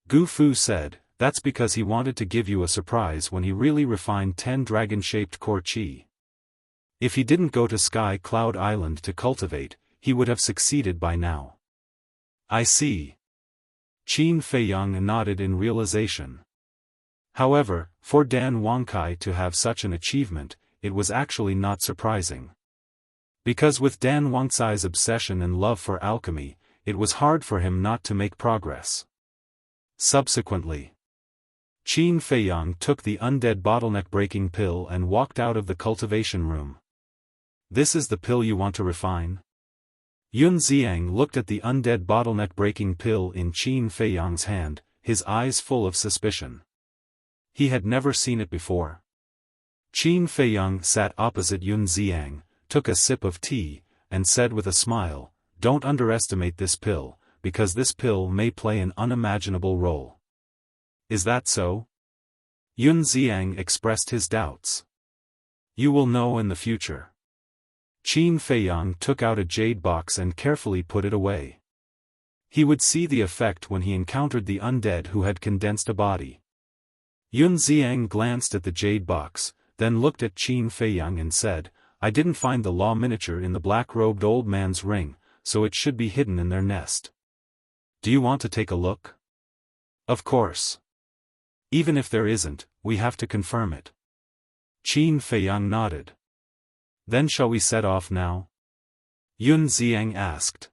S1: Gu Fu said, that's because he wanted to give you a surprise when he really refined 10 dragon-shaped core chi. If he didn't go to Sky Cloud Island to cultivate, he would have succeeded by now. I see. Qin Feiyang nodded in realization. However, for Dan Wangkai to have such an achievement, it was actually not surprising. Because with Dan Wangcai's obsession and love for alchemy, it was hard for him not to make progress. Subsequently, Qin Feiyang took the undead bottleneck-breaking pill and walked out of the cultivation room. This is the pill you want to refine? Yun Xiang looked at the undead bottleneck-breaking pill in Qin Feiyang's hand, his eyes full of suspicion. He had never seen it before. Qin Feiyang sat opposite Yun Xiang, took a sip of tea, and said with a smile, "Don't underestimate this pill, because this pill may play an unimaginable role." "Is that so?" Yun Xiang expressed his doubts. "You will know in the future." Qin Feiyang took out a jade box and carefully put it away. He would see the effect when he encountered the undead who had condensed a body. Yun Xiang glanced at the jade box, then looked at Qin Feiyang and said, "I didn't find the law miniature in the black-robed old man's ring, so it should be hidden in their nest. Do you want to take a look?" "Of course. Even if there isn't, we have to confirm it." Qin Feiyang nodded. "Then shall we set off now?" Yun Xiang asked.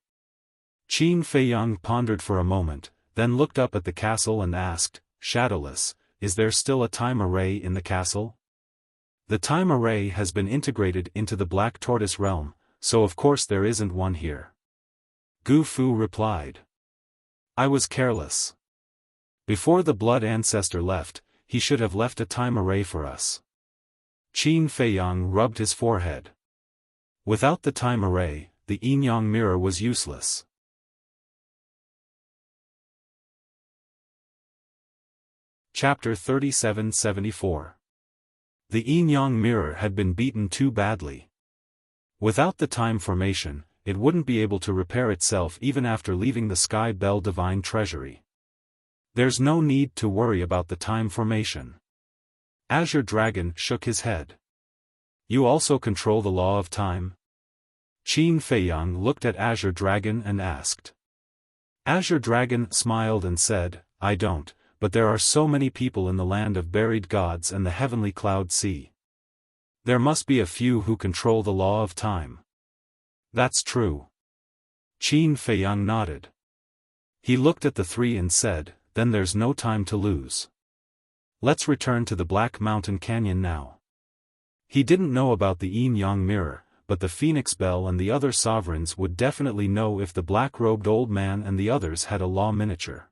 S1: Qin Feiyang pondered for a moment, then looked up at the castle and asked, "Shadowless, is there still a time array in the castle?" "The time array has been integrated into the Black Tortoise realm, so of course there isn't one here." Gu Fu replied. "I was careless. Before the blood ancestor left, he should have left a time array for us." Qin Feiyang rubbed his forehead. Without the time array, the yin-yang mirror was useless. Chapter 3774. The yin-yang mirror had been beaten too badly. Without the time formation, it wouldn't be able to repair itself even after leaving the Sky Bell Divine Treasury. There's no need to worry about the time formation. Azure Dragon shook his head. "You also control the law of time?" Qin Feiyang looked at Azure Dragon and asked. Azure Dragon smiled and said, "I don't, but there are so many people in the land of buried gods and the heavenly cloud sea. There must be a few who control the law of time." "That's true." Qin Feiyang nodded. He looked at the three and said, "Then there's no time to lose. Let's return to the Black Mountain Canyon now." He didn't know about the yin-yang mirror, but the Phoenix Bell and the other sovereigns would definitely know if the black-robed old man and the others had a law miniature.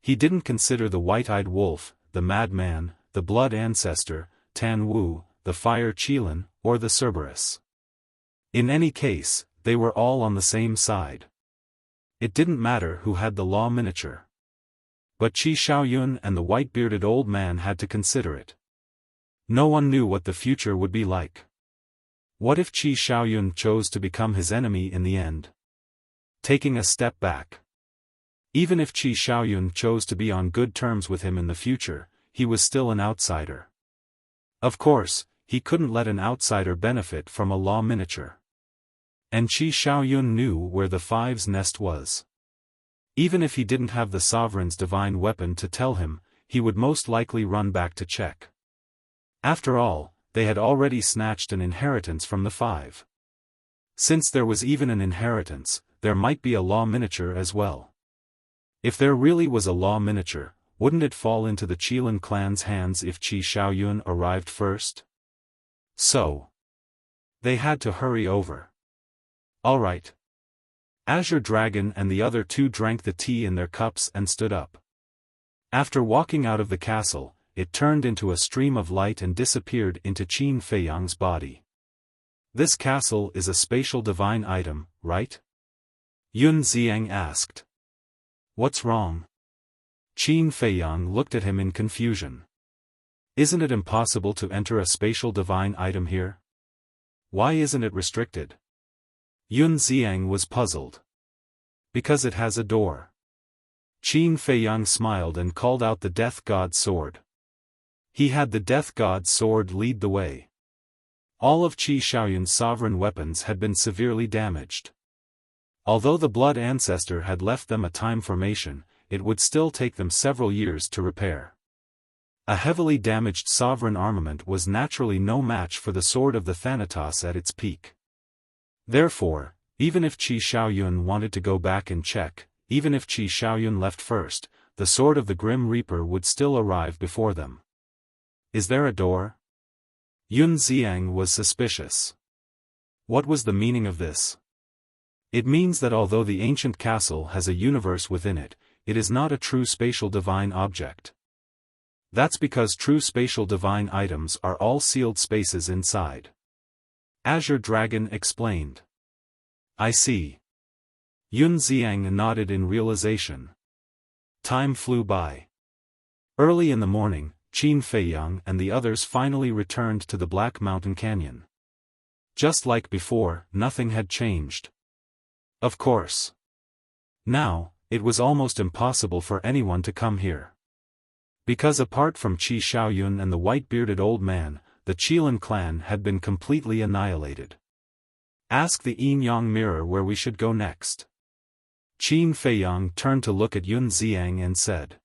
S1: He didn't consider the white-eyed wolf, the madman, the blood ancestor, Tan Wu, the fire Qilin, or the Cerberus. In any case, they were all on the same side. It didn't matter who had the law miniature. But Qi Xiaoyun and the white-bearded old man had to consider it. No one knew what the future would be like. What if Qi Xiaoyun chose to become his enemy in the end? Taking a step back. Even if Qi Xiaoyun chose to be on good terms with him in the future, he was still an outsider. Of course, he couldn't let an outsider benefit from a law miniature. And Qi Xiaoyun knew where the Five's nest was. Even if he didn't have the Sovereign's divine weapon to tell him, he would most likely run back to check. After all, they had already snatched an inheritance from the Five. Since there was even an inheritance, there might be a law miniature as well. If there really was a law miniature, wouldn't it fall into the Qilin clan's hands if Qi Xiaoyun arrived first? So they had to hurry over. All right. Azure Dragon and the other two drank the tea in their cups and stood up. After walking out of the castle, it turned into a stream of light and disappeared into Qin Feiyang's body. "This castle is a spatial divine item, right?" Yun Xiang asked. "What's wrong?" Qin Feiyang looked at him in confusion. "Isn't it impossible to enter a spatial divine item here? Why isn't it restricted?" Yun Xiang was puzzled. "Because it has a door." Qin Feiyang smiled and called out the Death God's sword. He had the Death God's sword lead the way. All of Qi Xiaoyun's sovereign weapons had been severely damaged. Although the blood ancestor had left them a time formation, it would still take them several years to repair. A heavily damaged sovereign armament was naturally no match for the sword of the Thanatos at its peak. Therefore, even if Qi Xiaoyun wanted to go back and check, even if Qi Xiaoyun left first, the sword of the Grim Reaper would still arrive before them. "Is there a door?" Yun Xiang was suspicious. What was the meaning of this? It means that although the ancient castle has a universe within it, it is not a true spatial divine object. That's because true spatial divine items are all sealed spaces inside. Azure Dragon explained. I see. Yun Xiang nodded in realization. Time flew by. Early in the morning, Qin Feiyang and the others finally returned to the Black Mountain Canyon. Just like before, nothing had changed. Of course. Now, it was almost impossible for anyone to come here. Because apart from Qi Xiaoyun and the white-bearded old man, the Qilin clan had been completely annihilated. Ask the Yin-Yang mirror where we should go next. Qin Feiyang turned to look at Yun Xiang and said.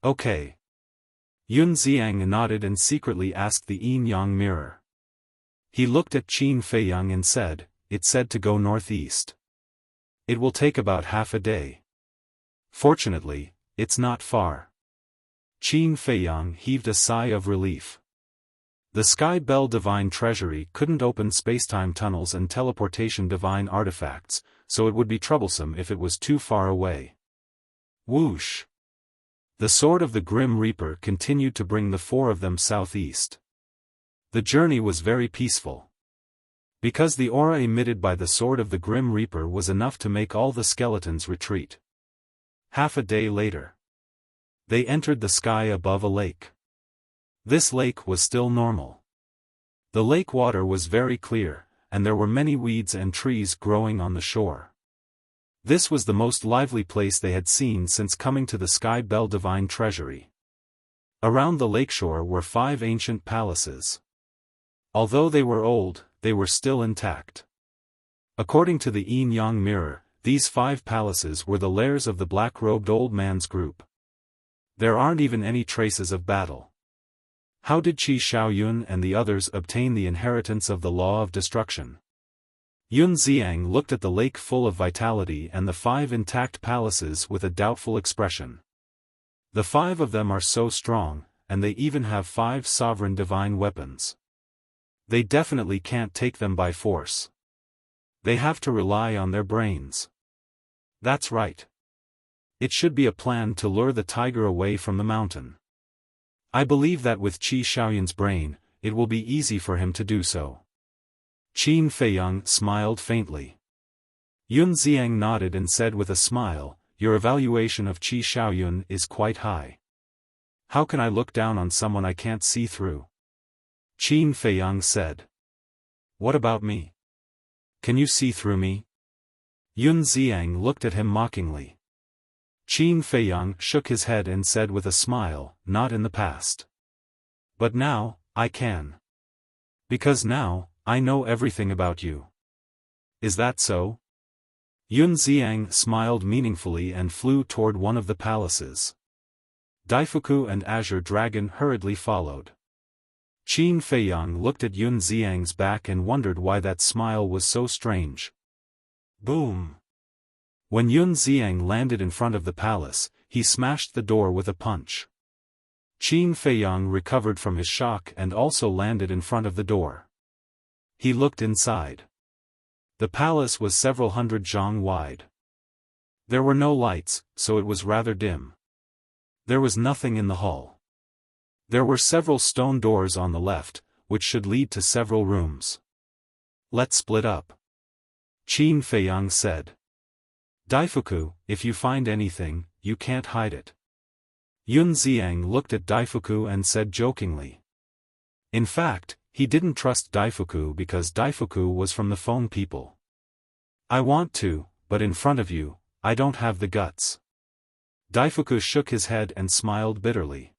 S1: Okay. Yun Xiang nodded and secretly asked the Yin-Yang mirror. He looked at Qin Feiyang and said, it said to go northeast. It will take about half a day. Fortunately, it's not far. Qin Feiyang heaved a sigh of relief. The Sky Bell Divine Treasury couldn't open spacetime tunnels and teleportation divine artifacts, so it would be troublesome if it was too far away. Whoosh! The sword of the Grim Reaper continued to bring the four of them southeast. The journey was very peaceful. Because the aura emitted by the sword of the Grim Reaper was enough to make all the skeletons retreat. Half a day later, they entered the sky above a lake. This lake was still normal. The lake water was very clear, and there were many weeds and trees growing on the shore. This was the most lively place they had seen since coming to the Sky Bell Divine Treasury. Around the lakeshore were 5 ancient palaces. Although they were old, they were still intact. According to the Yin-Yang mirror, these 5 palaces were the lairs of the black-robed old man's group. There aren't even any traces of battle. How did Qi Xiaoyun and the others obtain the inheritance of the law of destruction? Yun Xiang looked at the lake full of vitality and the 5 intact palaces with a doubtful expression. The 5 of them are so strong, and they even have 5 sovereign divine weapons. They definitely can't take them by force. They have to rely on their brains. That's right. It should be a plan to lure the tiger away from the mountain. I believe that with Qi Xiaoyun's brain, it will be easy for him to do so. Qin Feiyang smiled faintly. Yun Xiang nodded and said with a smile, your evaluation of Qi Xiaoyun is quite high. How can I look down on someone I can't see through? Qin Feiyang said. What about me? Can you see through me? Yun Xiang looked at him mockingly. Qin Feiyang shook his head and said with a smile, not in the past. But now, I can. Because now, I know everything about you. Is that so? Yun Xiang smiled meaningfully and flew toward one of the palaces. Daifuku and Azure Dragon hurriedly followed. Qin Feiyang looked at Yun Xiang's back and wondered why that smile was so strange. Boom! When Yun Xiang landed in front of the palace, he smashed the door with a punch. Qin Feiyang recovered from his shock and also landed in front of the door. He looked inside. The palace was several hundred zhang wide. There were no lights, so it was rather dim. There was nothing in the hall. There were several stone doors on the left, which should lead to several rooms. Let's split up. Qin Feiyang said. Daifuku, if you find anything, you can't hide it. Yun Xiang looked at Daifuku and said jokingly. In fact, he didn't trust Daifuku because Daifuku was from the Feng people. I want to, but in front of you, I don't have the guts. Daifuku shook his head and smiled bitterly.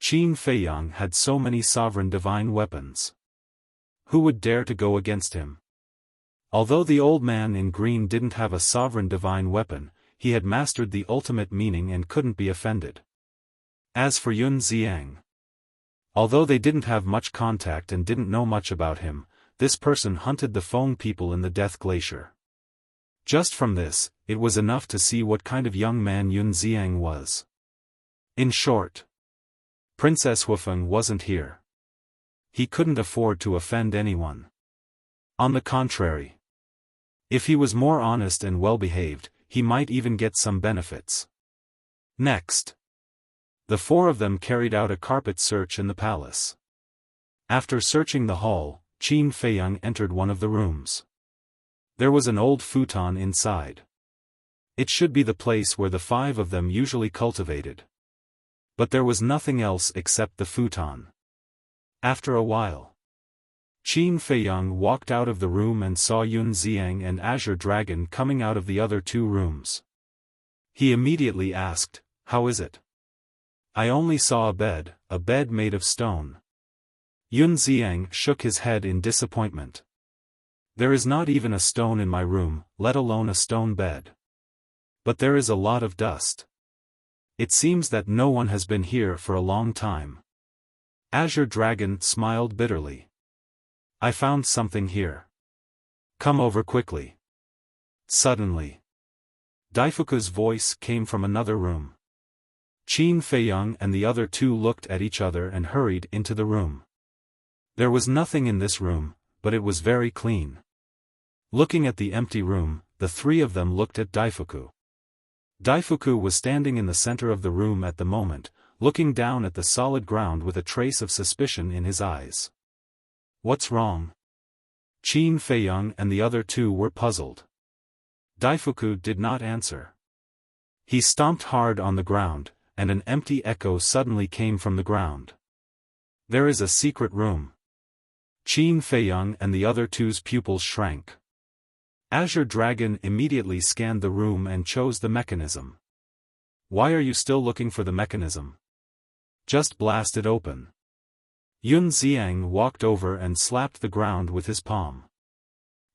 S1: Qin Feiyang had so many sovereign divine weapons. Who would dare to go against him? Although the old man in green didn't have a sovereign divine weapon, he had mastered the ultimate meaning and couldn't be offended. As for Yun Xiang, although they didn't have much contact and didn't know much about him, this person hunted the Feng people in the Death Glacier. Just from this, it was enough to see what kind of young man Yun Xiang was. In short, Princess Xiaofan wasn't here. He couldn't afford to offend anyone. On the contrary, if he was more honest and well-behaved, he might even get some benefits. Next, The four of them carried out a carpet search in the palace. After searching the hall, Qin Feiyang entered one of the rooms. There was an old futon inside. It should be the place where the five of them usually cultivated. But there was nothing else except the futon. After a while, Qin Feiyang walked out of the room and saw Yun Xiang and Azure Dragon coming out of the other two rooms. He immediately asked, "How is it?" "I only saw a bed made of stone." Yun Xiang shook his head in disappointment. "There is not even a stone in my room, let alone a stone bed. But there is a lot of dust. It seems that no one has been here for a long time." Azure Dragon smiled bitterly. "I found something here. Come over quickly." Suddenly, Daifuku's voice came from another room. Qin Feiyang and the other two looked at each other and hurried into the room. There was nothing in this room, but it was very clean. Looking at the empty room, the three of them looked at Daifuku. Daifuku was standing in the center of the room at the moment, looking down at the solid ground with a trace of suspicion in his eyes. "What's wrong?" Qin Feiyang and the other two were puzzled. Daifuku did not answer. He stomped hard on the ground, and an empty echo suddenly came from the ground. "There is a secret room." Qin Feiyang and the other two's pupils shrank. Azure Dragon immediately scanned the room and chose the mechanism. "Why are you still looking for the mechanism? Just blast it open." Yun Xiang walked over and slapped the ground with his palm.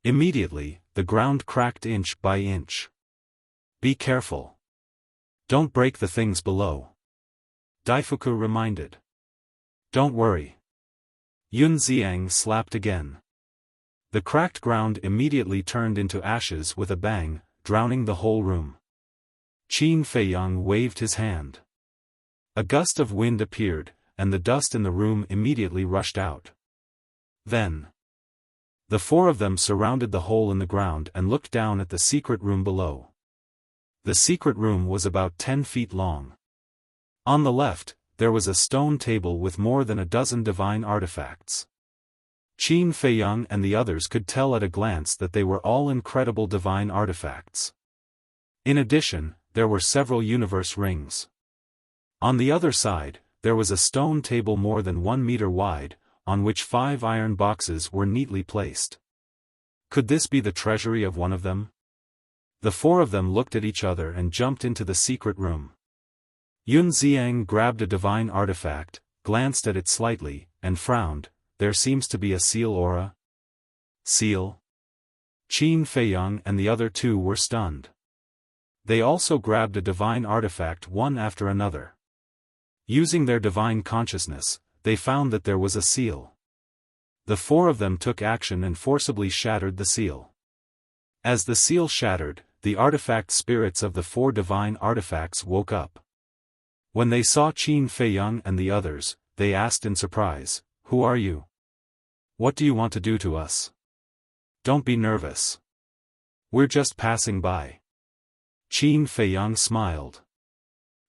S1: Immediately, the ground cracked inch by inch. "Be careful. Don't break the things below," Daifuku reminded. "Don't worry." Yun Xiang slapped again. The cracked ground immediately turned into ashes with a bang, drowning the whole room. Qin Feiyang waved his hand. A gust of wind appeared, and the dust in the room immediately rushed out. Then, the four of them surrounded the hole in the ground and looked down at the secret room below. The secret room was about 10 feet long. On the left, there was a stone table with more than a dozen divine artifacts. Qin Feiyang and the others could tell at a glance that they were all incredible divine artifacts. In addition, there were several universe rings. On the other side, there was a stone table more than 1 meter wide, on which 5 iron boxes were neatly placed. Could this be the treasury of one of them? The four of them looked at each other and jumped into the secret room. Yun Xiang grabbed a divine artifact, glanced at it slightly, and frowned. "There seems to be a seal aura." "Seal?" Qin Feiyang and the other two were stunned. They also grabbed a divine artifact one after another. Using their divine consciousness, they found that there was a seal. The four of them took action and forcibly shattered the seal. As the seal shattered, the artifact spirits of the 4 divine artifacts woke up. When they saw Qin Feiyang and the others, they asked in surprise, "Who are you? What do you want to do to us? Don't be nervous. We're just passing by." Qin Feiyang smiled.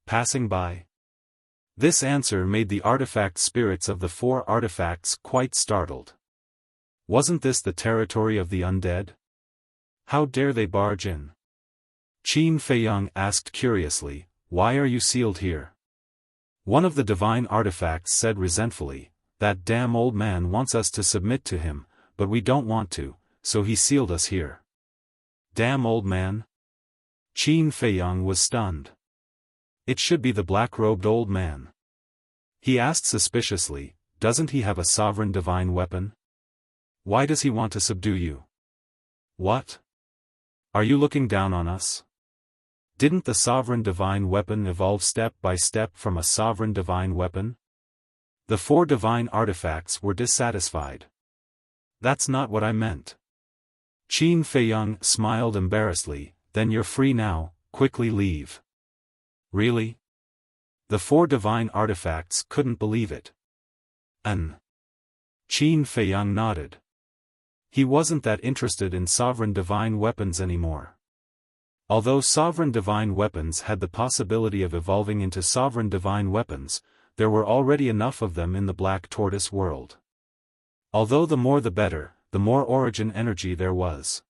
S1: "Passing by?" This answer made the artifact spirits of the 4 artifacts quite startled. Wasn't this the territory of the undead? How dare they barge in? Qin Feiyang asked curiously, "Why are you sealed here?" One of the divine artifacts said resentfully, "That damn old man wants us to submit to him, but we don't want to, so he sealed us here." Damn old man? Qin Feiyang was stunned. It should be the black-robed old man. He asked suspiciously, "Doesn't he have a sovereign divine weapon? Why does he want to subdue you? What? Are you looking down on us? Didn't the sovereign divine weapon evolve step by step from a sovereign divine weapon?" The 4 divine artifacts were dissatisfied. "That's not what I meant." Qin Feiyang smiled embarrassedly. "Then you're free now, quickly leave." "Really?" The 4 divine artifacts couldn't believe it. Qin Feiyang nodded. He wasn't that interested in sovereign divine weapons anymore. Although sovereign divine weapons had the possibility of evolving into sovereign divine weapons, there were already enough of them in the Black Tortoise world. Although the more the better, the more origin energy there was.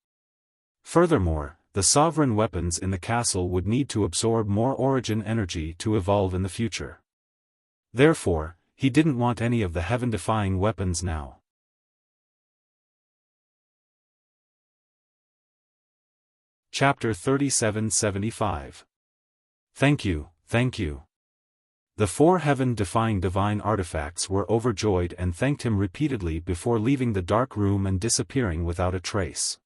S1: Furthermore, the sovereign weapons in the castle would need to absorb more origin energy to evolve in the future. Therefore, he didn't want any of the heaven-defying weapons now. Chapter 3775. Thank you, thank you. The 4 heaven-defying divine artifacts were overjoyed and thanked him repeatedly before leaving the dark room and disappearing without a trace.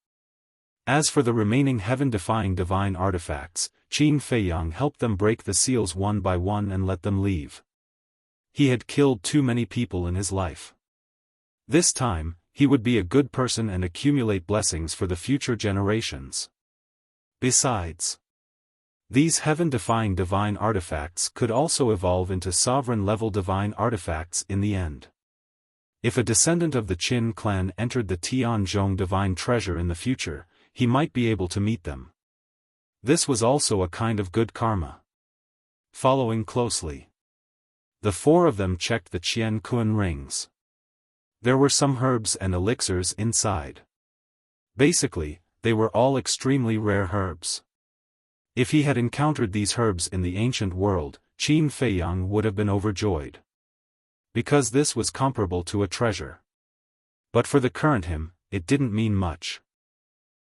S1: As for the remaining heaven-defying divine artifacts, Qin Feiyang helped them break the seals one by one and let them leave. He had killed too many people in his life. This time, he would be a good person and accumulate blessings for the future generations. Besides, these heaven-defying divine artifacts could also evolve into sovereign-level divine artifacts in the end. If a descendant of the Qin clan entered the Tianzhong divine treasure in the future, he might be able to meet them. This was also a kind of good karma. Following closely, the 4 of them checked the Qian Kun rings. There were some herbs and elixirs inside. Basically, they were all extremely rare herbs. If he had encountered these herbs in the ancient world, Qin Feiyang would have been overjoyed. Because this was comparable to a treasure. But for the current him, it didn't mean much.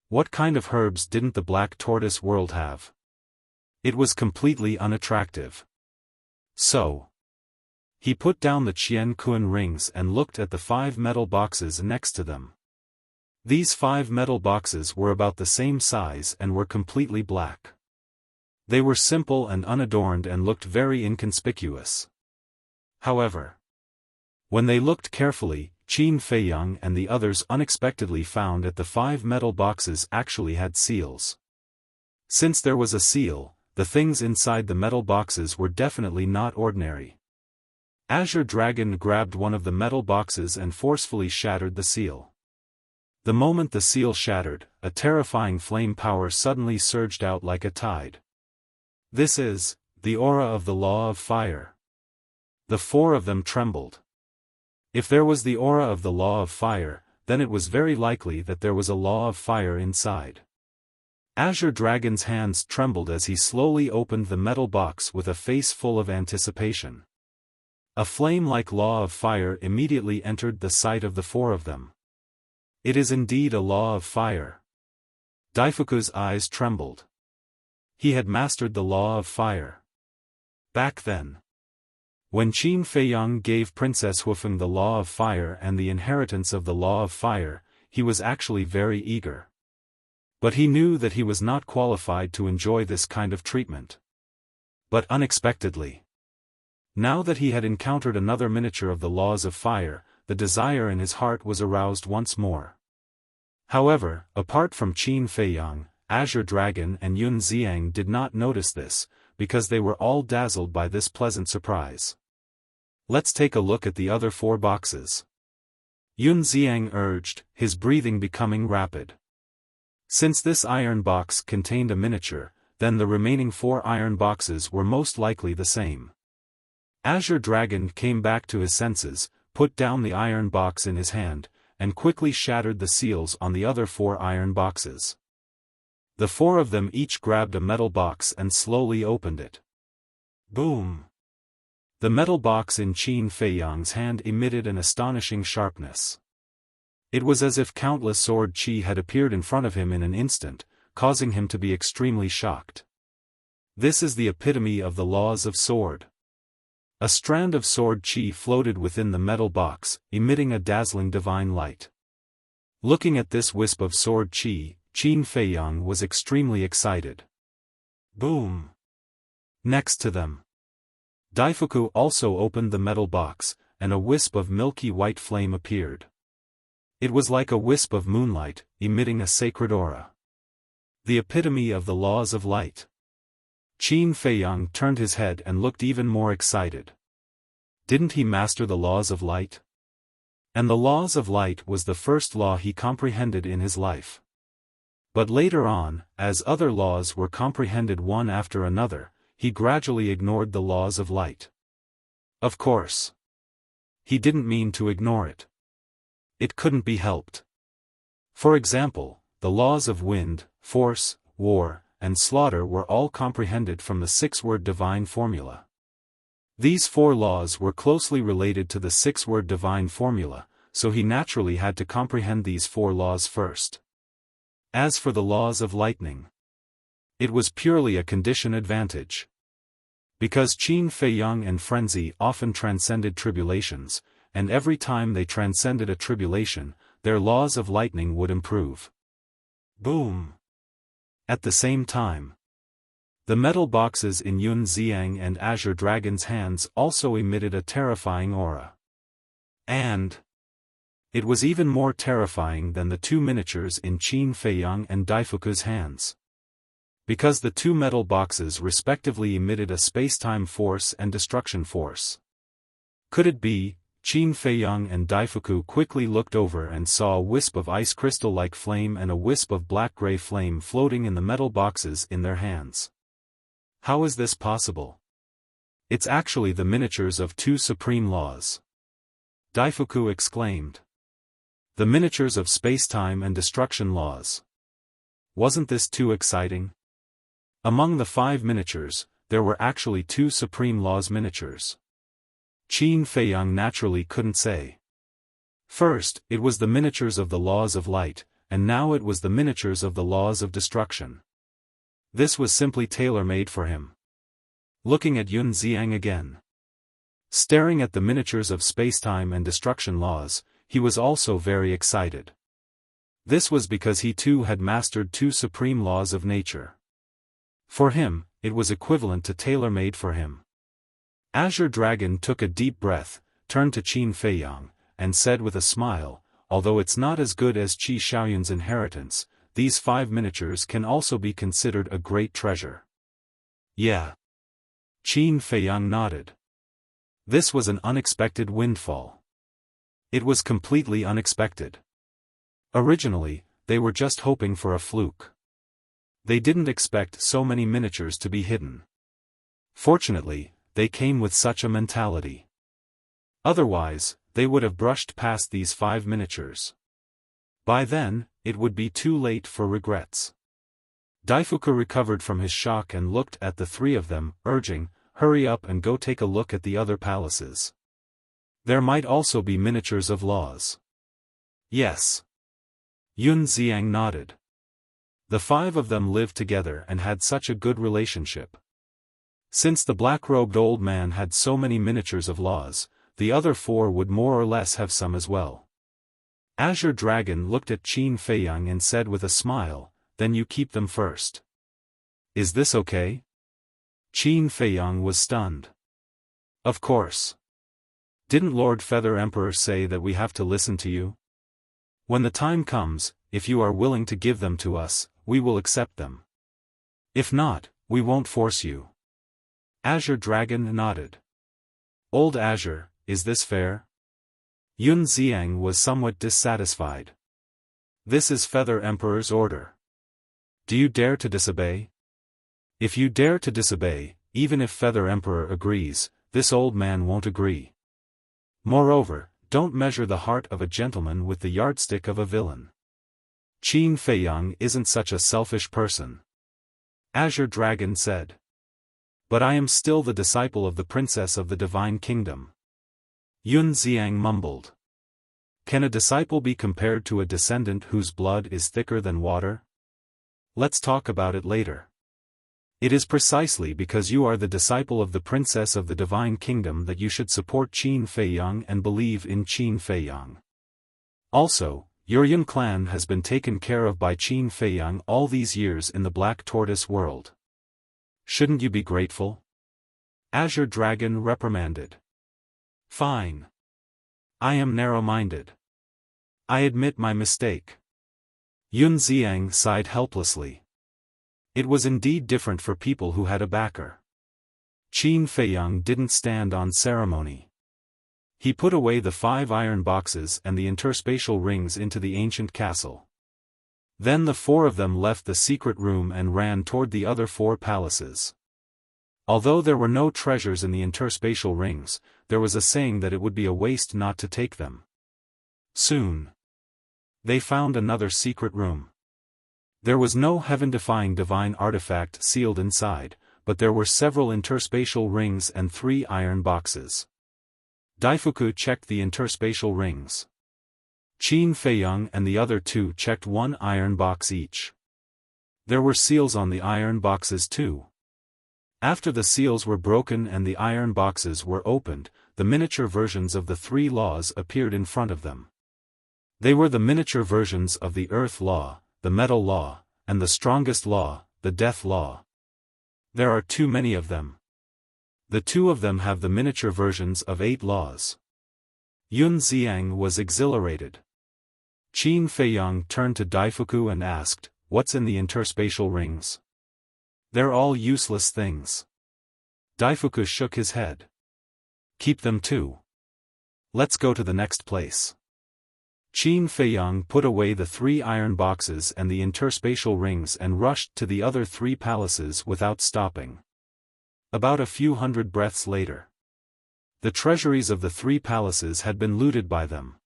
S1: What kind of herbs didn't the Black Tortoise world have? It was completely unattractive. So, he put down the Qian Kun rings and looked at the 5 metal boxes next to them. These 5 metal boxes were about the same size and were completely black. They were simple and unadorned and looked very inconspicuous. However, when they looked carefully, Qin Feiyang and the others unexpectedly found that the 5 metal boxes actually had seals. Since there was a seal, the things inside the metal boxes were definitely not ordinary. Azure Dragon grabbed one of the metal boxes and forcefully shattered the seal. The moment the seal shattered, a terrifying flame power suddenly surged out like a tide. This is the aura of the law of fire. The 4 of them trembled. If there was the aura of the law of fire, then it was very likely that there was a law of fire inside. Azure Dragon's hands trembled as he slowly opened the metal box with a face full of anticipation. A flame-like law of fire immediately entered the sight of the 4 of them. It is indeed a law of fire. Daifuku's eyes trembled. He had mastered the law of fire. Back then, when Qin Feiyang gave Princess Huifeng the law of fire and the inheritance of the law of fire, he was actually very eager. But he knew that he was not qualified to enjoy this kind of treatment. But unexpectedly, now that he had encountered another miniature of the laws of fire, the desire in his heart was aroused once more. However, apart from Qin Feiyang, Azure Dragon and Yun Xiang did not notice this, because they were all dazzled by this pleasant surprise. Let's take a look at the other 4 boxes. Yun Xiang urged, his breathing becoming rapid. Since this iron box contained a miniature, then the remaining 4 iron boxes were most likely the same. Azure Dragon came back to his senses, put down the iron box in his hand, and quickly shattered the seals on the other 4 iron boxes. The 4 of them each grabbed a metal box and slowly opened it. Boom! The metal box in Qin Feiyang's hand emitted an astonishing sharpness. It was as if countless sword chi had appeared in front of him in an instant, causing him to be extremely shocked. This is the epitome of the laws of sword. A strand of sword chi floated within the metal box, emitting a dazzling divine light. Looking at this wisp of sword chi, Qin Feiyang was extremely excited. Boom! Next to them, Daifuku also opened the metal box, and a wisp of milky white flame appeared. It was like a wisp of moonlight, emitting a sacred aura. The epitome of the laws of light. Qin Feiyang turned his head and looked even more excited. Didn't he master the laws of light? And the laws of light was the first law he comprehended in his life. But later on, as other laws were comprehended one after another, he gradually ignored the laws of light. Of course, he didn't mean to ignore it. It couldn't be helped. For example, the laws of wind, force, war, and slaughter were all comprehended from the six-word divine formula. These four laws were closely related to the six-word divine formula, so he naturally had to comprehend these four laws first. As for the laws of lightning, it was purely a condition advantage. Because Qin Fei Yang and frenzy often transcended tribulations, and every time they transcended a tribulation, their laws of lightning would improve. Boom! At the same time, the metal boxes in Yun Xiang and Azure Dragon's hands also emitted a terrifying aura. And it was even more terrifying than the two miniatures in Qin Fei Yang and Daifuku's hands. Because the two metal boxes respectively emitted a space-time force and destruction force. Could it be? Qin Fei Yang and Daifuku quickly looked over and saw a wisp of ice crystal-like flame and a wisp of black-gray flame floating in the metal boxes in their hands. How is this possible? It's actually the miniatures of two supreme laws. Daifuku exclaimed. The miniatures of space-time and destruction laws. Wasn't this too exciting? Among the 5 miniatures, there were actually 2 supreme laws miniatures. Qin Fei Yang naturally couldn't say. First, it was the miniatures of the laws of light, and now it was the miniatures of the laws of destruction. This was simply tailor-made for him. Looking at Yun Xiang again. Staring at the miniatures of spacetime and destruction laws, he was also very excited. This was because he too had mastered 2 supreme laws of nature. For him, it was equivalent to tailor-made for him. Azure Dragon took a deep breath, turned to Qin Fei Yang, and said with a smile, although it's not as good as Qi Xiaoyun's inheritance, these 5 miniatures can also be considered a great treasure. Yeah. Qin Fei Yang nodded. This was an unexpected windfall. It was completely unexpected. Originally, they were just hoping for a fluke. They didn't expect so many miniatures to be hidden. Fortunately, they came with such a mentality. Otherwise, they would have brushed past these 5 miniatures. By then, it would be too late for regrets. Daifuku recovered from his shock and looked at the 3 of them, urging, "Hurry up and go take a look at the other palaces. There might also be miniatures of laws." Yes. Yun Xiang nodded. The 5 of them lived together and had such a good relationship. Since the black-robed old man had so many miniatures of laws, the other 4 would more or less have some as well. Azure Dragon looked at Qin Fei Yang and said with a smile, "Then you keep them first. Is this okay?" Qin Fei Yang was stunned. Of course. Didn't Lord Feather Emperor say that we have to listen to you? When the time comes, if you are willing to give them to us, we will accept them. If not, we won't force you. Azure Dragon nodded. Old Azure, is this fair? Yun Xiang was somewhat dissatisfied. This is Feather Emperor's order. Do you dare to disobey? If you dare to disobey, even if Feather Emperor agrees, this old man won't agree. Moreover, don't measure the heart of a gentleman with the yardstick of a villain. Qin Fei Yang isn't such a selfish person. Azure Dragon said. But I am still the disciple of the princess of the divine kingdom. Yun Xiang mumbled. Can a disciple be compared to a descendant whose blood is thicker than water? Let's talk about it later. It is precisely because you are the disciple of the princess of the divine kingdom that you should support Qin Fei Yang and believe in Qin Fei Yang. Also, your Yun clan has been taken care of by Qin Fei Yang all these years in the Black Tortoise world. Shouldn't you be grateful? Azure Dragon reprimanded. Fine. I am narrow-minded. I admit my mistake. Yun Xiang sighed helplessly. It was indeed different for people who had a backer. Qin Fei Yang didn't stand on ceremony. He put away the 5 iron boxes and the interspatial rings into the ancient castle. Then the four of them left the secret room and ran toward the other four palaces. Although there were no treasures in the interspatial rings, there was a saying that it would be a waste not to take them. Soon, they found another secret room. There was no heaven-defying divine artifact sealed inside, but there were several interspatial rings and 3 iron boxes. Daifuku checked the interspatial rings. Qin Feiyang and the other 2 checked 1 iron box each. There were seals on the iron boxes too. After the seals were broken and the iron boxes were opened, the miniature versions of the 3 laws appeared in front of them. They were the miniature versions of the Earth Law, the Metal Law, and the strongest law, the Death Law. There are too many of them. The 2 of them have the miniature versions of 8 laws. Yun Xiang was exhilarated. Qin Feiyang turned to Daifuku and asked, "What's in the interspatial rings?" "They're all useless things." Daifuku shook his head. "Keep them too. Let's go to the next place." Qin Feiyang put away the 3 iron boxes and the interspatial rings and rushed to the other 3 palaces without stopping. About a few hundred breaths later, the treasuries of the 3 palaces had been looted by them.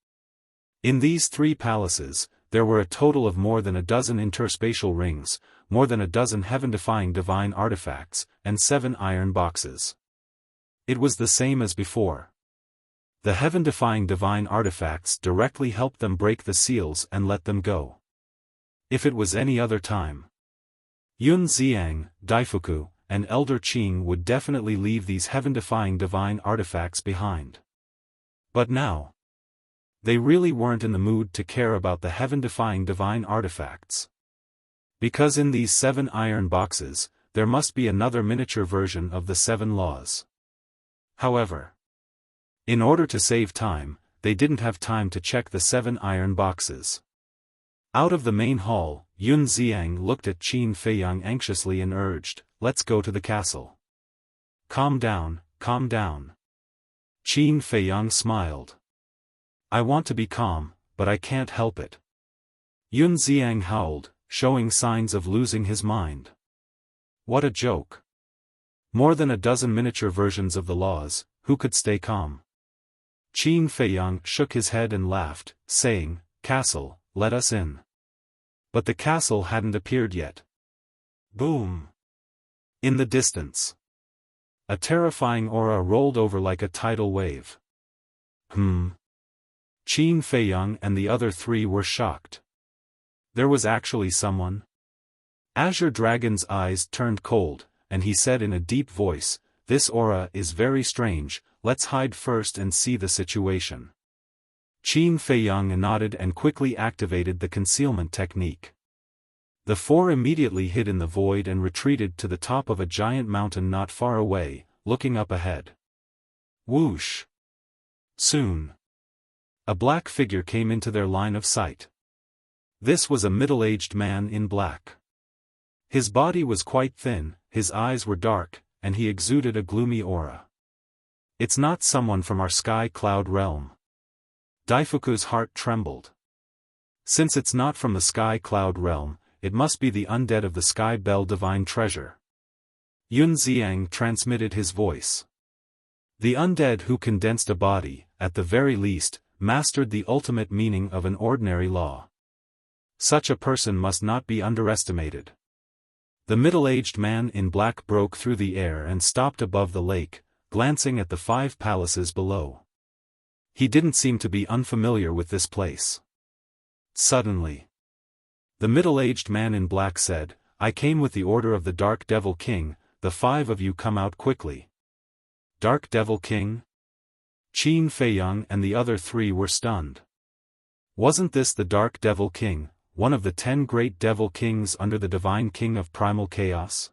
S1: In these 3 palaces, there were a total of more than a dozen interspatial rings, more than a dozen heaven-defying divine artifacts, and 7 iron boxes. It was the same as before. The heaven-defying divine artifacts directly helped them break the seals and let them go. If it was any other time, Yun Xiang, Daifuku, and Elder Qing would definitely leave these heaven-defying divine artifacts behind. But now, they really weren't in the mood to care about the heaven-defying divine artifacts. Because in these 7 iron boxes, there must be another miniature version of the 7 laws. However, in order to save time, they didn't have time to check the 7 iron boxes. Out of the main hall, Yun Xiang looked at Qin Feiyang anxiously and urged, "Let's go to the castle." Calm down, calm down." Qin Feiyang smiled. "I want to be calm, but I can't help it." Yun Xiang howled, showing signs of losing his mind. What a joke. More than a dozen miniature versions of the laws, who could stay calm? Qin Feiyang shook his head and laughed, saying, "Castle, let us in." But the castle hadn't appeared yet. Boom! In the distance, a terrifying aura rolled over like a tidal wave. Qin Feiyang and the other 3 were shocked. There was actually someone? Azure Dragon's eyes turned cold, and he said in a deep voice, "This aura is very strange, let's hide first and see the situation." Qin Feiyang nodded and quickly activated the concealment technique. The 4 immediately hid in the void and retreated to the top of a giant mountain not far away, looking up ahead. Whoosh! Soon, a black figure came into their line of sight. This was a middle-aged man in black. His body was quite thin, his eyes were dark, and he exuded a gloomy aura. "It's not someone from our sky cloud realm." Daifuku's heart trembled. Since it's not from the sky cloud realm, it must be the undead of the Sky Bell Divine Treasure. Yun Xiang transmitted his voice. The undead who condensed a body, at the very least, mastered the ultimate meaning of an ordinary law. Such a person must not be underestimated. The middle-aged man in black broke through the air and stopped above the lake, glancing at the 5 palaces below. He didn't seem to be unfamiliar with this place. Suddenly, the middle-aged man in black said, "I came with the order of the Dark Devil King, the 5 of you come out quickly." Dark Devil King? Qin Feiyang and the other 3 were stunned. Wasn't this the Dark Devil King, one of the 10 great devil kings under the Divine King of Primal Chaos?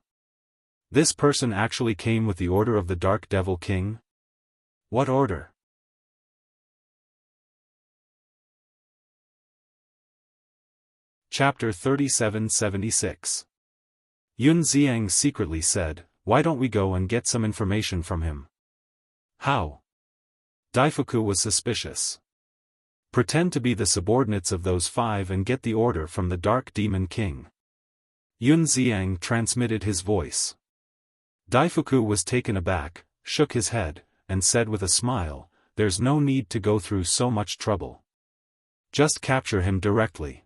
S1: This person actually came with the order of the Dark Devil King? What order? Chapter 3776. Yun Xiang secretly said, "Why don't we go and get some information from him?" How? Daifuku was suspicious. Pretend to be the subordinates of those 5 and get the order from the Dark Demon King. Yun Xiang transmitted his voice. Daifuku was taken aback, shook his head, and said with a smile, "There's no need to go through so much trouble. Just capture him directly."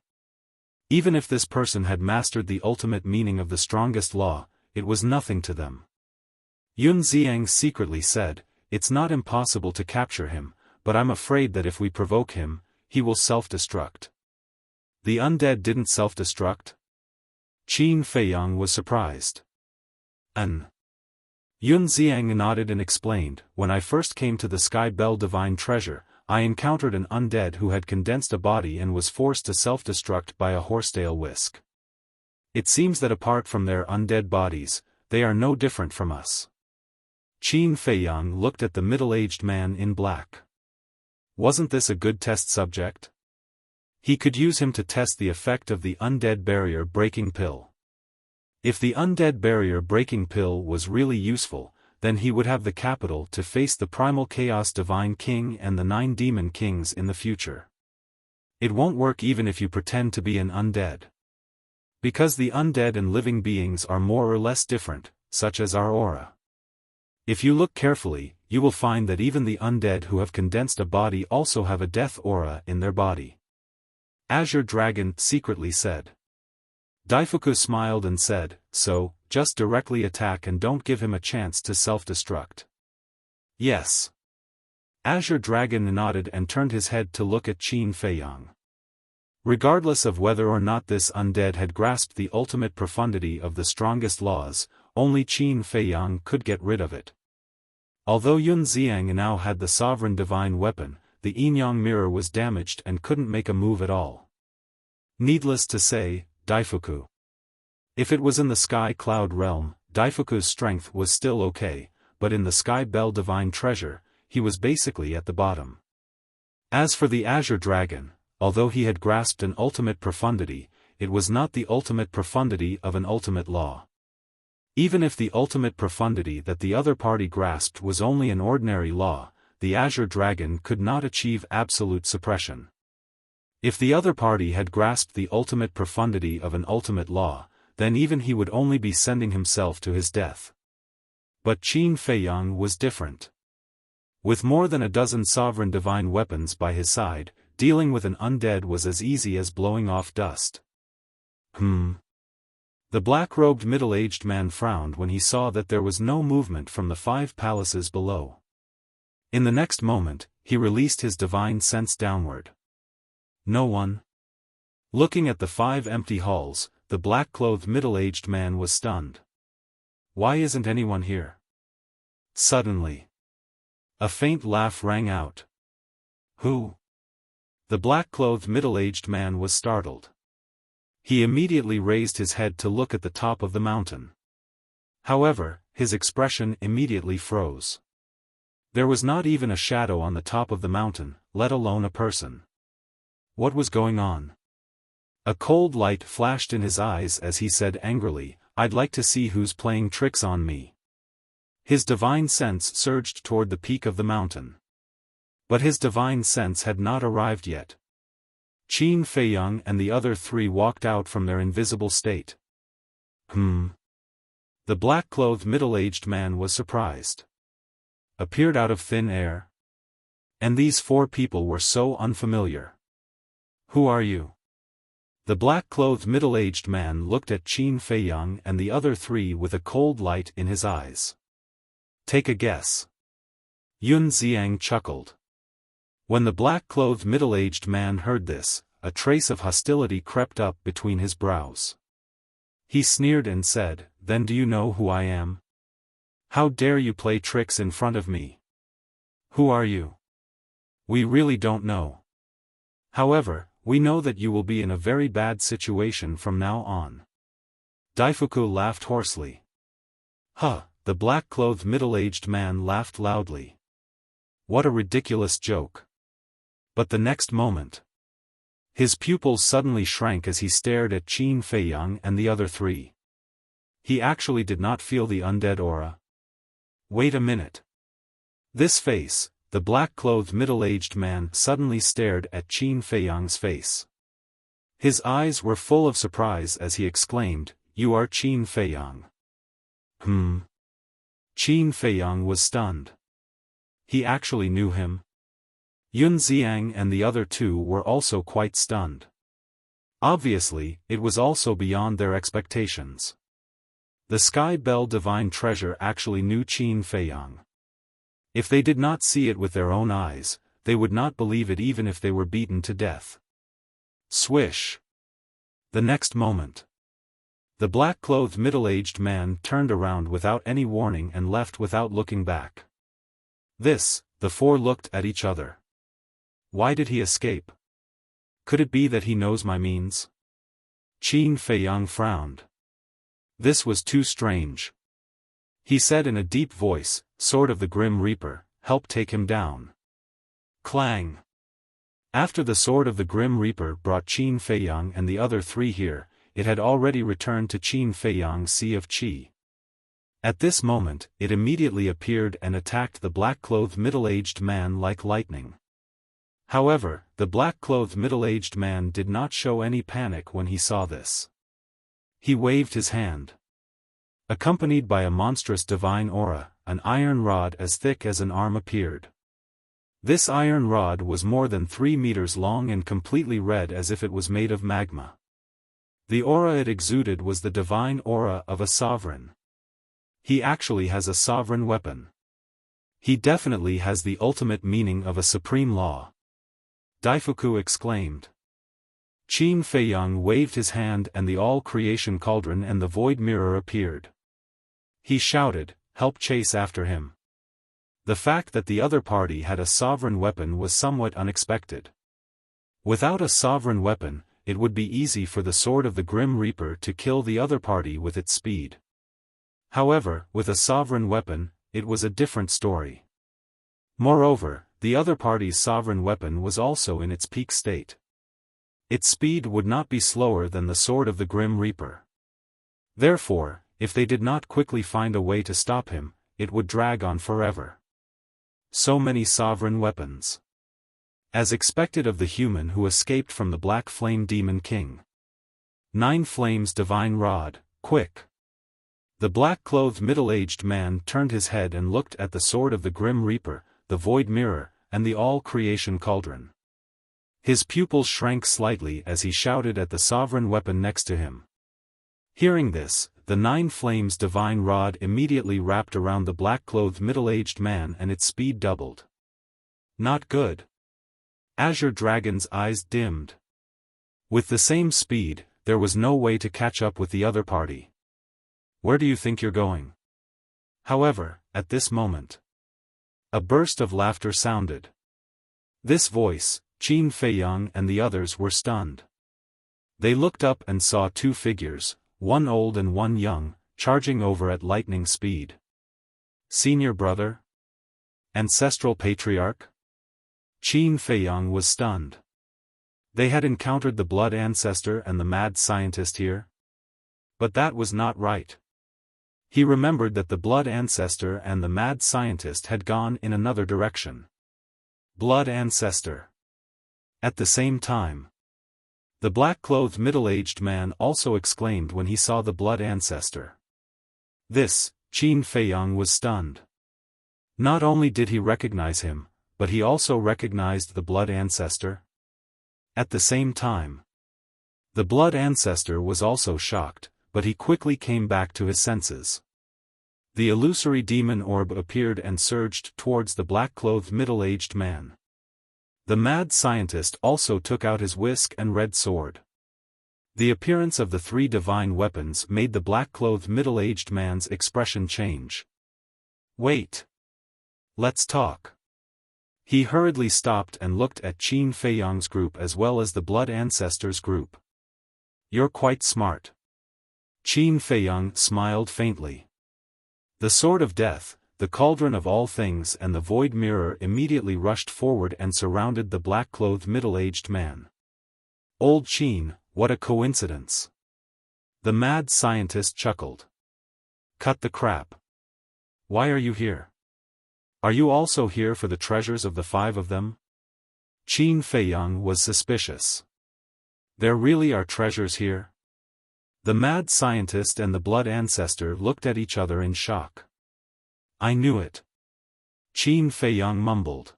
S1: Even if this person had mastered the ultimate meaning of the strongest law, it was nothing to them. Yun Xiang secretly said, "It's not impossible to capture him, but I'm afraid that if we provoke him, he will self-destruct." The undead didn't self-destruct? Qin Feiyang was surprised. Yun Xiang nodded and explained, "When I first came to the Sky Bell Divine Treasure, I encountered an undead who had condensed a body and was forced to self-destruct by a horsetail whisk. It seems that apart from their undead bodies, they are no different from us." Qin Feiyang looked at the middle-aged man in black. Wasn't this a good test subject? He could use him to test the effect of the undead barrier-breaking pill. If the undead barrier-breaking pill was really useful, then he would have the capital to face the Primal Chaos Divine King and the 9 Demon Kings in the future. It won't work even if you pretend to be an undead. Because the undead and living beings are more or less different, such as our aura. If you look carefully, you will find that even the undead who have condensed a body also have a death aura in their body. Azure Dragon secretly said. Daifuku smiled and said, "So, just directly attack and don't give him a chance to self-destruct." "Yes." Azure Dragon nodded and turned his head to look at Qin Feiyang. Regardless of whether or not this undead had grasped the ultimate profundity of the strongest laws, only Qin Feiyang could get rid of it. Although Yun Xiang now had the sovereign divine weapon, the Yin-Yang mirror was damaged and couldn't make a move at all. Needless to say, Daifuku. If it was in the Sky Cloud realm, Daifuku's strength was still okay, but in the Sky Bell Divine Treasure, he was basically at the bottom. As for the Azure Dragon, although he had grasped an ultimate profundity, it was not the ultimate profundity of an ultimate law. Even if the ultimate profundity that the other party grasped was only an ordinary law, the Azure Dragon could not achieve absolute suppression. If the other party had grasped the ultimate profundity of an ultimate law, then even he would only be sending himself to his death. But Qin Feiyang was different. With more than a dozen sovereign divine weapons by his side, dealing with an undead was as easy as blowing off dust. The black-robed middle-aged man frowned when he saw that there was no movement from the 5 palaces below. In the next moment, he released his divine sense downward. No one? Looking at the 5 empty halls, the black-clothed middle-aged man was stunned. Why isn't anyone here? Suddenly, a faint laugh rang out. Who? The black-clothed middle-aged man was startled. He immediately raised his head to look at the top of the mountain. However, his expression immediately froze. There was not even a shadow on the top of the mountain, let alone a person. What was going on? A cold light flashed in his eyes as he said angrily, "I'd like to see who's playing tricks on me." His divine sense surged toward the peak of the mountain. But his divine sense had not arrived yet. Qin Feiyang and the other 3 walked out from their invisible state. The black-clothed middle-aged man was surprised. Appeared out of thin air? And these 4 people were so unfamiliar. Who are you? The black-clothed middle-aged man looked at Qin Feiyang and the other 3 with a cold light in his eyes. Take a guess. Yun Xiang chuckled. When the black-clothed middle-aged man heard this, a trace of hostility crept up between his brows. He sneered and said, "Then do you know who I am? How dare you play tricks in front of me? Who are you? We really don't know. However, we know that you will be in a very bad situation from now on." Daifuku laughed hoarsely. The black-clothed middle-aged man laughed loudly. What a ridiculous joke. But the next moment, his pupils suddenly shrank as he stared at Qin Feiyang and the other 3. He actually did not feel the undead aura. Wait a minute. This face, the black-clothed middle-aged man suddenly stared at Qin Feiyang's face. His eyes were full of surprise as he exclaimed, "You are Qin Feiyang." Qin Feiyang was stunned. He actually knew him. Yun Xiang and the other two were also quite stunned. Obviously, it was also beyond their expectations. The Sky Bell Divine Treasure actually knew Qin Feiyang. If they did not see it with their own eyes, they would not believe it even if they were beaten to death. Swish! The next moment, the black-clothed middle-aged man turned around without any warning and left without looking back. The four looked at each other. Why did he escape? Could it be that he knows my means? Qin Feiyang frowned. This was too strange. He said in a deep voice, "Sword of the Grim Reaper, help take him down." Clang! After the Sword of the Grim Reaper brought Qin Feiyang and the other three here, it had already returned to Qin Feiyang's Sea of Qi. At this moment, it immediately appeared and attacked the black-clothed middle-aged man like lightning. However, the black-clothed middle-aged man did not show any panic when he saw this. He waved his hand. Accompanied by a monstrous divine aura, an iron rod as thick as an arm appeared. This iron rod was more than 3 meters long and completely red as if it was made of magma. The aura it exuded was the divine aura of a sovereign. He actually has a sovereign weapon. He definitely has the ultimate meaning of a supreme law. Daifuku exclaimed. Qin Feiyang waved his hand and the all-creation cauldron and the void mirror appeared. He shouted, "Help chase after him." The fact that the other party had a sovereign weapon was somewhat unexpected. Without a sovereign weapon, it would be easy for the Sword of the Grim Reaper to kill the other party with its speed. However, with a sovereign weapon, it was a different story. Moreover, the other party's sovereign weapon was also in its peak state. Its speed would not be slower than the Sword of the Grim Reaper. Therefore, if they did not quickly find a way to stop him, it would drag on forever. So many sovereign weapons. As expected of the human who escaped from the Black Flame Demon King. 9 Flames Divine Rod, quick! The black-clothed middle-aged man turned his head and looked at the Sword of the Grim Reaper, the Void Mirror, and the All-Creation Cauldron. His pupils shrank slightly as he shouted at the sovereign weapon next to him. Hearing this, the 9 Flames Divine Rod immediately wrapped around the black-clothed middle-aged man and its speed doubled. Not good. Azure Dragon's eyes dimmed. With the same speed, there was no way to catch up with the other party. Where do you think you're going? However, at this moment, a burst of laughter sounded. This voice, Qin Feiyang and the others were stunned. They looked up and saw 2 figures, one old and one young, charging over at lightning speed. Senior brother? Ancestral patriarch? Qin Feiyang was stunned. They had encountered the blood ancestor and the mad scientist here? But that was not right. He remembered that the blood ancestor and the mad scientist had gone in another direction. Blood ancestor. At the same time, the black-clothed middle-aged man also exclaimed when he saw the blood ancestor. This, Qin Feiyang was stunned. Not only did he recognize him, but he also recognized the blood ancestor. At the same time, the blood ancestor was also shocked, but he quickly came back to his senses. The illusory demon orb appeared and surged towards the black-clothed middle-aged man. The mad scientist also took out his whisk and red sword. The appearance of the 3 divine weapons made the black-clothed middle-aged man's expression change. Wait. Let's talk. He hurriedly stopped and looked at Qin Feiyang's group as well as the blood ancestor's group. You're quite smart. Qin Feiyang smiled faintly. The Sword of Death, the Cauldron of All Things and the Void Mirror immediately rushed forward and surrounded the black-clothed middle-aged man. Old Qin, what a coincidence. The mad scientist chuckled. Cut the crap. Why are you here? Are you also here for the treasures of the 5 of them? Qin Feiyang was suspicious. There really are treasures here? The mad scientist and the blood ancestor looked at each other in shock. I knew it. Qin Feiyang mumbled.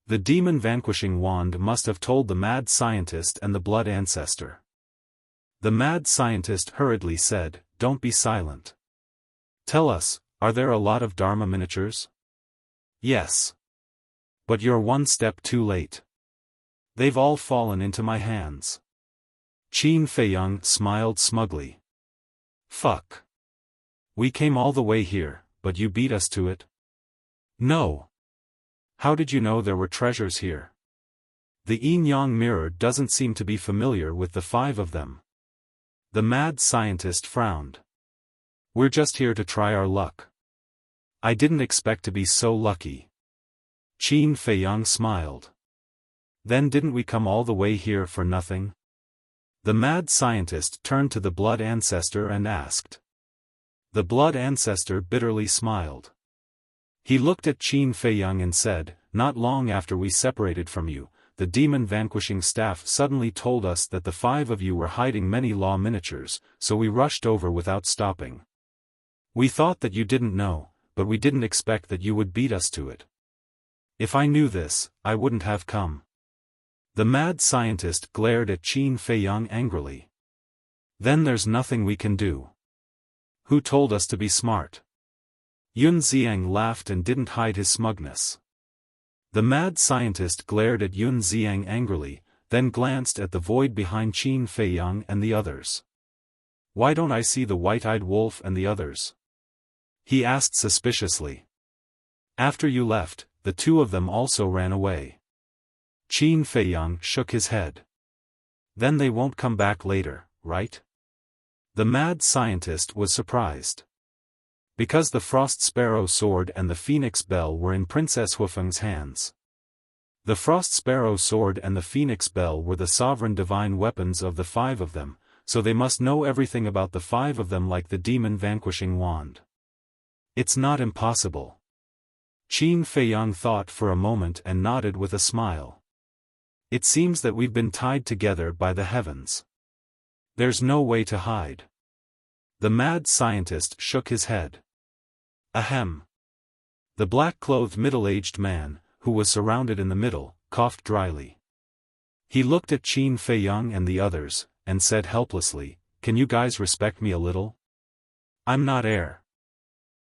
S1: The demon-vanquishing wand must have told the mad scientist and the blood ancestor. The mad scientist hurriedly said, "Don't be silent. Tell us, are there a lot of Dharma miniatures?" "Yes. But you're one step too late. They've all fallen into my hands." Qin Feiyang smiled smugly. Fuck. We came all the way here, but you beat us to it? No. How did you know there were treasures here? The yin-yang mirror doesn't seem to be familiar with the 5 of them. The mad scientist frowned. We're just here to try our luck. I didn't expect to be so lucky. Qin Feiyang smiled. Then didn't we come all the way here for nothing? The mad scientist turned to the blood ancestor and asked. The blood ancestor bitterly smiled. He looked at Qin Feiyang and said, "Not long after we separated from you, the demon-vanquishing staff suddenly told us that the 5 of you were hiding many law miniatures, so we rushed over without stopping. We thought that you didn't know, but we didn't expect that you would beat us to it. If I knew this, I wouldn't have come." The mad scientist glared at Qin Feiyang angrily. Then there's nothing we can do. Who told us to be smart? Yun Xiang laughed and didn't hide his smugness. The mad scientist glared at Yun Xiang angrily, then glanced at the void behind Qin Feiyang and the others. Why don't I see the white-eyed wolf and the others? He asked suspiciously. After you left, the 2 of them also ran away. Qin Feiyang shook his head. Then they won't come back later, right? The mad scientist was surprised. Because the Frost Sparrow sword and the Phoenix Bell were in Princess Huifeng's hands. The Frost Sparrow sword and the Phoenix Bell were the sovereign divine weapons of the 5 of them, so they must know everything about the 5 of them like the demon-vanquishing wand. It's not impossible. Qin Feiyang thought for a moment and nodded with a smile. It seems that we've been tied together by the heavens. There's no way to hide. The mad scientist shook his head. Ahem. The black-clothed middle-aged man, who was surrounded in the middle, coughed dryly. He looked at Qin Feiyang and the others, and said helplessly, "Can you guys respect me a little? I'm not heir."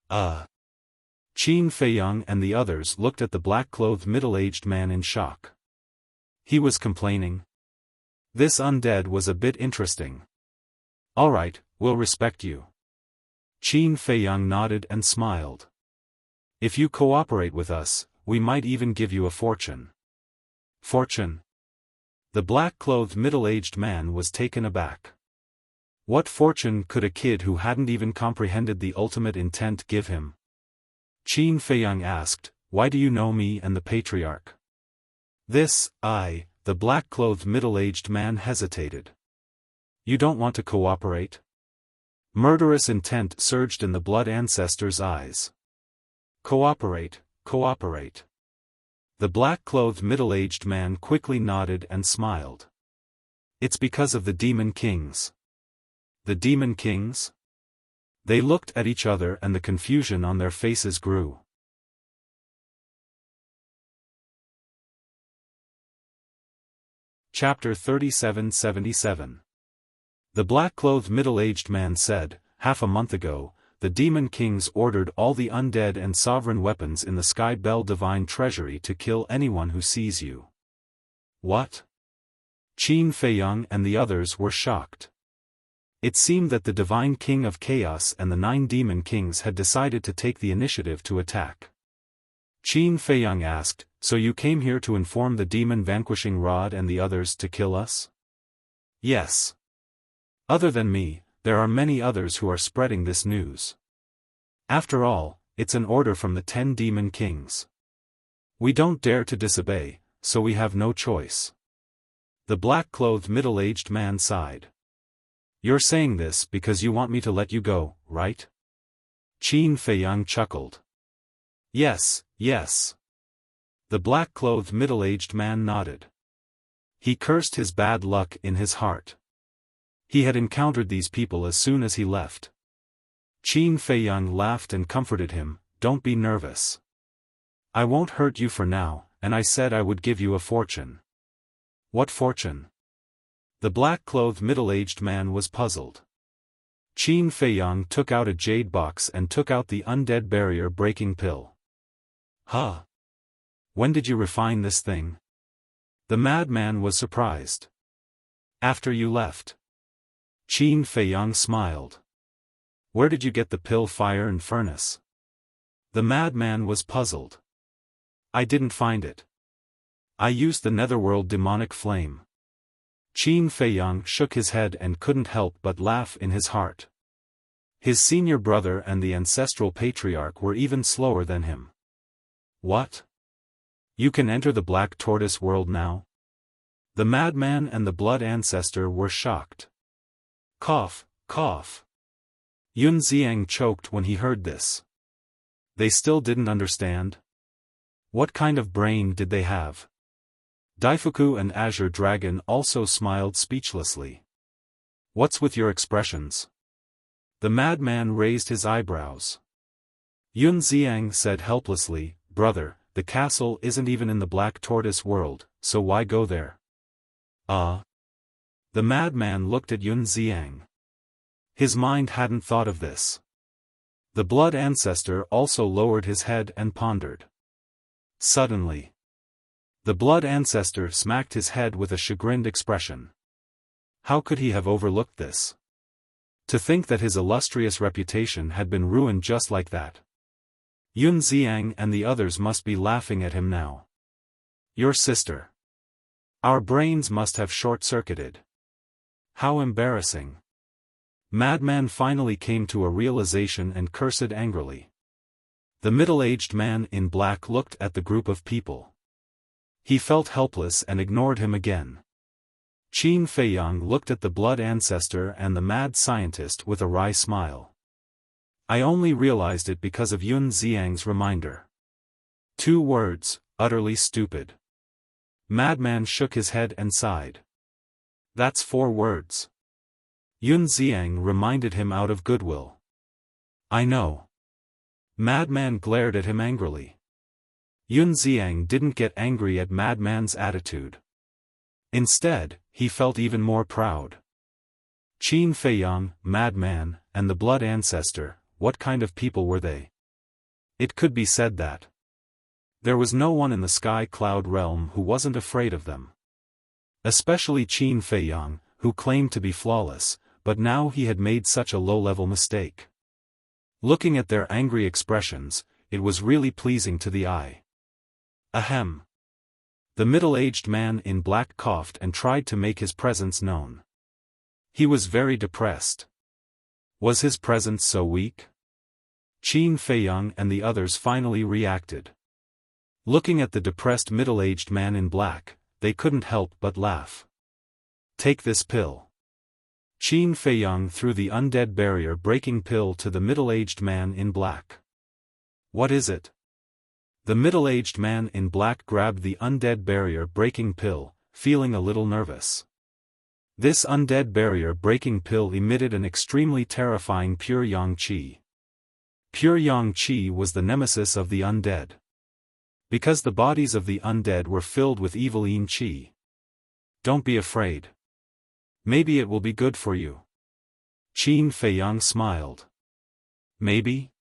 S1: Qin Feiyang and the others looked at the black-clothed middle-aged man in shock. He was complaining. This undead was a bit interesting. All right, we'll respect you. Qin Feiyang nodded and smiled. If you cooperate with us, we might even give you a fortune. Fortune? The black-clothed middle-aged man was taken aback. What fortune could a kid who hadn't even comprehended the ultimate intent give him? Qin Feiyang asked, "Why do you know me and the patriarch?" The black-clothed middle-aged man hesitated. You don't want to cooperate? Murderous intent surged in the blood ancestor's eyes. Cooperate, cooperate. The black-clothed middle-aged man quickly nodded and smiled. It's because of the Demon Kings. The Demon Kings? They looked at each other and the confusion on their faces grew. Chapter 3777. The black-clothed middle-aged man said, "Half a month ago, the Demon Kings ordered all the undead and sovereign weapons in the Sky Bell Divine Treasury to kill anyone who sees you." What? Qin Feiyang and the others were shocked. It seemed that the Divine King of Chaos and the 9 Demon Kings had decided to take the initiative to attack. Qin Feiyang asked, "So you came here to inform the demon-vanquishing rod and the others to kill us?" Yes. Other than me, there are many others who are spreading this news. After all, it's an order from the 10 Demon Kings. We don't dare to disobey, so we have no choice. The black-clothed middle-aged man sighed. You're saying this because you want me to let you go, right? Qin Feiyang chuckled. Yes, Yes. The black-clothed middle-aged man nodded. He cursed his bad luck in his heart. He had encountered these people as soon as he left. Qin Feiyang laughed and comforted him, "Don't be nervous. I won't hurt you for now, and I said I would give you a fortune." "What fortune?" The black-clothed middle-aged man was puzzled. Qin Feiyang took out a jade box and took out the undead barrier-breaking pill. "Huh? When did you refine this thing?" The madman was surprised. "After you left." Qin Feiyang smiled. "Where did you get the pill fire and furnace?" The madman was puzzled. "I didn't find it. I used the netherworld demonic flame." Qin Feiyang shook his head and couldn't help but laugh in his heart. His senior brother and the ancestral patriarch were even slower than him. "What? You can enter the Black Tortoise world now?" The madman and the blood ancestor were shocked. Cough, cough. Yun Xiang choked when he heard this. They still didn't understand? What kind of brain did they have? Daifuku and Azure Dragon also smiled speechlessly. "What's with your expressions?" The madman raised his eyebrows. Yun Xiang said helplessly, "Brother, the castle isn't even in the Black Tortoise world, so why go there?" The madman looked at Yun Xiang. His mind hadn't thought of this. The blood ancestor also lowered his head and pondered. Suddenly, the blood ancestor smacked his head with a chagrined expression. How could he have overlooked this? To think that his illustrious reputation had been ruined just like that. Yun Xiang and the others must be laughing at him now. "Your sister. Our brains must have short-circuited. How embarrassing." Madman finally came to a realization and cursed angrily. The middle-aged man in black looked at the group of people. He felt helpless and ignored him again. Qin Feiyang looked at the blood ancestor and the mad scientist with a wry smile. "I only realized it because of Yun Xiang's reminder." 2 words, utterly stupid. Madman shook his head and sighed. "That's 4 words. Yun Xiang reminded him out of goodwill. "I know." Madman glared at him angrily. Yun Xiang didn't get angry at Madman's attitude. Instead, he felt even more proud. Qin Feiyang, Madman, and the blood ancestor, what kind of people were they? It could be said that there was no one in the sky cloud realm who wasn't afraid of them. Especially Qin Feiyang, who claimed to be flawless, but now he had made such a low-level mistake. Looking at their angry expressions, it was really pleasing to the eye. Ahem. The middle-aged man in black coughed and tried to make his presence known. He was very depressed. Was his presence so weak? Qin Feiyang and the others finally reacted. Looking at the depressed middle-aged man in black, they couldn't help but laugh. "Take this pill." Qin Feiyang threw the undead barrier-breaking pill to the middle-aged man in black. "What is it?" The middle-aged man in black grabbed the undead barrier-breaking pill, feeling a little nervous. This undead barrier-breaking pill emitted an extremely terrifying pure yang qi. Pure yang qi was the nemesis of the undead. Because the bodies of the undead were filled with evil yin qi. "Don't be afraid. Maybe it will be good for you." Qin Feiyang smiled. "Maybe?"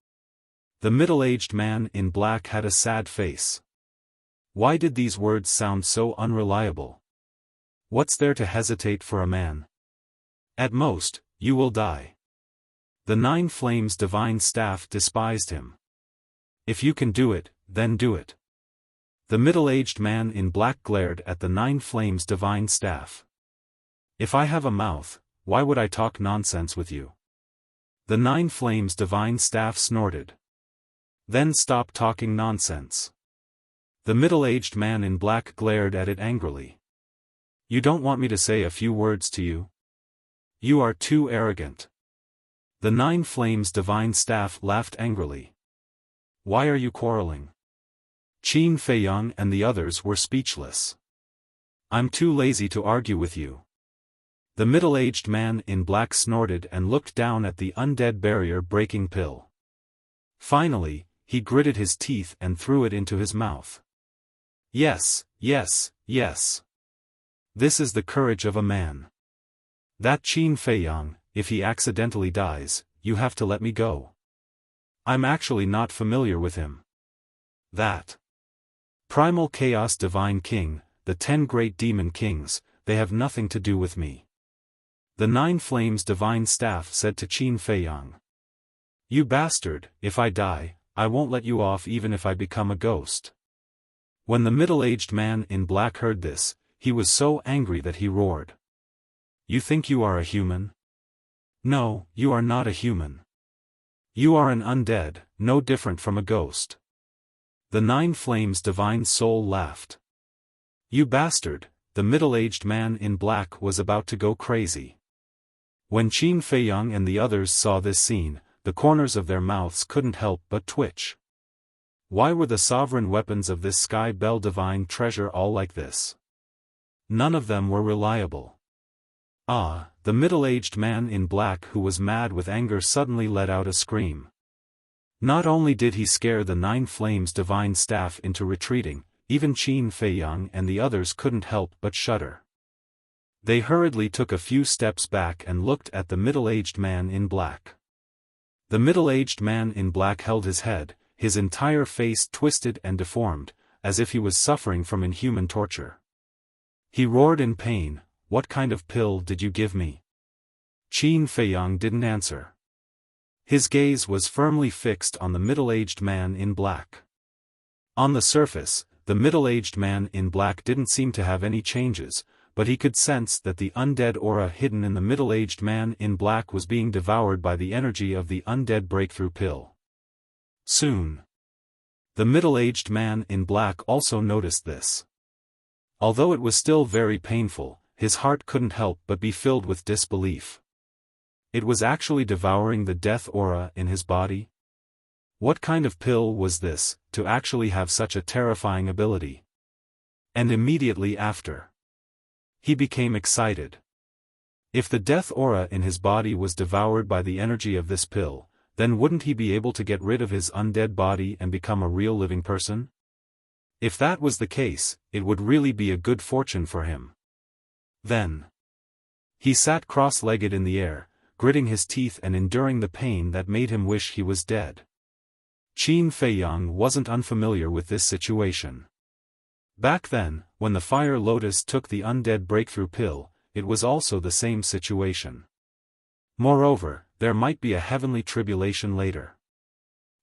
S1: The middle-aged man in black had a sad face. Why did these words sound so unreliable? What's there to hesitate for a man? At most, you will die. The 9 Flames divine staff despised him. If you can do it, then do it. The middle-aged man in black glared at the 9 Flames divine staff. If I have a mouth, why would I talk nonsense with you? The 9 Flames divine staff snorted. Then stop talking nonsense. The middle-aged man in black glared at it angrily. You don't want me to say a few words to you? You are too arrogant. The 9 Flames divine staff laughed angrily. Why are you quarreling? Qin Feiyang and the others were speechless. I'm too lazy to argue with you. The middle-aged man in black snorted and looked down at the undead barrier-breaking pill. Finally, he gritted his teeth and threw it into his mouth. Yes, yes, yes. This is the courage of a man. That Qin Feiyang, if he accidentally dies, you have to let me go. I'm actually not familiar with him. That Primal Chaos Divine King, the 10 Great Demon Kings, they have nothing to do with me. The 9 Flames Divine Staff said to Qin Feiyang. You bastard, if I die, I won't let you off even if I become a ghost. When the middle-aged man in black heard this, he was so angry that he roared. You think you are a human? No, you are not a human. You are an undead, no different from a ghost. The 9 Flames Divine Soul laughed. You bastard, the middle-aged man in black was about to go crazy. When Qin Feiyang and the others saw this scene, the corners of their mouths couldn't help but twitch. Why were the sovereign weapons of this Sky Bell divine treasure all like this? None of them were reliable. Ah, the middle-aged man in black who was mad with anger suddenly let out a scream. Not only did he scare the 9 Flames Divine Staff into retreating, even Qin Feiyang and the others couldn't help but shudder. They hurriedly took a few steps back and looked at the middle-aged man in black. The middle-aged man in black held his head, his entire face twisted and deformed, as if he was suffering from inhuman torture. He roared in pain, What kind of pill did you give me? Qin Feiyang didn't answer. His gaze was firmly fixed on the middle-aged man in black. On the surface, the middle-aged man in black didn't seem to have any changes, but he could sense that the undead aura hidden in the middle-aged man in black was being devoured by the energy of the undead breakthrough pill. Soon, the middle-aged man in black also noticed this. Although it was still very painful, his heart couldn't help but be filled with disbelief. It was actually devouring the death aura in his body? What kind of pill was this, to actually have such a terrifying ability? And immediately after, he became excited. If the death aura in his body was devoured by the energy of this pill, then wouldn't he be able to get rid of his undead body and become a real living person? If that was the case, it would really be a good fortune for him. Then, he sat cross-legged in the air, gritting his teeth and enduring the pain that made him wish he was dead. Qin Feiyang wasn't unfamiliar with this situation. Back then, when the Fire Lotus took the undead breakthrough pill, it was also the same situation. Moreover, there might be a heavenly tribulation later.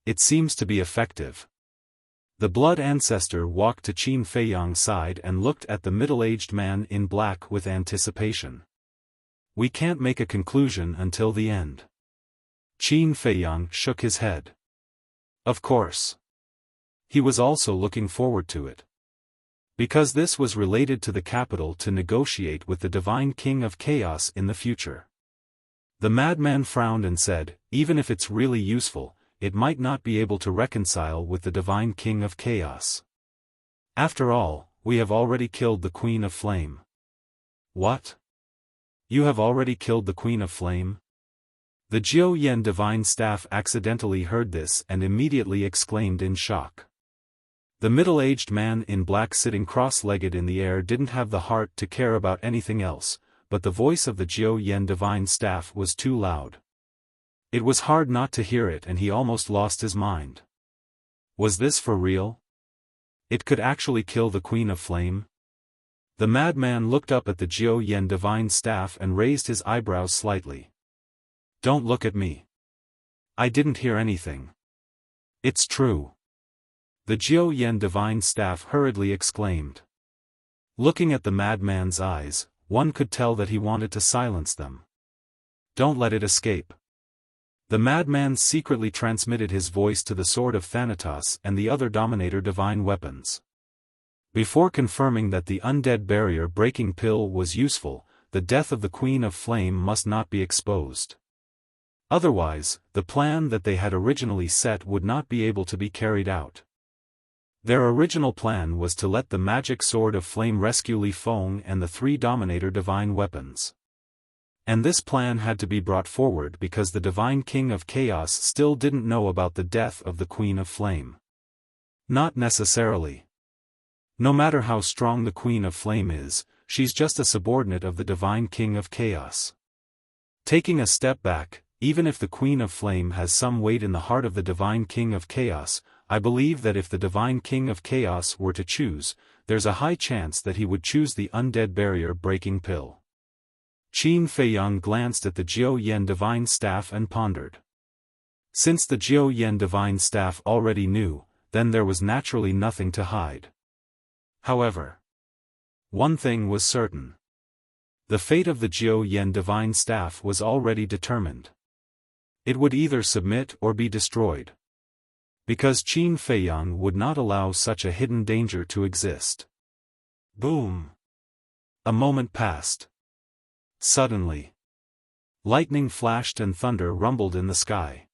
S1: It seems to be effective. The blood ancestor walked to Qin Feiyang's side and looked at the middle-aged man in black with anticipation. We can't make a conclusion until the end. Qin Feiyang shook his head. Of course. He was also looking forward to it. Because this was related to the capital to negotiate with the Divine King of Chaos in the future. The madman frowned and said, even if it's really useful, it might not be able to reconcile with the Divine King of Chaos. After all, we have already killed the Queen of Flame. What? You have already killed the Queen of Flame? The Jiu Yen Divine Staff accidentally heard this and immediately exclaimed in shock. The middle-aged man in black sitting cross-legged in the air didn't have the heart to care about anything else, but the voice of the Jiu Yen Divine Staff was too loud. It was hard not to hear it and he almost lost his mind. Was this for real? It could actually kill the Queen of Flame? The madman looked up at the Jiu Yen Divine Staff and raised his eyebrows slightly. Don't look at me. I didn't hear anything. It's true. The Jiu Yen Divine Staff hurriedly exclaimed. Looking at the madman's eyes, one could tell that he wanted to silence them. Don't let it escape. The madman secretly transmitted his voice to the Sword of Thanatos and the other Dominator divine weapons. Before confirming that the undead barrier-breaking pill was useful, the death of the Queen of Flame must not be exposed. Otherwise, the plan that they had originally set would not be able to be carried out. Their original plan was to let the magic sword of flame rescue Li Feng and the three Dominator divine weapons. And this plan had to be brought forward because the Divine King of Chaos still didn't know about the death of the Queen of Flame. Not necessarily. No matter how strong the Queen of Flame is, she's just a subordinate of the Divine King of Chaos. Taking a step back, even if the Queen of Flame has some weight in the heart of the Divine King of Chaos, I believe that if the Divine King of Chaos were to choose, there's a high chance that he would choose the undead barrier-breaking pill. Qin Feiyang glanced at the Jiao Yen divine staff and pondered. Since the Jiao Yen divine staff already knew, then there was naturally nothing to hide. However, one thing was certain. The fate of the Jiao Yen divine staff was already determined. It would either submit or be destroyed. Because Qin Feiyang would not allow such a hidden danger to exist. Boom! A moment passed. Suddenly, lightning flashed and thunder rumbled in the sky.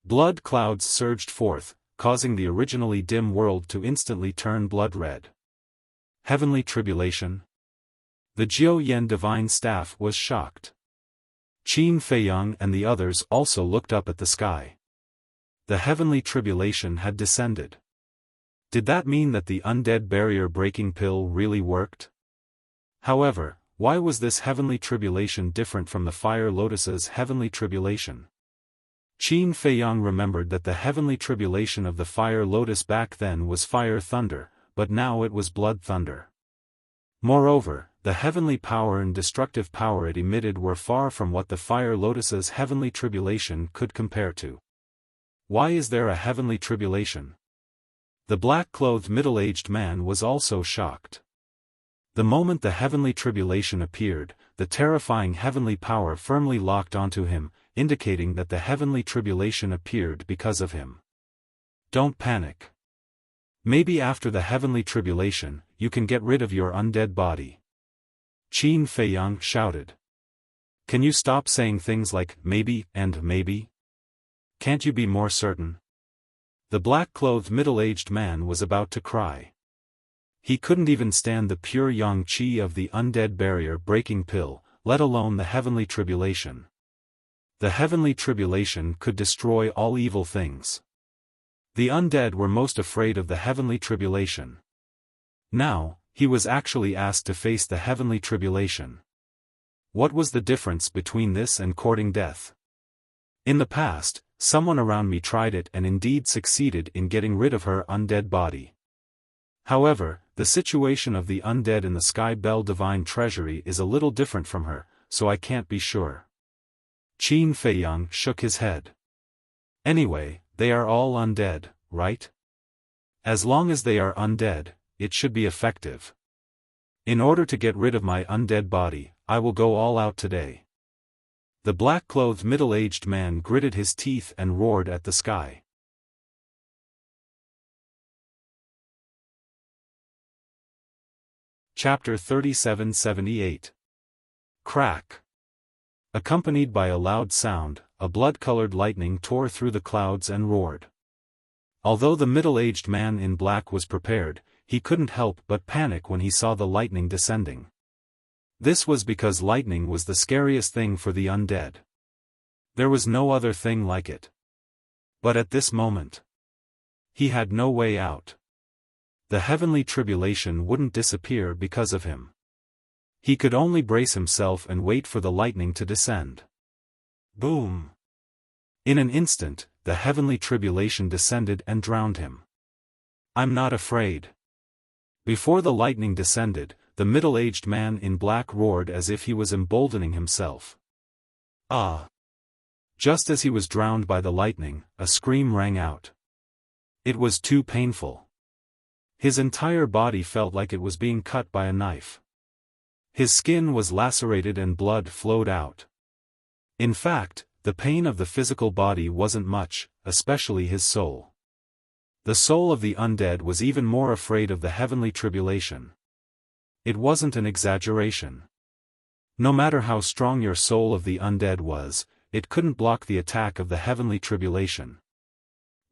S1: Blood clouds surged forth, causing the originally dim world to instantly turn blood red. Heavenly tribulation? The Jiao Yen divine staff was shocked. Qin Feiyang and the others also looked up at the sky. The heavenly tribulation had descended. Did that mean that the undead barrier-breaking pill really worked? However, why was this heavenly tribulation different from the Fire Lotus's heavenly tribulation? Qin Feiyang remembered that the heavenly tribulation of the Fire Lotus back then was fire thunder, but now it was blood thunder. Moreover, the heavenly power and destructive power it emitted were far from what the Fire Lotus's heavenly tribulation could compare to. Why is there a heavenly tribulation? The black-clothed middle-aged man was also shocked. The moment the heavenly tribulation appeared, the terrifying heavenly power firmly locked onto him, indicating that the heavenly tribulation appeared because of him. Don't panic. Maybe after the heavenly tribulation, you can get rid of your undead body. Qin Feiyang shouted. Can you stop saying things like maybe and maybe? Can't you be more certain? The black-clothed middle-aged man was about to cry. He couldn't even stand the pure yang qi of the undead barrier-breaking pill, let alone the heavenly tribulation. The heavenly tribulation could destroy all evil things. The undead were most afraid of the heavenly tribulation. Now, he was actually asked to face the heavenly tribulation. What was the difference between this and courting death? In the past, someone around me tried it and indeed succeeded in getting rid of her undead body. However, the situation of the undead in the Sky Bell Divine Treasury is a little different from her, so I can't be sure. Qin Feiyang shook his head. Anyway, they are all undead, right? As long as they are undead, it should be effective. In order to get rid of my undead body, I will go all out today. The black-clothed middle-aged man gritted his teeth and roared at the sky. Chapter 3778. Crack. Accompanied by a loud sound, a blood-colored lightning tore through the clouds and roared. Although the middle-aged man in black was prepared, he couldn't help but panic when he saw the lightning descending. This was because lightning was the scariest thing for the undead. There was no other thing like it. But at this moment, he had no way out. The heavenly tribulation wouldn't disappear because of him. He could only brace himself and wait for the lightning to descend. Boom! In an instant, the heavenly tribulation descended and drowned him. I'm not afraid. Before the lightning descended, the middle-aged man in black roared as if he was emboldening himself. Ah! Just as he was drowned by the lightning, a scream rang out. It was too painful. His entire body felt like it was being cut by a knife. His skin was lacerated and blood flowed out. In fact, the pain of the physical body wasn't much, especially his soul. The soul of the undead was even more afraid of the heavenly tribulation. It wasn't an exaggeration. No matter how strong your soul of the undead was, it couldn't block the attack of the heavenly tribulation.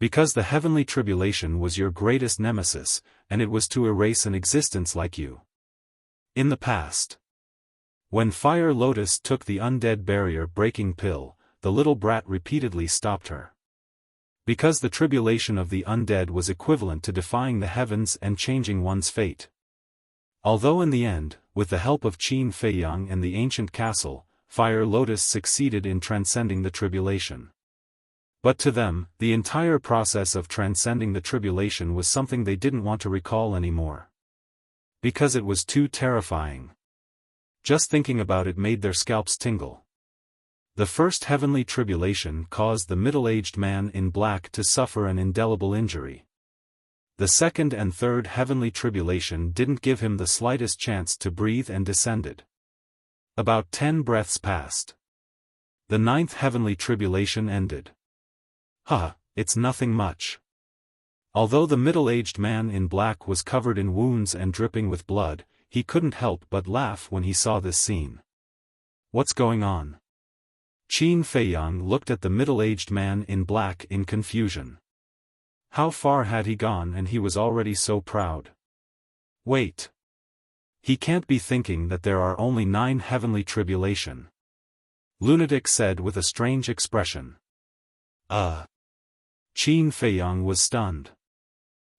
S1: Because the heavenly tribulation was your greatest nemesis, and it was to erase an existence like you. In the past, when Fire Lotus took the undead barrier-breaking pill, the little brat repeatedly stopped her. Because the tribulation of the undead was equivalent to defying the heavens and changing one's fate. Although in the end, with the help of Qin Feiyang and the ancient castle, Fire Lotus succeeded in transcending the tribulation. But to them, the entire process of transcending the tribulation was something they didn't want to recall anymore. Because it was too terrifying. Just thinking about it made their scalps tingle. The first heavenly tribulation caused the middle-aged man in black to suffer an indelible injury. The second and third heavenly tribulation didn't give him the slightest chance to breathe and descended. About 10 breaths passed. The ninth heavenly tribulation ended. It's nothing much. Although the middle-aged man in black was covered in wounds and dripping with blood, he couldn't help but laugh when he saw this scene. What's going on? Qin Feiyang looked at the middle-aged man in black in confusion. How far had he gone and he was already so proud? Wait. He can't be thinking that there are only 9 heavenly tribulation. Lunatic said with a strange expression. Qin Feiyang was stunned.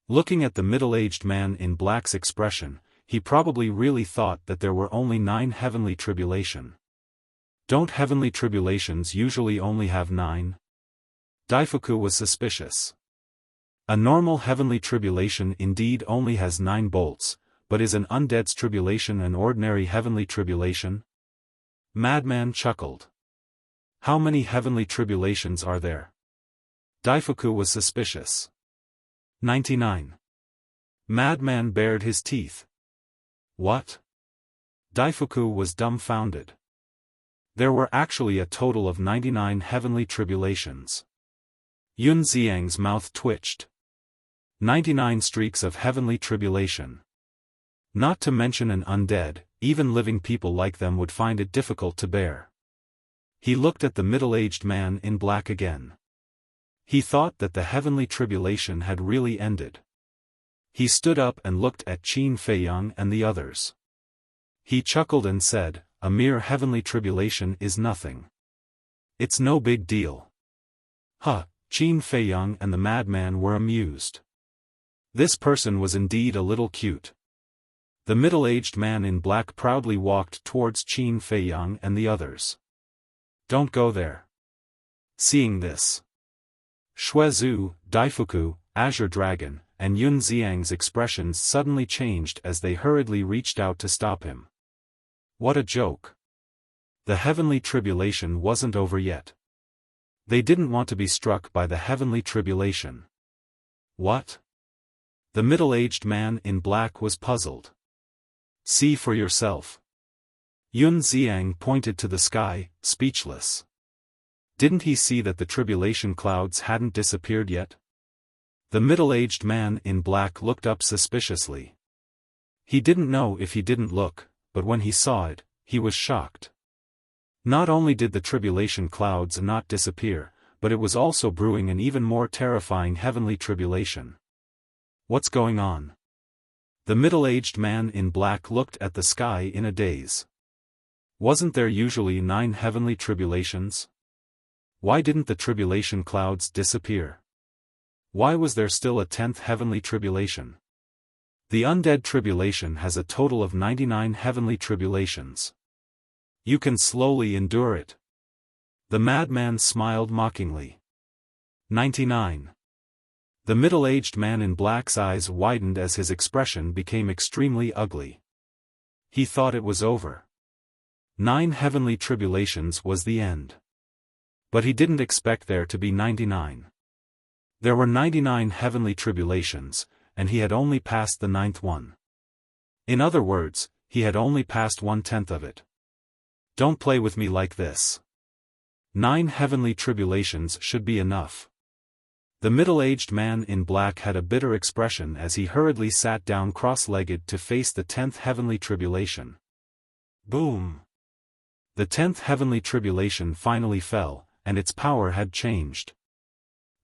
S1: Looking at the middle-aged man in black's expression, he probably really thought that there were only 9 heavenly tribulation. Don't heavenly tribulations usually only have 9? Daifuku was suspicious. A normal heavenly tribulation indeed only has 9 bolts, but is an undead's tribulation an ordinary heavenly tribulation? Madman chuckled. How many heavenly tribulations are there? Daifuku was suspicious. 99. Madman bared his teeth. What? Daifuku was dumbfounded. There were actually a total of 99 heavenly tribulations. Yun Xiang's mouth twitched. 99 streaks of heavenly tribulation. Not to mention an undead, even living people like them would find it difficult to bear. He looked at the middle-aged man in black again. He thought that the heavenly tribulation had really ended. He stood up and looked at Qin Feiyang and the others. He chuckled and said, a mere heavenly tribulation is nothing. It's no big deal. Qin Feiyang and the madman were amused. This person was indeed a little cute. The middle-aged man in black proudly walked towards Qin Feiyang and the others. Don't go there. Seeing this, Shuezu, Daifuku, Azure Dragon, and Yun Xiang's expressions suddenly changed as they hurriedly reached out to stop him. What a joke. The heavenly tribulation wasn't over yet. They didn't want to be struck by the heavenly tribulation. What? The middle-aged man in black was puzzled. See for yourself. Yun Xiang pointed to the sky, speechless. Didn't he see that the tribulation clouds hadn't disappeared yet? The middle-aged man in black looked up suspiciously. He didn't know if he didn't look, but when he saw it, he was shocked. Not only did the tribulation clouds not disappear, but it was also brewing an even more terrifying heavenly tribulation. What's going on? The middle-aged man in black looked at the sky in a daze. Wasn't there usually 9 heavenly tribulations? Why didn't the tribulation clouds disappear? Why was there still a 10th heavenly tribulation? The undead tribulation has a total of 99 heavenly tribulations. You can slowly endure it. The madman smiled mockingly. 99. The middle-aged man in black's eyes widened as his expression became extremely ugly. He thought it was over. 9 heavenly tribulations was the end. But he didn't expect there to be 99. There were 99 heavenly tribulations, and he had only passed the 9th one. In other words, he had only passed 1/10 of it. Don't play with me like this. 9 heavenly tribulations should be enough. The middle-aged man in black had a bitter expression as he hurriedly sat down cross-legged to face the 10th heavenly tribulation. Boom! The 10th heavenly tribulation finally fell, and its power had changed.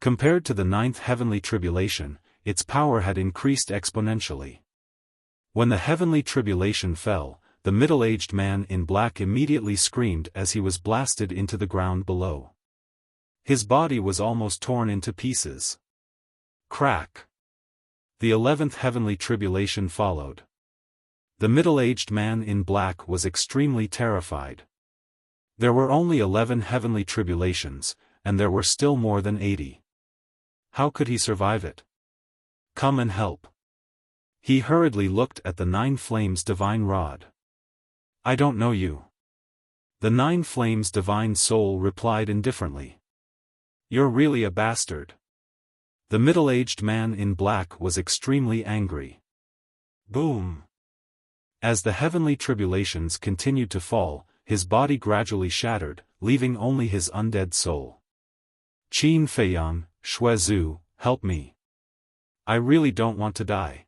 S1: Compared to the ninth heavenly tribulation, its power had increased exponentially. When the heavenly tribulation fell, the middle-aged man in black immediately screamed as he was blasted into the ground below. His body was almost torn into pieces. Crack! The 11th heavenly tribulation followed. The middle-aged man in black was extremely terrified. There were only 11 heavenly tribulations, and there were still more than 80. How could he survive it? Come and help. He hurriedly looked at the 9 flames divine rod. I don't know you. The 9 flames divine soul replied indifferently. You're really a bastard. The middle-aged man in black was extremely angry. Boom! As the heavenly tribulations continued to fall, his body gradually shattered, leaving only his undead soul. Qin Feiyang, Shuezu, help me. I really don't want to die.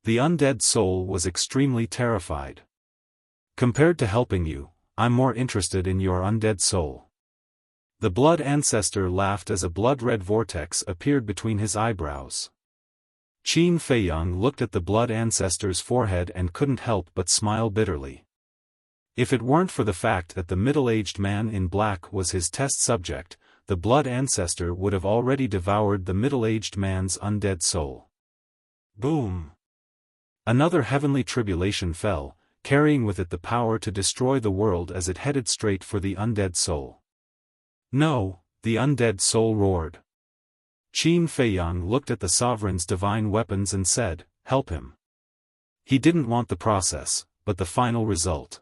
S1: The undead soul was extremely terrified. Compared to helping you, I'm more interested in your undead soul. The blood ancestor laughed as a blood-red vortex appeared between his eyebrows. Qin Feiyang looked at the blood ancestor's forehead and couldn't help but smile bitterly. If it weren't for the fact that the middle-aged man in black was his test subject, the blood ancestor would have already devoured the middle-aged man's undead soul. Boom! Another heavenly tribulation fell, carrying with it the power to destroy the world as it headed straight for the undead soul. No, the undead soul roared. Qin Feiyang looked at the sovereign's divine weapons and said, help him. He didn't want the process, but the final result.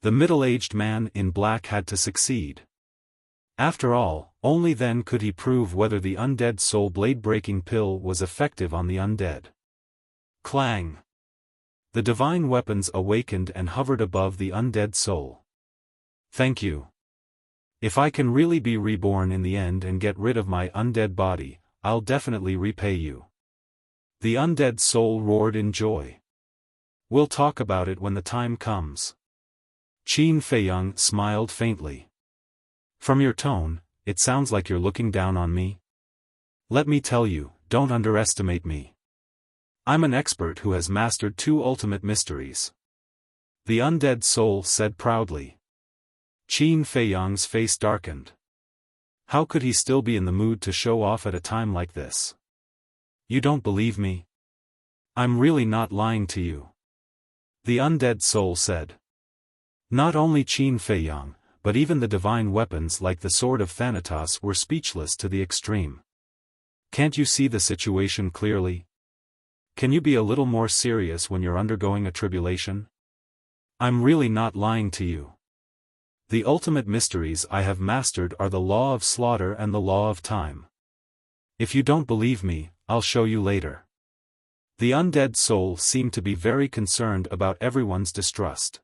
S1: The middle-aged man in black had to succeed. After all, only then could he prove whether the undead soul blade-breaking pill was effective on the undead. Clang! The divine weapons awakened and hovered above the undead soul. Thank you. If I can really be reborn in the end and get rid of my undead body, I'll definitely repay you. The undead soul roared in joy. We'll talk about it when the time comes. Qin Feiyang smiled faintly. From your tone, it sounds like you're looking down on me. Let me tell you, don't underestimate me. I'm an expert who has mastered 2 ultimate mysteries. The undead soul said proudly. Qin Feiyang's face darkened. How could he still be in the mood to show off at a time like this? You don't believe me? I'm really not lying to you. The undead soul said. Not only Qin Feiyang, but even the divine weapons like the sword of Thanatos were speechless to the extreme. Can't you see the situation clearly? Can you be a little more serious when you're undergoing a tribulation? I'm really not lying to you. The ultimate mysteries I have mastered are the law of slaughter and the law of time. If you don't believe me, I'll show you later. The undead soul seemed to be very concerned about everyone's distrust.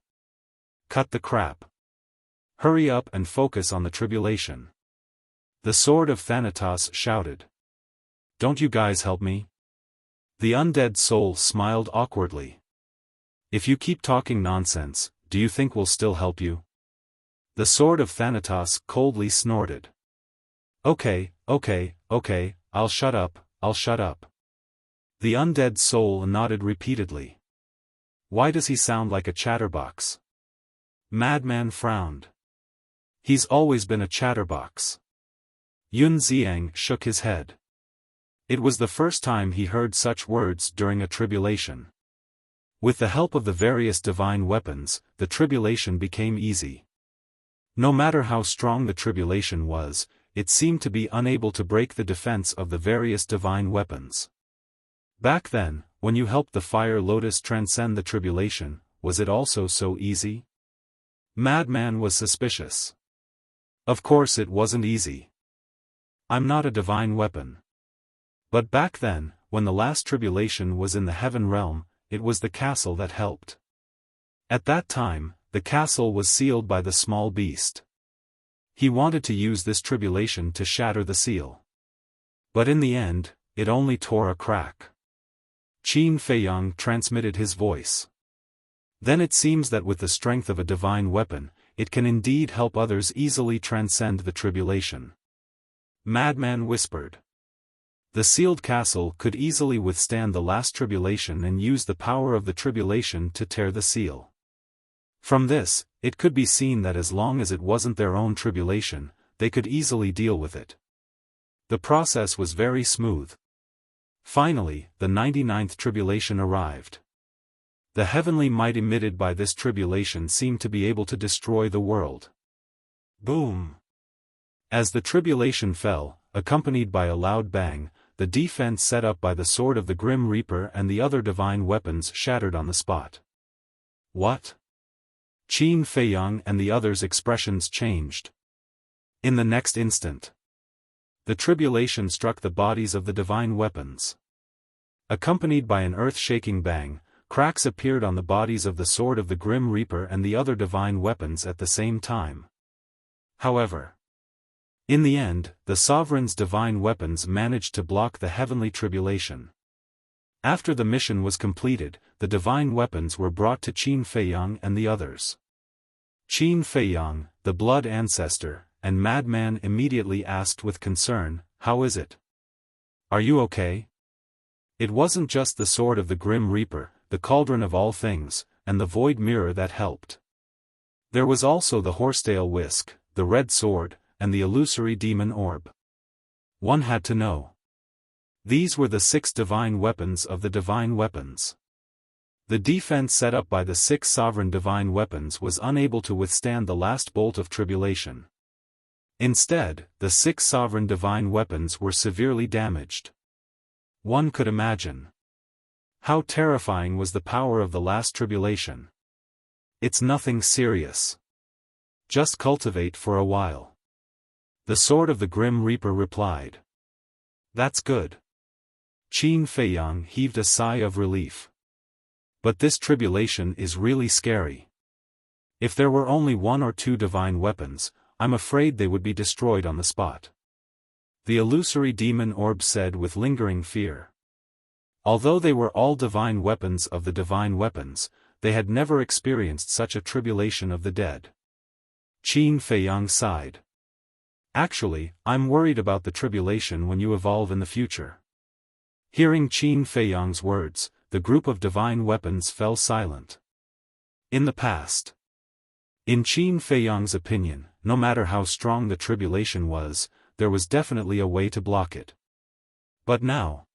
S1: Cut the crap. Hurry up and focus on the tribulation. The sword of Thanatos shouted. Don't you guys help me? The undead soul smiled awkwardly. If you keep talking nonsense, do you think we'll still help you? The sword of Thanatos coldly snorted. Okay, I'll shut up. The undead soul nodded repeatedly. Why does he sound like a chatterbox? Madman frowned. He's always been a chatterbox. Yun Xiang shook his head. It was the first time he heard such words during a tribulation. With the help of the various divine weapons, the tribulation became easy. No matter how strong the tribulation was, it seemed to be unable to break the defense of the various divine weapons. Back then, when you helped the fire lotus transcend the tribulation, was it also so easy? Madman was suspicious. Of course it wasn't easy. I'm not a divine weapon. But back then, when the last tribulation was in the heaven realm, it was the castle that helped. At that time, the castle was sealed by the small beast. He wanted to use this tribulation to shatter the seal. But in the end, it only tore a crack. Qin Feiyang transmitted his voice. Then it seems that with the strength of a divine weapon, it can indeed help others easily transcend the tribulation. Madman whispered. The sealed castle could easily withstand the last tribulation and use the power of the tribulation to tear the seal. From this, it could be seen that as long as it wasn't their own tribulation, they could easily deal with it. The process was very smooth. Finally, the 99th tribulation arrived. The heavenly might emitted by this tribulation seemed to be able to destroy the world. Boom! As the tribulation fell, accompanied by a loud bang, the defense set up by the sword of the Grim Reaper and the other divine weapons shattered on the spot. What? Qin Feiyang and the others' expressions changed. In the next instant, the tribulation struck the bodies of the divine weapons. Accompanied by an earth-shaking bang, cracks appeared on the bodies of the sword of the Grim Reaper and the other divine weapons at the same time. However, in the end, the Sovereign's divine weapons managed to block the heavenly tribulation. After the mission was completed, the divine weapons were brought to Qin Feiyang and the others. Qin Feiyang, the blood ancestor, and Madman immediately asked with concern, "How is it? Are you okay?" It wasn't just the sword of the Grim Reaper, the cauldron of all things, and the void mirror that helped. There was also the horsetail whisk, the red sword, and the illusory demon orb. One had to know. These were the 6 divine weapons of the divine weapons. The defense set up by the 6 sovereign divine weapons was unable to withstand the last bolt of tribulation. Instead, the 6 sovereign divine weapons were severely damaged. One could imagine how terrifying was the power of the last tribulation. It's nothing serious. Just cultivate for a while. The sword of the Grim Reaper replied. That's good. Qin Feiyang heaved a sigh of relief. But this tribulation is really scary. If there were only 1 or 2 divine weapons, I'm afraid they would be destroyed on the spot. The illusory demon orb said with lingering fear. Although they were all divine weapons of the divine weapons, they had never experienced such a tribulation of the dead. Qin Feiyang sighed. Actually, I'm worried about the tribulation when you evolve in the future. Hearing Qin Feiyang's words, the group of divine weapons fell silent. In the past. In Qin Feiyang's opinion, no matter how strong the tribulation was, there was definitely a way to block it. But now,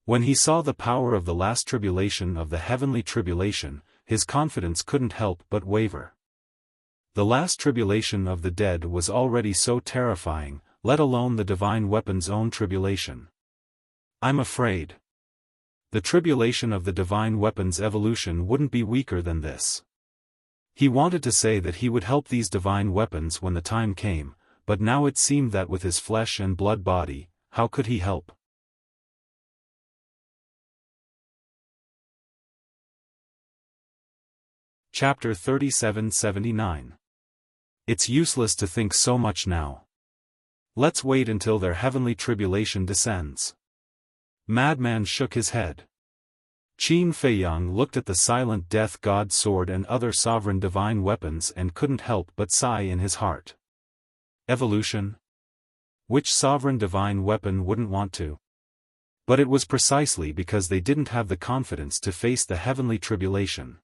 S1: when he saw the power of the last tribulation of the heavenly tribulation, his confidence couldn't help but waver. The last tribulation of the dead was already so terrifying, let alone the divine weapon's own tribulation. I'm afraid the tribulation of the divine weapon's evolution wouldn't be weaker than this. He wanted to say that he would help these divine weapons when the time came, but now it seemed that with his flesh and blood body, how could he help? Chapter 3779. It's useless to think so much now. Let's wait until their heavenly tribulation descends. Madman shook his head. Qin Feiyang looked at the silent death god sword and other sovereign divine weapons and couldn't help but sigh in his heart. Evolution? Which sovereign divine weapon wouldn't want to? But it was precisely because they didn't have the confidence to face the heavenly tribulation.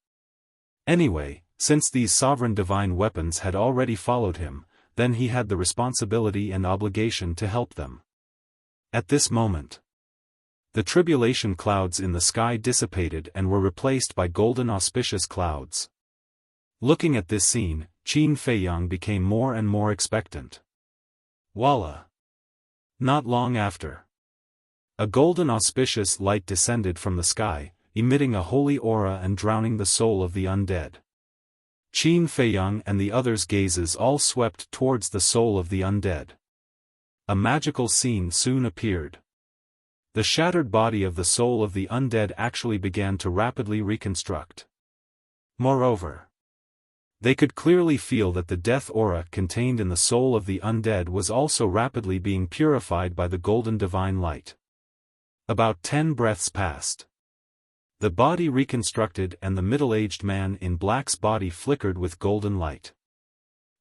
S1: Anyway, since these sovereign divine weapons had already followed him, then he had the responsibility and obligation to help them. At this moment, the tribulation clouds in the sky dissipated and were replaced by golden auspicious clouds. Looking at this scene, Qin Feiyang became more and more expectant. Voila! Not long after, a golden auspicious light descended from the sky, emitting a holy aura and drowning the soul of the undead. Qin Feiyang and the others' gazes all swept towards the soul of the undead. A magical scene soon appeared. The shattered body of the soul of the undead actually began to rapidly reconstruct. Moreover, they could clearly feel that the death aura contained in the soul of the undead was also rapidly being purified by the golden divine light. About 10 breaths passed. The body reconstructed and the middle-aged man in black's body flickered with golden light.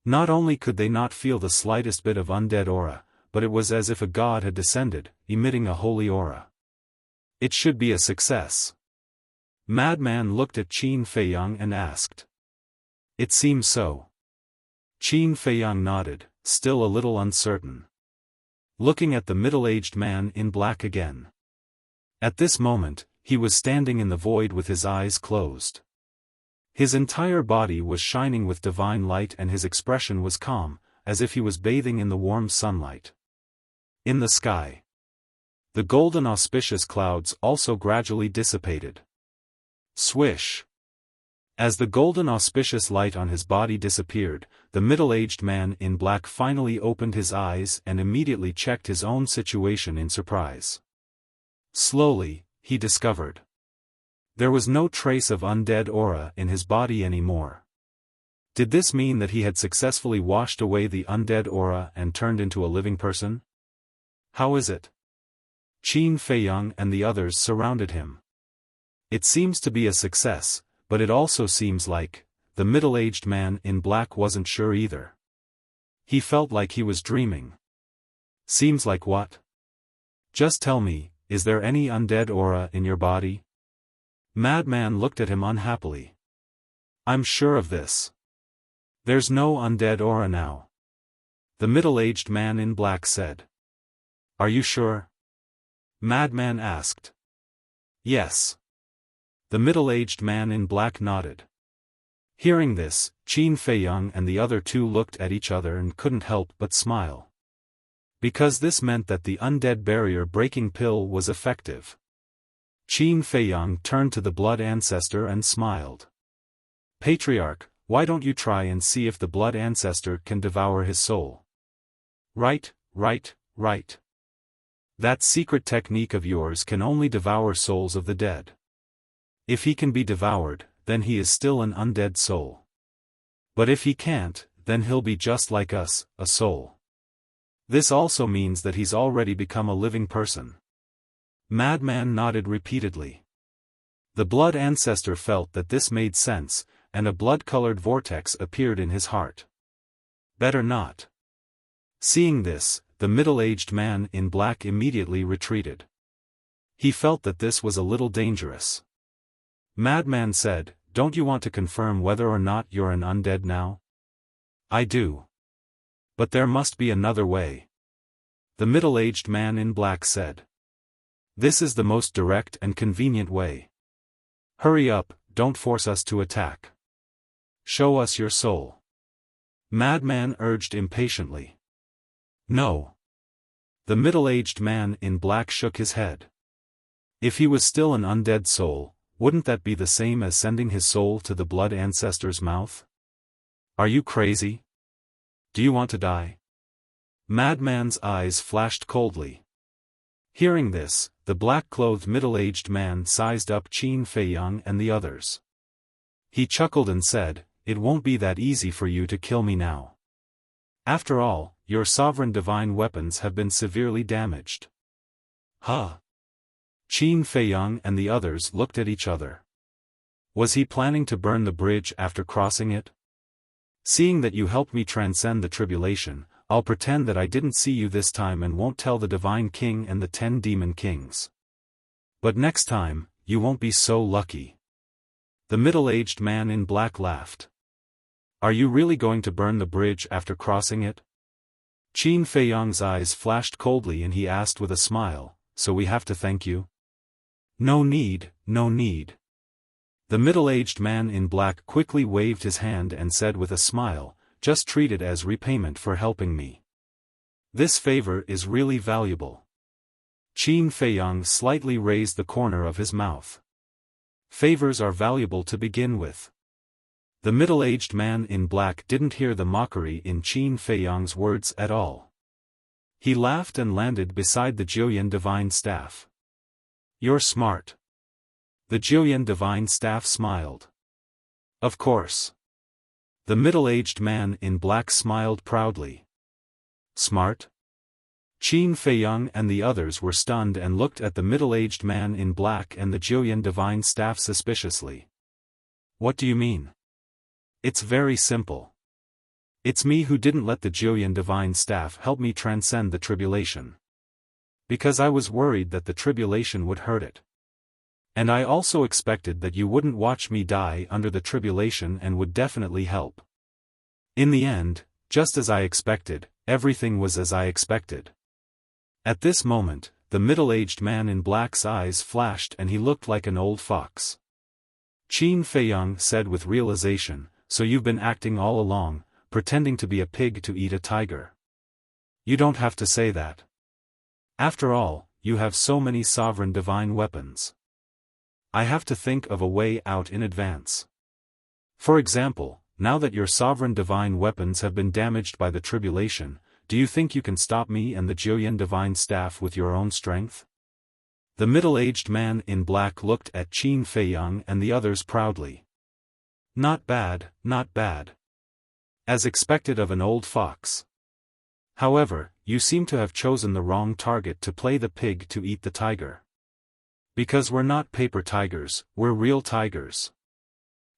S1: Not only could they not feel the slightest bit of undead aura, but it was as if a god had descended, emitting a holy aura. It should be a success. Madman looked at Qin Feiyang and asked. It seems so. Qin Feiyang nodded, still a little uncertain. Looking at the middle-aged man in black again. At this moment, he was standing in the void with his eyes closed. His entire body was shining with divine light and his expression was calm, as if he was bathing in the warm sunlight. In the sky, the golden auspicious clouds also gradually dissipated. Swish! As the golden auspicious light on his body disappeared, the middle-aged man in black finally opened his eyes and immediately checked his own situation in surprise. Slowly, he discovered. There was no trace of undead aura in his body anymore. Did this mean that he had successfully washed away the undead aura and turned into a living person? How is it? Qin Feiyang and the others surrounded him. It seems to be a success, but it also seems like, the middle-aged man in black wasn't sure either. He felt like he was dreaming. Seems like what? Just tell me, is there any undead aura in your body? Madman looked at him unhappily. I'm sure of this. There's no undead aura now. The middle-aged man in black said. Are you sure? Madman asked. Yes. The middle-aged man in black nodded. Hearing this, Qin Feiyang and the other two looked at each other and couldn't help but smile. Because this meant that the undead barrier-breaking pill was effective. Qin Feiyang turned to the blood ancestor and smiled. Patriarch, why don't you try and see if the blood ancestor can devour his soul? Right. That secret technique of yours can only devour souls of the dead. If he can be devoured, then he is still an undead soul. But if he can't, then he'll be just like us, a soul. This also means that he's already become a living person. Madman nodded repeatedly. The blood ancestor felt that this made sense, and a blood-colored vortex appeared in his heart. Better not. Seeing this, the middle-aged man in black immediately retreated. He felt that this was a little dangerous. Madman said, don't you want to confirm whether or not you're an undead now? I do. But there must be another way. The middle-aged man in black said. This is the most direct and convenient way. Hurry up, don't force us to attack. Show us your soul. Madman urged impatiently. No. The middle-aged man in black shook his head. If he was still an undead soul, wouldn't that be the same as sending his soul to the blood ancestor's mouth? Are you crazy? Do you want to die? Madman's eyes flashed coldly. Hearing this, the black-clothed middle-aged man sized up Qin Feiyang and the others. He chuckled and said, it won't be that easy for you to kill me now. After all, your sovereign divine weapons have been severely damaged. Huh? Qin Feiyang and the others looked at each other. Was he planning to burn the bridge after crossing it? Seeing that you helped me transcend the tribulation, I'll pretend that I didn't see you this time and won't tell the Divine King and the 10 Demon Kings. But next time, you won't be so lucky. The middle-aged man in black laughed. Are you really going to burn the bridge after crossing it? Qin Feiyang's eyes flashed coldly and he asked with a smile, so we have to thank you? No need. The middle-aged man in black quickly waved his hand and said with a smile, just treat it as repayment for helping me. This favor is really valuable. Qin Feiyang slightly raised the corner of his mouth. Favors are valuable to begin with. The middle-aged man in black didn't hear the mockery in Qin Feiyang's words at all. He laughed and landed beside the Jiuyan divine staff. You're smart. The Jiuyan divine staff smiled. Of course. The middle-aged man in black smiled proudly. Smart? Qin Feiyang and the others were stunned and looked at the middle-aged man in black and the Jiuyan divine staff suspiciously. What do you mean? It's very simple. It's me who didn't let the Jillian divine staff help me transcend the tribulation. Because I was worried that the tribulation would hurt it. And I also expected that you wouldn't watch me die under the tribulation and would definitely help. In the end, just as I expected, everything was as I expected. At this moment, the middle-aged man in black's eyes flashed and he looked like an old fox. Qin Feiyang said with realization, so you've been acting all along, pretending to be a pig to eat a tiger. You don't have to say that. After all, you have so many sovereign divine weapons. I have to think of a way out in advance. For example, now that your sovereign divine weapons have been damaged by the tribulation, do you think you can stop me and the Jillian divine staff with your own strength? The middle-aged man in black looked at Qin Feiyang and the others proudly. Not bad, not bad. As expected of an old fox. However, you seem to have chosen the wrong target to play the pig to eat the tiger. Because we're not paper tigers, we're real tigers.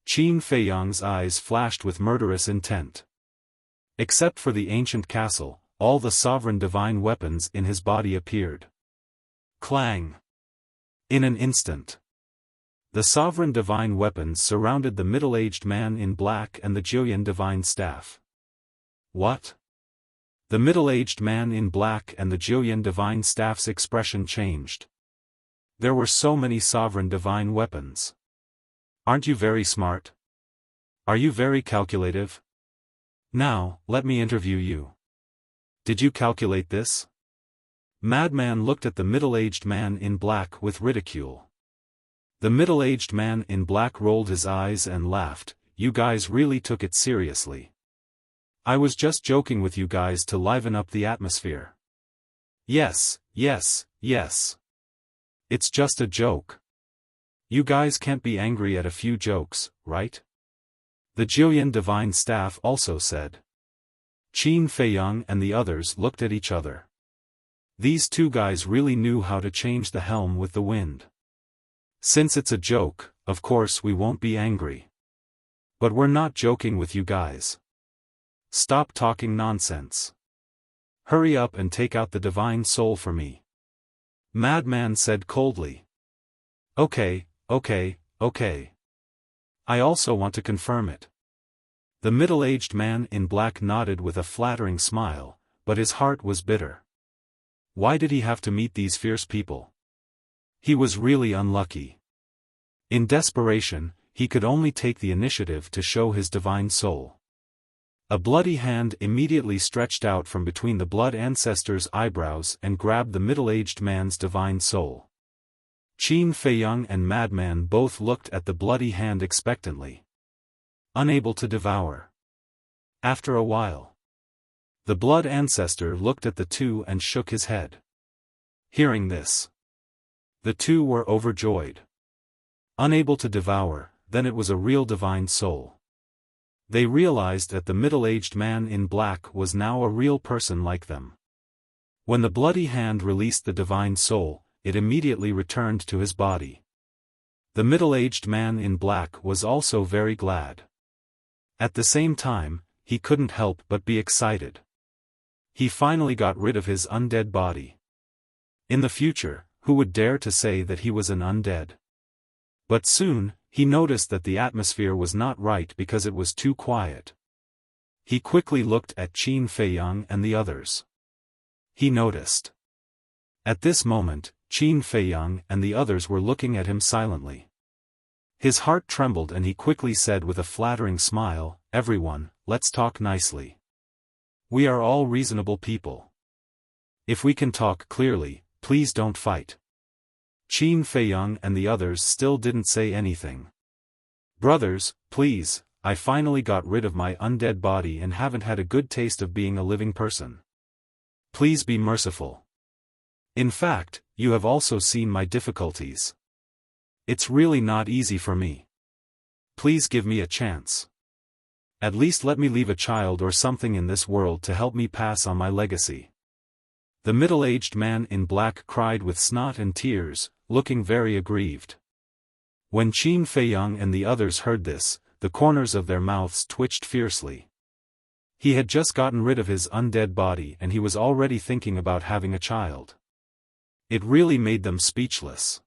S1: Qin Feiyang's eyes flashed with murderous intent. Except for the ancient castle, all the sovereign divine weapons in his body appeared. Clang! In an instant. The sovereign divine weapons surrounded the middle-aged man in black and the Jillian divine staff. What? The middle-aged man in black and the Jillian divine staff's expression changed. There were so many sovereign divine weapons. Aren't you very smart? Are you very calculative? Now, let me interview you. Did you calculate this? Madman looked at the middle-aged man in black with ridicule. The middle-aged man in black rolled his eyes and laughed. You guys really took it seriously. I was just joking with you guys to liven up the atmosphere. Yes, yes, yes. It's just a joke. You guys can't be angry at a few jokes, right? The Jillian divine staff also said. Qin Feiyang and the others looked at each other. These two guys really knew how to change the helm with the wind. Since it's a joke, of course we won't be angry. But we're not joking with you guys. Stop talking nonsense. Hurry up and take out the divine soul for me. Madman said coldly. Okay, okay, okay. I also want to confirm it. The middle-aged man in black nodded with a flattering smile, but his heart was bitter. Why did he have to meet these fierce people? He was really unlucky. In desperation, he could only take the initiative to show his divine soul. A bloody hand immediately stretched out from between the blood ancestor's eyebrows and grabbed the middle-aged man's divine soul. Qin Feiyang and Madman both looked at the bloody hand expectantly. Unable to devour. After a while, the blood ancestor looked at the two and shook his head. Hearing this, the two were overjoyed. Unable to devour, then it was a real divine soul. They realized that the middle-aged man in black was now a real person like them. When the bloody hand released the divine soul, it immediately returned to his body. The middle-aged man in black was also very glad. At the same time, he couldn't help but be excited. He finally got rid of his undead body. In the future, who would dare to say that he was an undead? But soon, he noticed that the atmosphere was not right because it was too quiet. He quickly looked at Qin Feiyang and the others. He noticed. At this moment, Qin Feiyang and the others were looking at him silently. His heart trembled and he quickly said with a flattering smile, "Everyone, let's talk nicely. We are all reasonable people. If we can talk clearly, please don't fight." Qin Feiyang and the others still didn't say anything. Brothers, please, I finally got rid of my undead body and haven't had a good taste of being a living person. Please be merciful. In fact, you have also seen my difficulties. It's really not easy for me. Please give me a chance. At least let me leave a child or something in this world to help me pass on my legacy. The middle-aged man in black cried with snot and tears, looking very aggrieved. When Qin Feiyang and the others heard this, the corners of their mouths twitched fiercely. He had just gotten rid of his undead body and he was already thinking about having a child. It really made them speechless.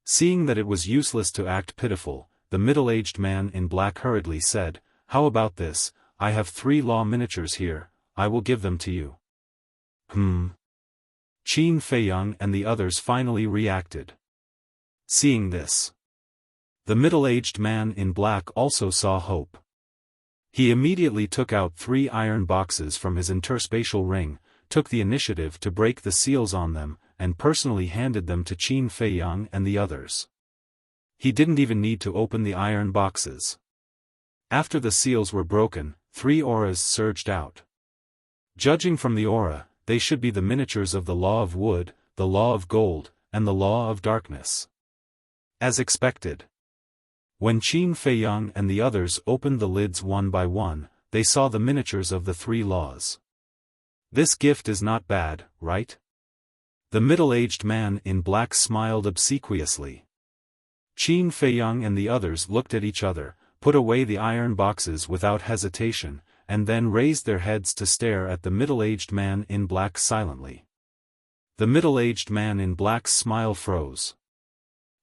S1: Seeing that it was useless to act pitiful, the middle-aged man in black hurriedly said, "How about this? I have 3 law miniatures here, I will give them to you." Qin Feiyang and the others finally reacted. Seeing this, the middle-aged man in black also saw hope. He immediately took out 3 iron boxes from his interspatial ring, took the initiative to break the seals on them, and personally handed them to Qin Feiyang and the others. He didn't even need to open the iron boxes. After the seals were broken, 3 auras surged out. Judging from the aura, they should be the miniatures of the Law of Wood, the Law of Gold, and the Law of Darkness. As expected, when Qin Feiyang and the others opened the lids one by one, they saw the miniatures of the 3 laws. This gift is not bad, right? The middle-aged man in black smiled obsequiously. Qin Feiyang and the others looked at each other, put away the iron boxes without hesitation, and then raised their heads to stare at the middle-aged man in black silently. The middle-aged man in black's smile froze.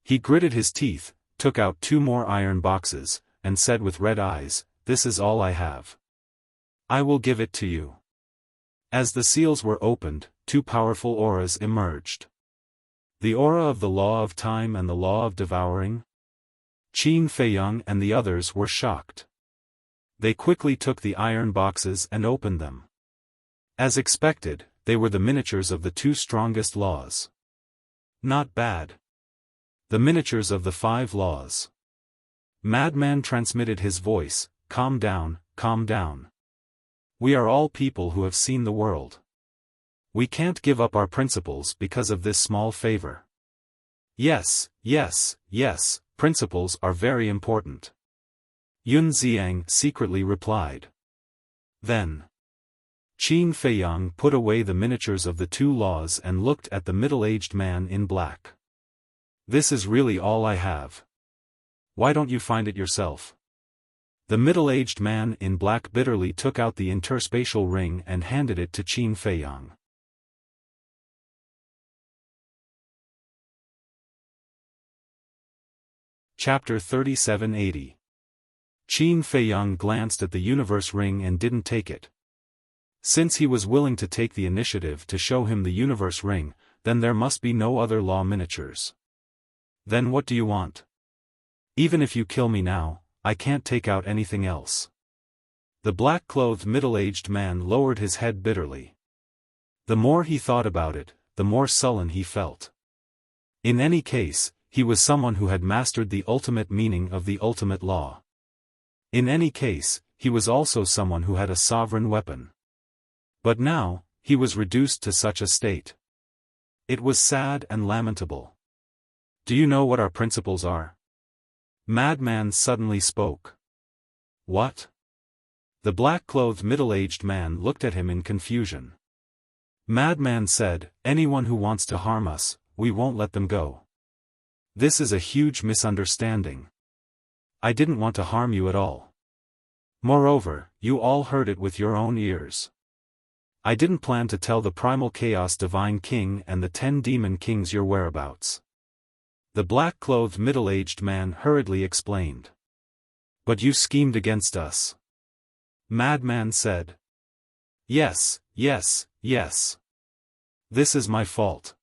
S1: He gritted his teeth, took out 2 more iron boxes, and said with red eyes, "This is all I have. I will give it to you." As the seals were opened, 2 powerful auras emerged. The aura of the Law of Time and the Law of Devouring. Qin Feiyang and the others were shocked. They quickly took the iron boxes and opened them. As expected, they were the miniatures of the 2 strongest laws. Not bad. The miniatures of the 5 laws. Madman transmitted his voice, "Calm down, calm down. We are all people who have seen the world. We can't give up our principles because of this small favor." Yes, yes, yes, principles are very important. Yun Xiang secretly replied. Then Qin Feiyang put away the miniatures of the 2 laws and looked at the middle-aged man in black. "This is really all I have. Why don't you find it yourself?" The middle-aged man in black bitterly took out the interspatial ring and handed it to Qin Feiyang. Chapter 3780. Qin Feiyang glanced at the universe ring and didn't take it. Since he was willing to take the initiative to show him the universe ring, then there must be no other law miniatures. "Then what do you want? Even if you kill me now, I can't take out anything else." The black-clothed middle-aged man lowered his head bitterly. The more he thought about it, the more sullen he felt. In any case, he was someone who had mastered the ultimate meaning of the ultimate law. In any case, he was also someone who had a sovereign weapon. But now, he was reduced to such a state. It was sad and lamentable. "Do you know what our principles are?" Madman suddenly spoke. "What?" The black-clothed middle-aged man looked at him in confusion. Madman said, "Anyone who wants to harm us, we won't let them go. This is a huge misunderstanding. I didn't want to harm you at all. Moreover, you all heard it with your own ears. I didn't plan to tell the Primal Chaos Divine King and the 10 Demon Kings your whereabouts." The black-clothed middle-aged man hurriedly explained. "But you schemed against us." Madman said. Yes, yes, yes. This is my fault.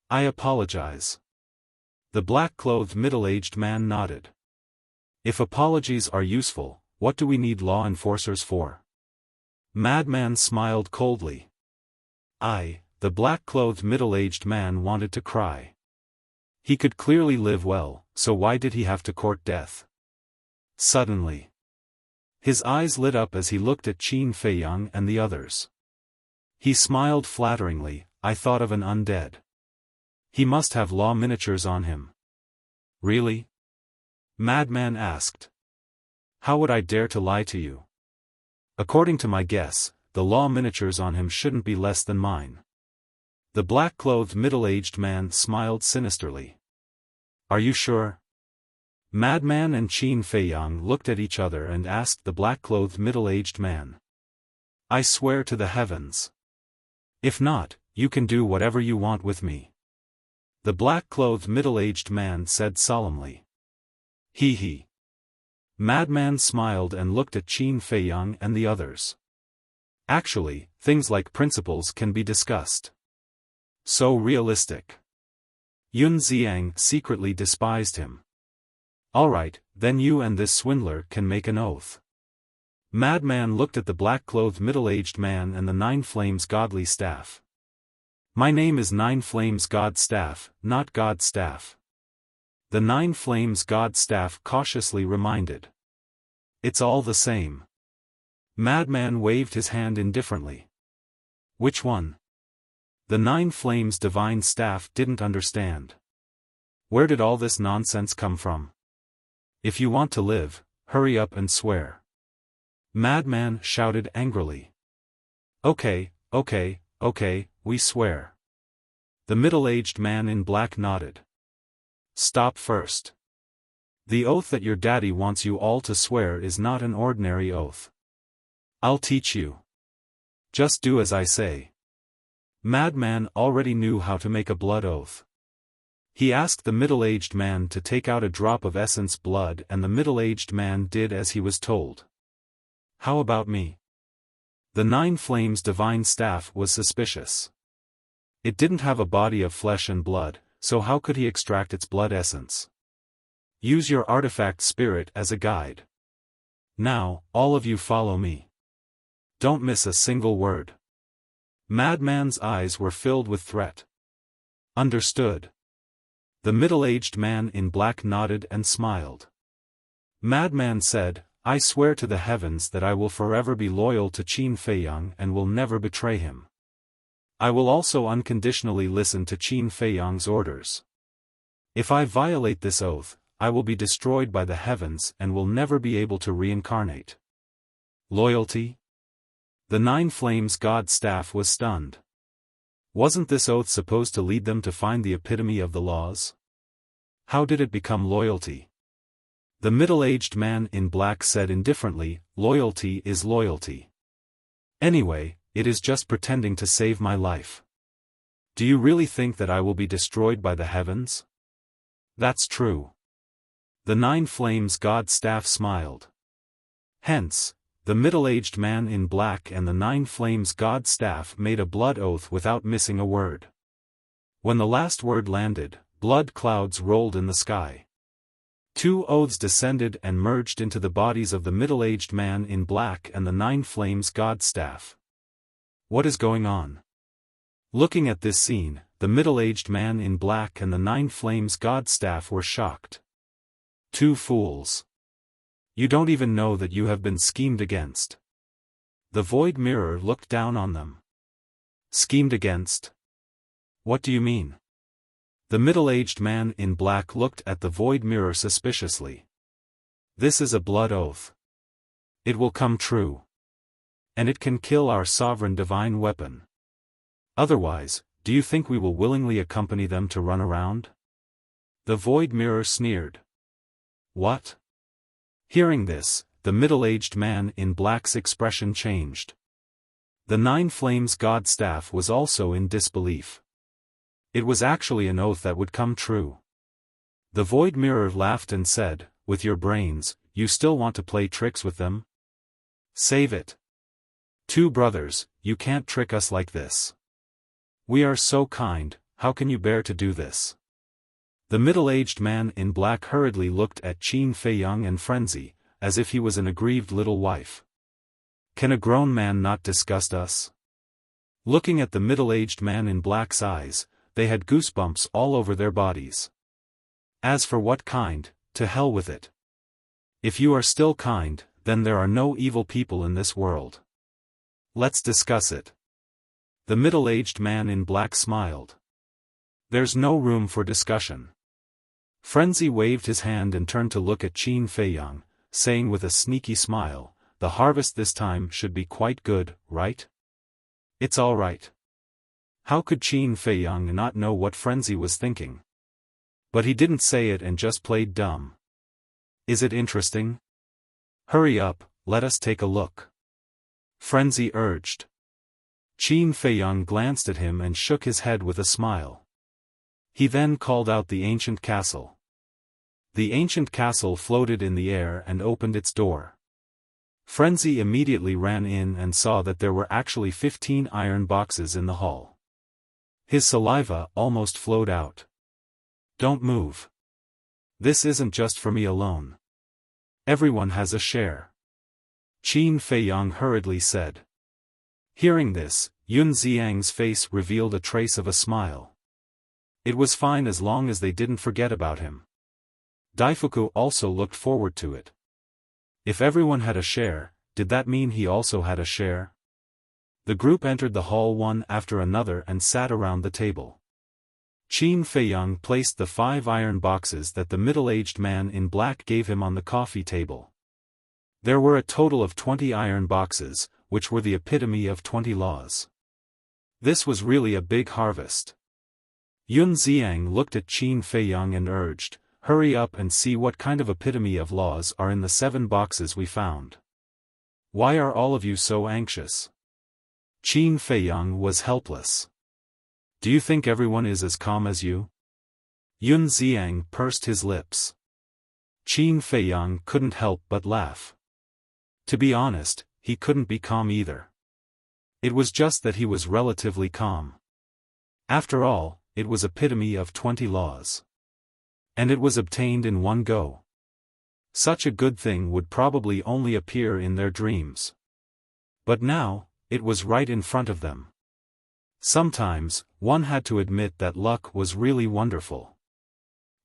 S1: I apologize." The black-clothed middle-aged man nodded. "If apologies are useful, what do we need law enforcers for?" Madman smiled coldly. The black-clothed middle-aged man wanted to cry. He could clearly live well, so why did he have to court death? Suddenly, his eyes lit up as he looked at Qin Feiyang and the others. He smiled flatteringly. "I thought of an undead. He must have law miniatures on him." "Really?" Madman asked. "How would I dare to lie to you? According to my guess, the law miniatures on him shouldn't be less than mine." The black-clothed middle-aged man smiled sinisterly. "Are you sure?" Madman and Qin Feiyang looked at each other and asked the black-clothed middle-aged man. I swear to the heavens. If not, you can do whatever you want with me. The black-clothed middle-aged man said solemnly. He he. Madman smiled and looked at Qin Feiyang and the others. Actually, things like principles can be discussed. So realistic. Yun Xiang secretly despised him. Alright, then you and this swindler can make an oath. Madman looked at the black-clothed middle-aged man and the Nine Flames godly staff. My name is Nine Flames God Staff, not God Staff. The Nine Flames God Staff cautiously reminded. It's all the same. Madman waved his hand indifferently. Which one? The Nine Flames Divine Staff didn't understand. Where did all this nonsense come from? If you want to live, hurry up and swear. Madman shouted angrily. Okay, we swear. The middle-aged man in black nodded. Stop first. The oath that your daddy wants you all to swear is not an ordinary oath. I'll teach you. Just do as I say. Madman already knew how to make a blood oath. He asked the middle-aged man to take out a drop of essence blood and the middle-aged man did as he was told. How about me? The Nine Flames Divine Staff was suspicious. It didn't have a body of flesh and blood, so how could he extract its blood essence? Use your artifact spirit as a guide. Now, all of you follow me. Don't miss a single word. Madman's eyes were filled with threat. Understood. The middle-aged man in black nodded and smiled. Madman said, I swear to the heavens that I will forever be loyal to Qin Feiyang and will never betray him. I will also unconditionally listen to Qin Feiyang's orders. If I violate this oath, I will be destroyed by the heavens and will never be able to reincarnate. Loyalty? The Nine Flames God Staff was stunned. Wasn't this oath supposed to lead them to find the epitome of the laws? How did it become loyalty? The middle-aged man in black said indifferently, loyalty is loyalty. Anyway, it is just pretending to save my life. Do you really think that I will be destroyed by the heavens? That's true. The Nine Flames God Staff smiled. Hence, the middle-aged man in black and the Nine Flames God Staff made a blood oath without missing a word. When the last word landed, blood clouds rolled in the sky. Two oaths descended and merged into the bodies of the middle-aged man in black and the Nine Flames God Staff. What is going on? Looking at this scene, the middle-aged man in black and the Nine Flames God Staff were shocked. Two fools. You don't even know that you have been schemed against. The Void Mirror looked down on them. Schemed against? What do you mean? The middle-aged man in black looked at the Void Mirror suspiciously. This is a blood oath. It will come true. And it can kill our sovereign divine weapon. Otherwise, do you think we will willingly accompany them to run around? The Void Mirror sneered. What? Hearing this, the middle-aged man in black's expression changed. The Nine Flames God Staff was also in disbelief. It was actually an oath that would come true. The Void Mirror laughed and said, with your brains, you still want to play tricks with them? Save it. Two brothers, you can't trick us like this. We are so kind, how can you bear to do this? The middle-aged man in black hurriedly looked at Qin Feiyang and Frenzy, as if he was an aggrieved little wife. Can a grown man not disgust us? Looking at the middle-aged man in black's eyes, they had goosebumps all over their bodies. As for what kind, to hell with it. If you are still kind, then there are no evil people in this world. Let's discuss it. The middle-aged man in black smiled. There's no room for discussion. Frenzy waved his hand and turned to look at Qin Feiyang, saying with a sneaky smile, the harvest this time should be quite good, right? It's all right. How could Qin Feiyang not know what Frenzy was thinking? But he didn't say it and just played dumb. Is it interesting? Hurry up, let us take a look. Frenzy urged. Qin Feiyang glanced at him and shook his head with a smile. He then called out the ancient castle. The ancient castle floated in the air and opened its door. Frenzy immediately ran in and saw that there were actually 15 iron boxes in the hall. His saliva almost flowed out. Don't move. This isn't just for me alone. Everyone has a share. Qin Feiyang hurriedly said. Hearing this, Yun Xiang's face revealed a trace of a smile. It was fine as long as they didn't forget about him. Daifuku also looked forward to it. If everyone had a share, did that mean he also had a share? The group entered the hall one after another and sat around the table. Qin Feiyang placed the 5 iron boxes that the middle-aged man in black gave him on the coffee table. There were a total of 20 iron boxes, which were the epitome of 20 laws. This was really a big harvest. Yun Xiang looked at Qin Feiyang and urged, hurry up and see what kind of epitome of laws are in the 7 boxes we found. Why are all of you so anxious? Qin Feiyang was helpless. Do you think everyone is as calm as you? Yun Xiang pursed his lips. Qin Feiyang couldn't help but laugh. To be honest, he couldn't be calm either. It was just that he was relatively calm. After all, it was epitome of 20 laws. And it was obtained in one go. Such a good thing would probably only appear in their dreams. But now, it was right in front of them. Sometimes, one had to admit that luck was really wonderful.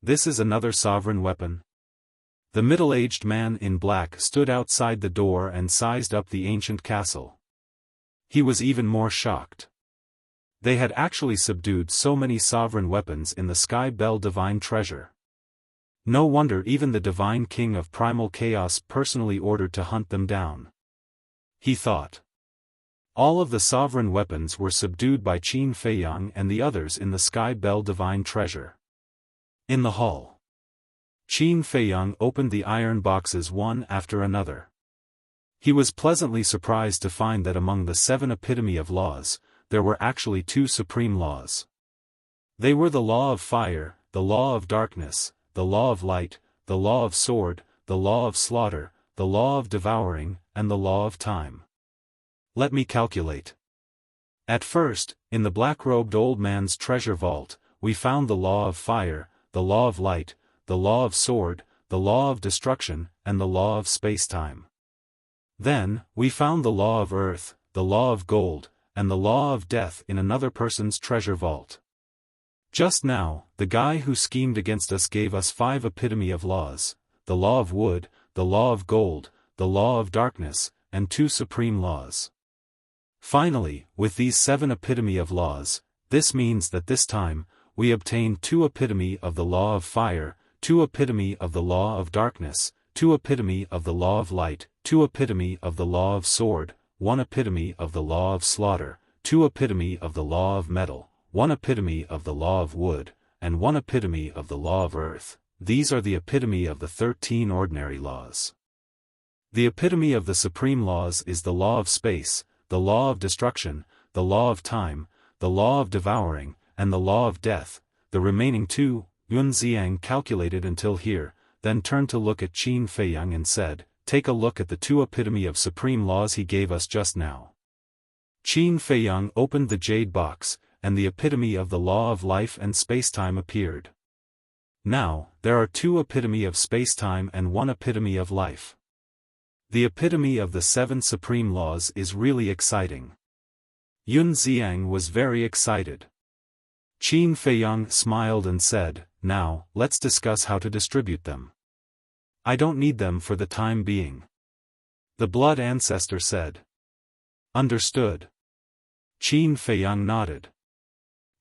S1: This is another sovereign weapon. The middle-aged man in black stood outside the door and sized up the ancient castle. He was even more shocked. They had actually subdued so many sovereign weapons in the Sky Bell Divine Treasure. No wonder even the Divine King of Primal Chaos personally ordered to hunt them down. He thought. All of the sovereign weapons were subdued by Qin Feiyang and the others in the Sky Bell Divine Treasure. In the hall. Qin Feiyang opened the iron boxes one after another. He was pleasantly surprised to find that among the 7 epitome of laws, there were actually 2 supreme laws. They were the law of fire, the law of darkness, the law of light, the law of sword, the law of slaughter, the law of devouring, and the law of time. Let me calculate. At first, in the black-robed old man's treasure vault, we found the law of fire, the law of light, the law of sword, the law of destruction, and the law of space-time. Then, we found the law of earth, the law of gold, and the law of death in another person's treasure vault. Just now, the guy who schemed against us gave us 5 epitome of laws, the law of wood, the law of gold, the law of darkness, and 2 supreme laws. Finally, with these 7 epitome of laws, this means that this time, we obtained 2 epitome of the law of fire, 2 epitome of the law of darkness, 2 epitome of the law of light, 2 epitome of the law of sword, 1 epitome of the law of slaughter, 2 epitome of the law of metal, 1 epitome of the law of wood, and 1 epitome of the law of earth. These are the epitome of the 13 ordinary laws. The epitome of the supreme laws is the law of space, the law of destruction, the law of time, the law of devouring, and the law of death. The remaining 2, Yun Xiang calculated until here, then turned to look at Qin Feiyang and said, take a look at the 2 epitome of supreme laws he gave us just now. Qin Feiyang opened the jade box, and the epitome of the law of life and spacetime appeared. Now, there are 2 epitome of spacetime and 1 epitome of life. The epitome of the 7 supreme laws is really exciting. Yun Xiang was very excited. Qin Feiyang smiled and said, now, let's discuss how to distribute them. I don't need them for the time being. The blood ancestor said. Understood. Qin Feiyang nodded.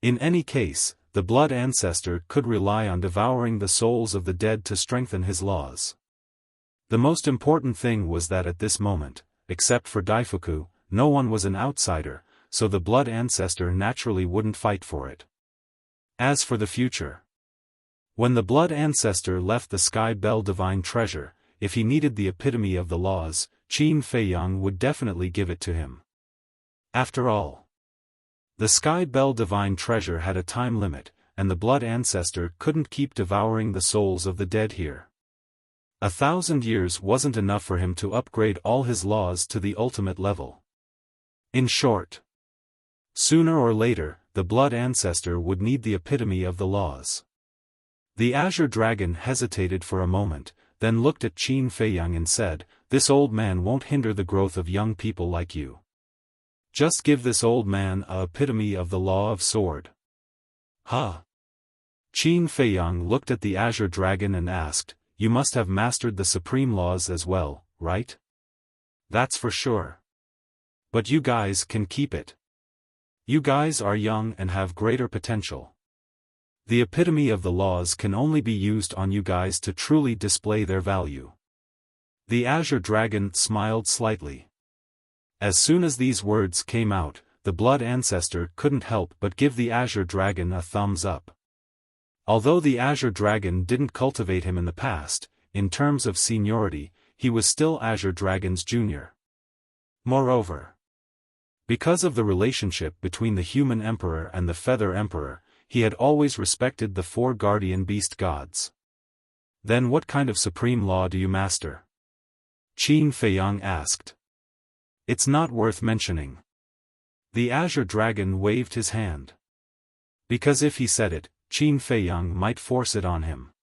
S1: In any case, the blood ancestor could rely on devouring the souls of the dead to strengthen his laws. The most important thing was that at this moment, except for Daifuku, no one was an outsider, so the blood ancestor naturally wouldn't fight for it. As for the future, when the blood ancestor left the Sky Bell Divine Treasure, if he needed the epitome of the laws, Qin Feiyang would definitely give it to him. After all, the Sky Bell divine treasure had a time limit, and the blood ancestor couldn't keep devouring the souls of the dead here. 1,000 years wasn't enough for him to upgrade all his laws to the ultimate level. In short, sooner or later, the blood ancestor would need the epitome of the laws. The Azure Dragon hesitated for a moment, then looked at Qin Feiyang and said, "This old man won't hinder the growth of young people like you. Just give this old man a epitome of the law of sword." Huh? Qin Feiyang looked at the Azure Dragon and asked, "You must have mastered the supreme laws as well, right?" "That's for sure. But you guys can keep it. You guys are young and have greater potential. The epitome of the laws can only be used on you guys to truly display their value." The Azure Dragon smiled slightly. As soon as these words came out, the blood ancestor couldn't help but give the Azure Dragon a thumbs up. Although the Azure Dragon didn't cultivate him in the past, in terms of seniority, he was still Azure Dragon's junior. Moreover, because of the relationship between the Human Emperor and the Feather Emperor, he had always respected the 4 guardian beast gods. "Then what kind of supreme law do you master?" Qin Feiyang asked. "It's not worth mentioning." The Azure Dragon waved his hand. Because if he said it, Qin Feiyang might force it on him.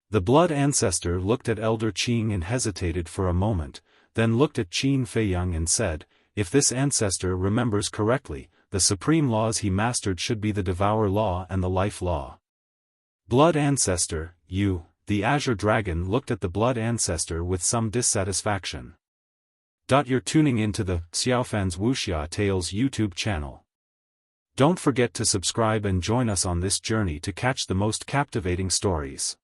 S1: The blood ancestor looked at Elder Qin and hesitated for a moment, then looked at Qin Feiyang and said, "If this ancestor remembers correctly, the supreme laws he mastered should be the Devour Law and the Life Law." "Blood ancestor, you," the Azure Dragon looked at the blood ancestor with some dissatisfaction. You're tuning into the Xiaofan's Wuxia Tales YouTube channel. Don't forget to subscribe and join us on this journey to catch the most captivating stories.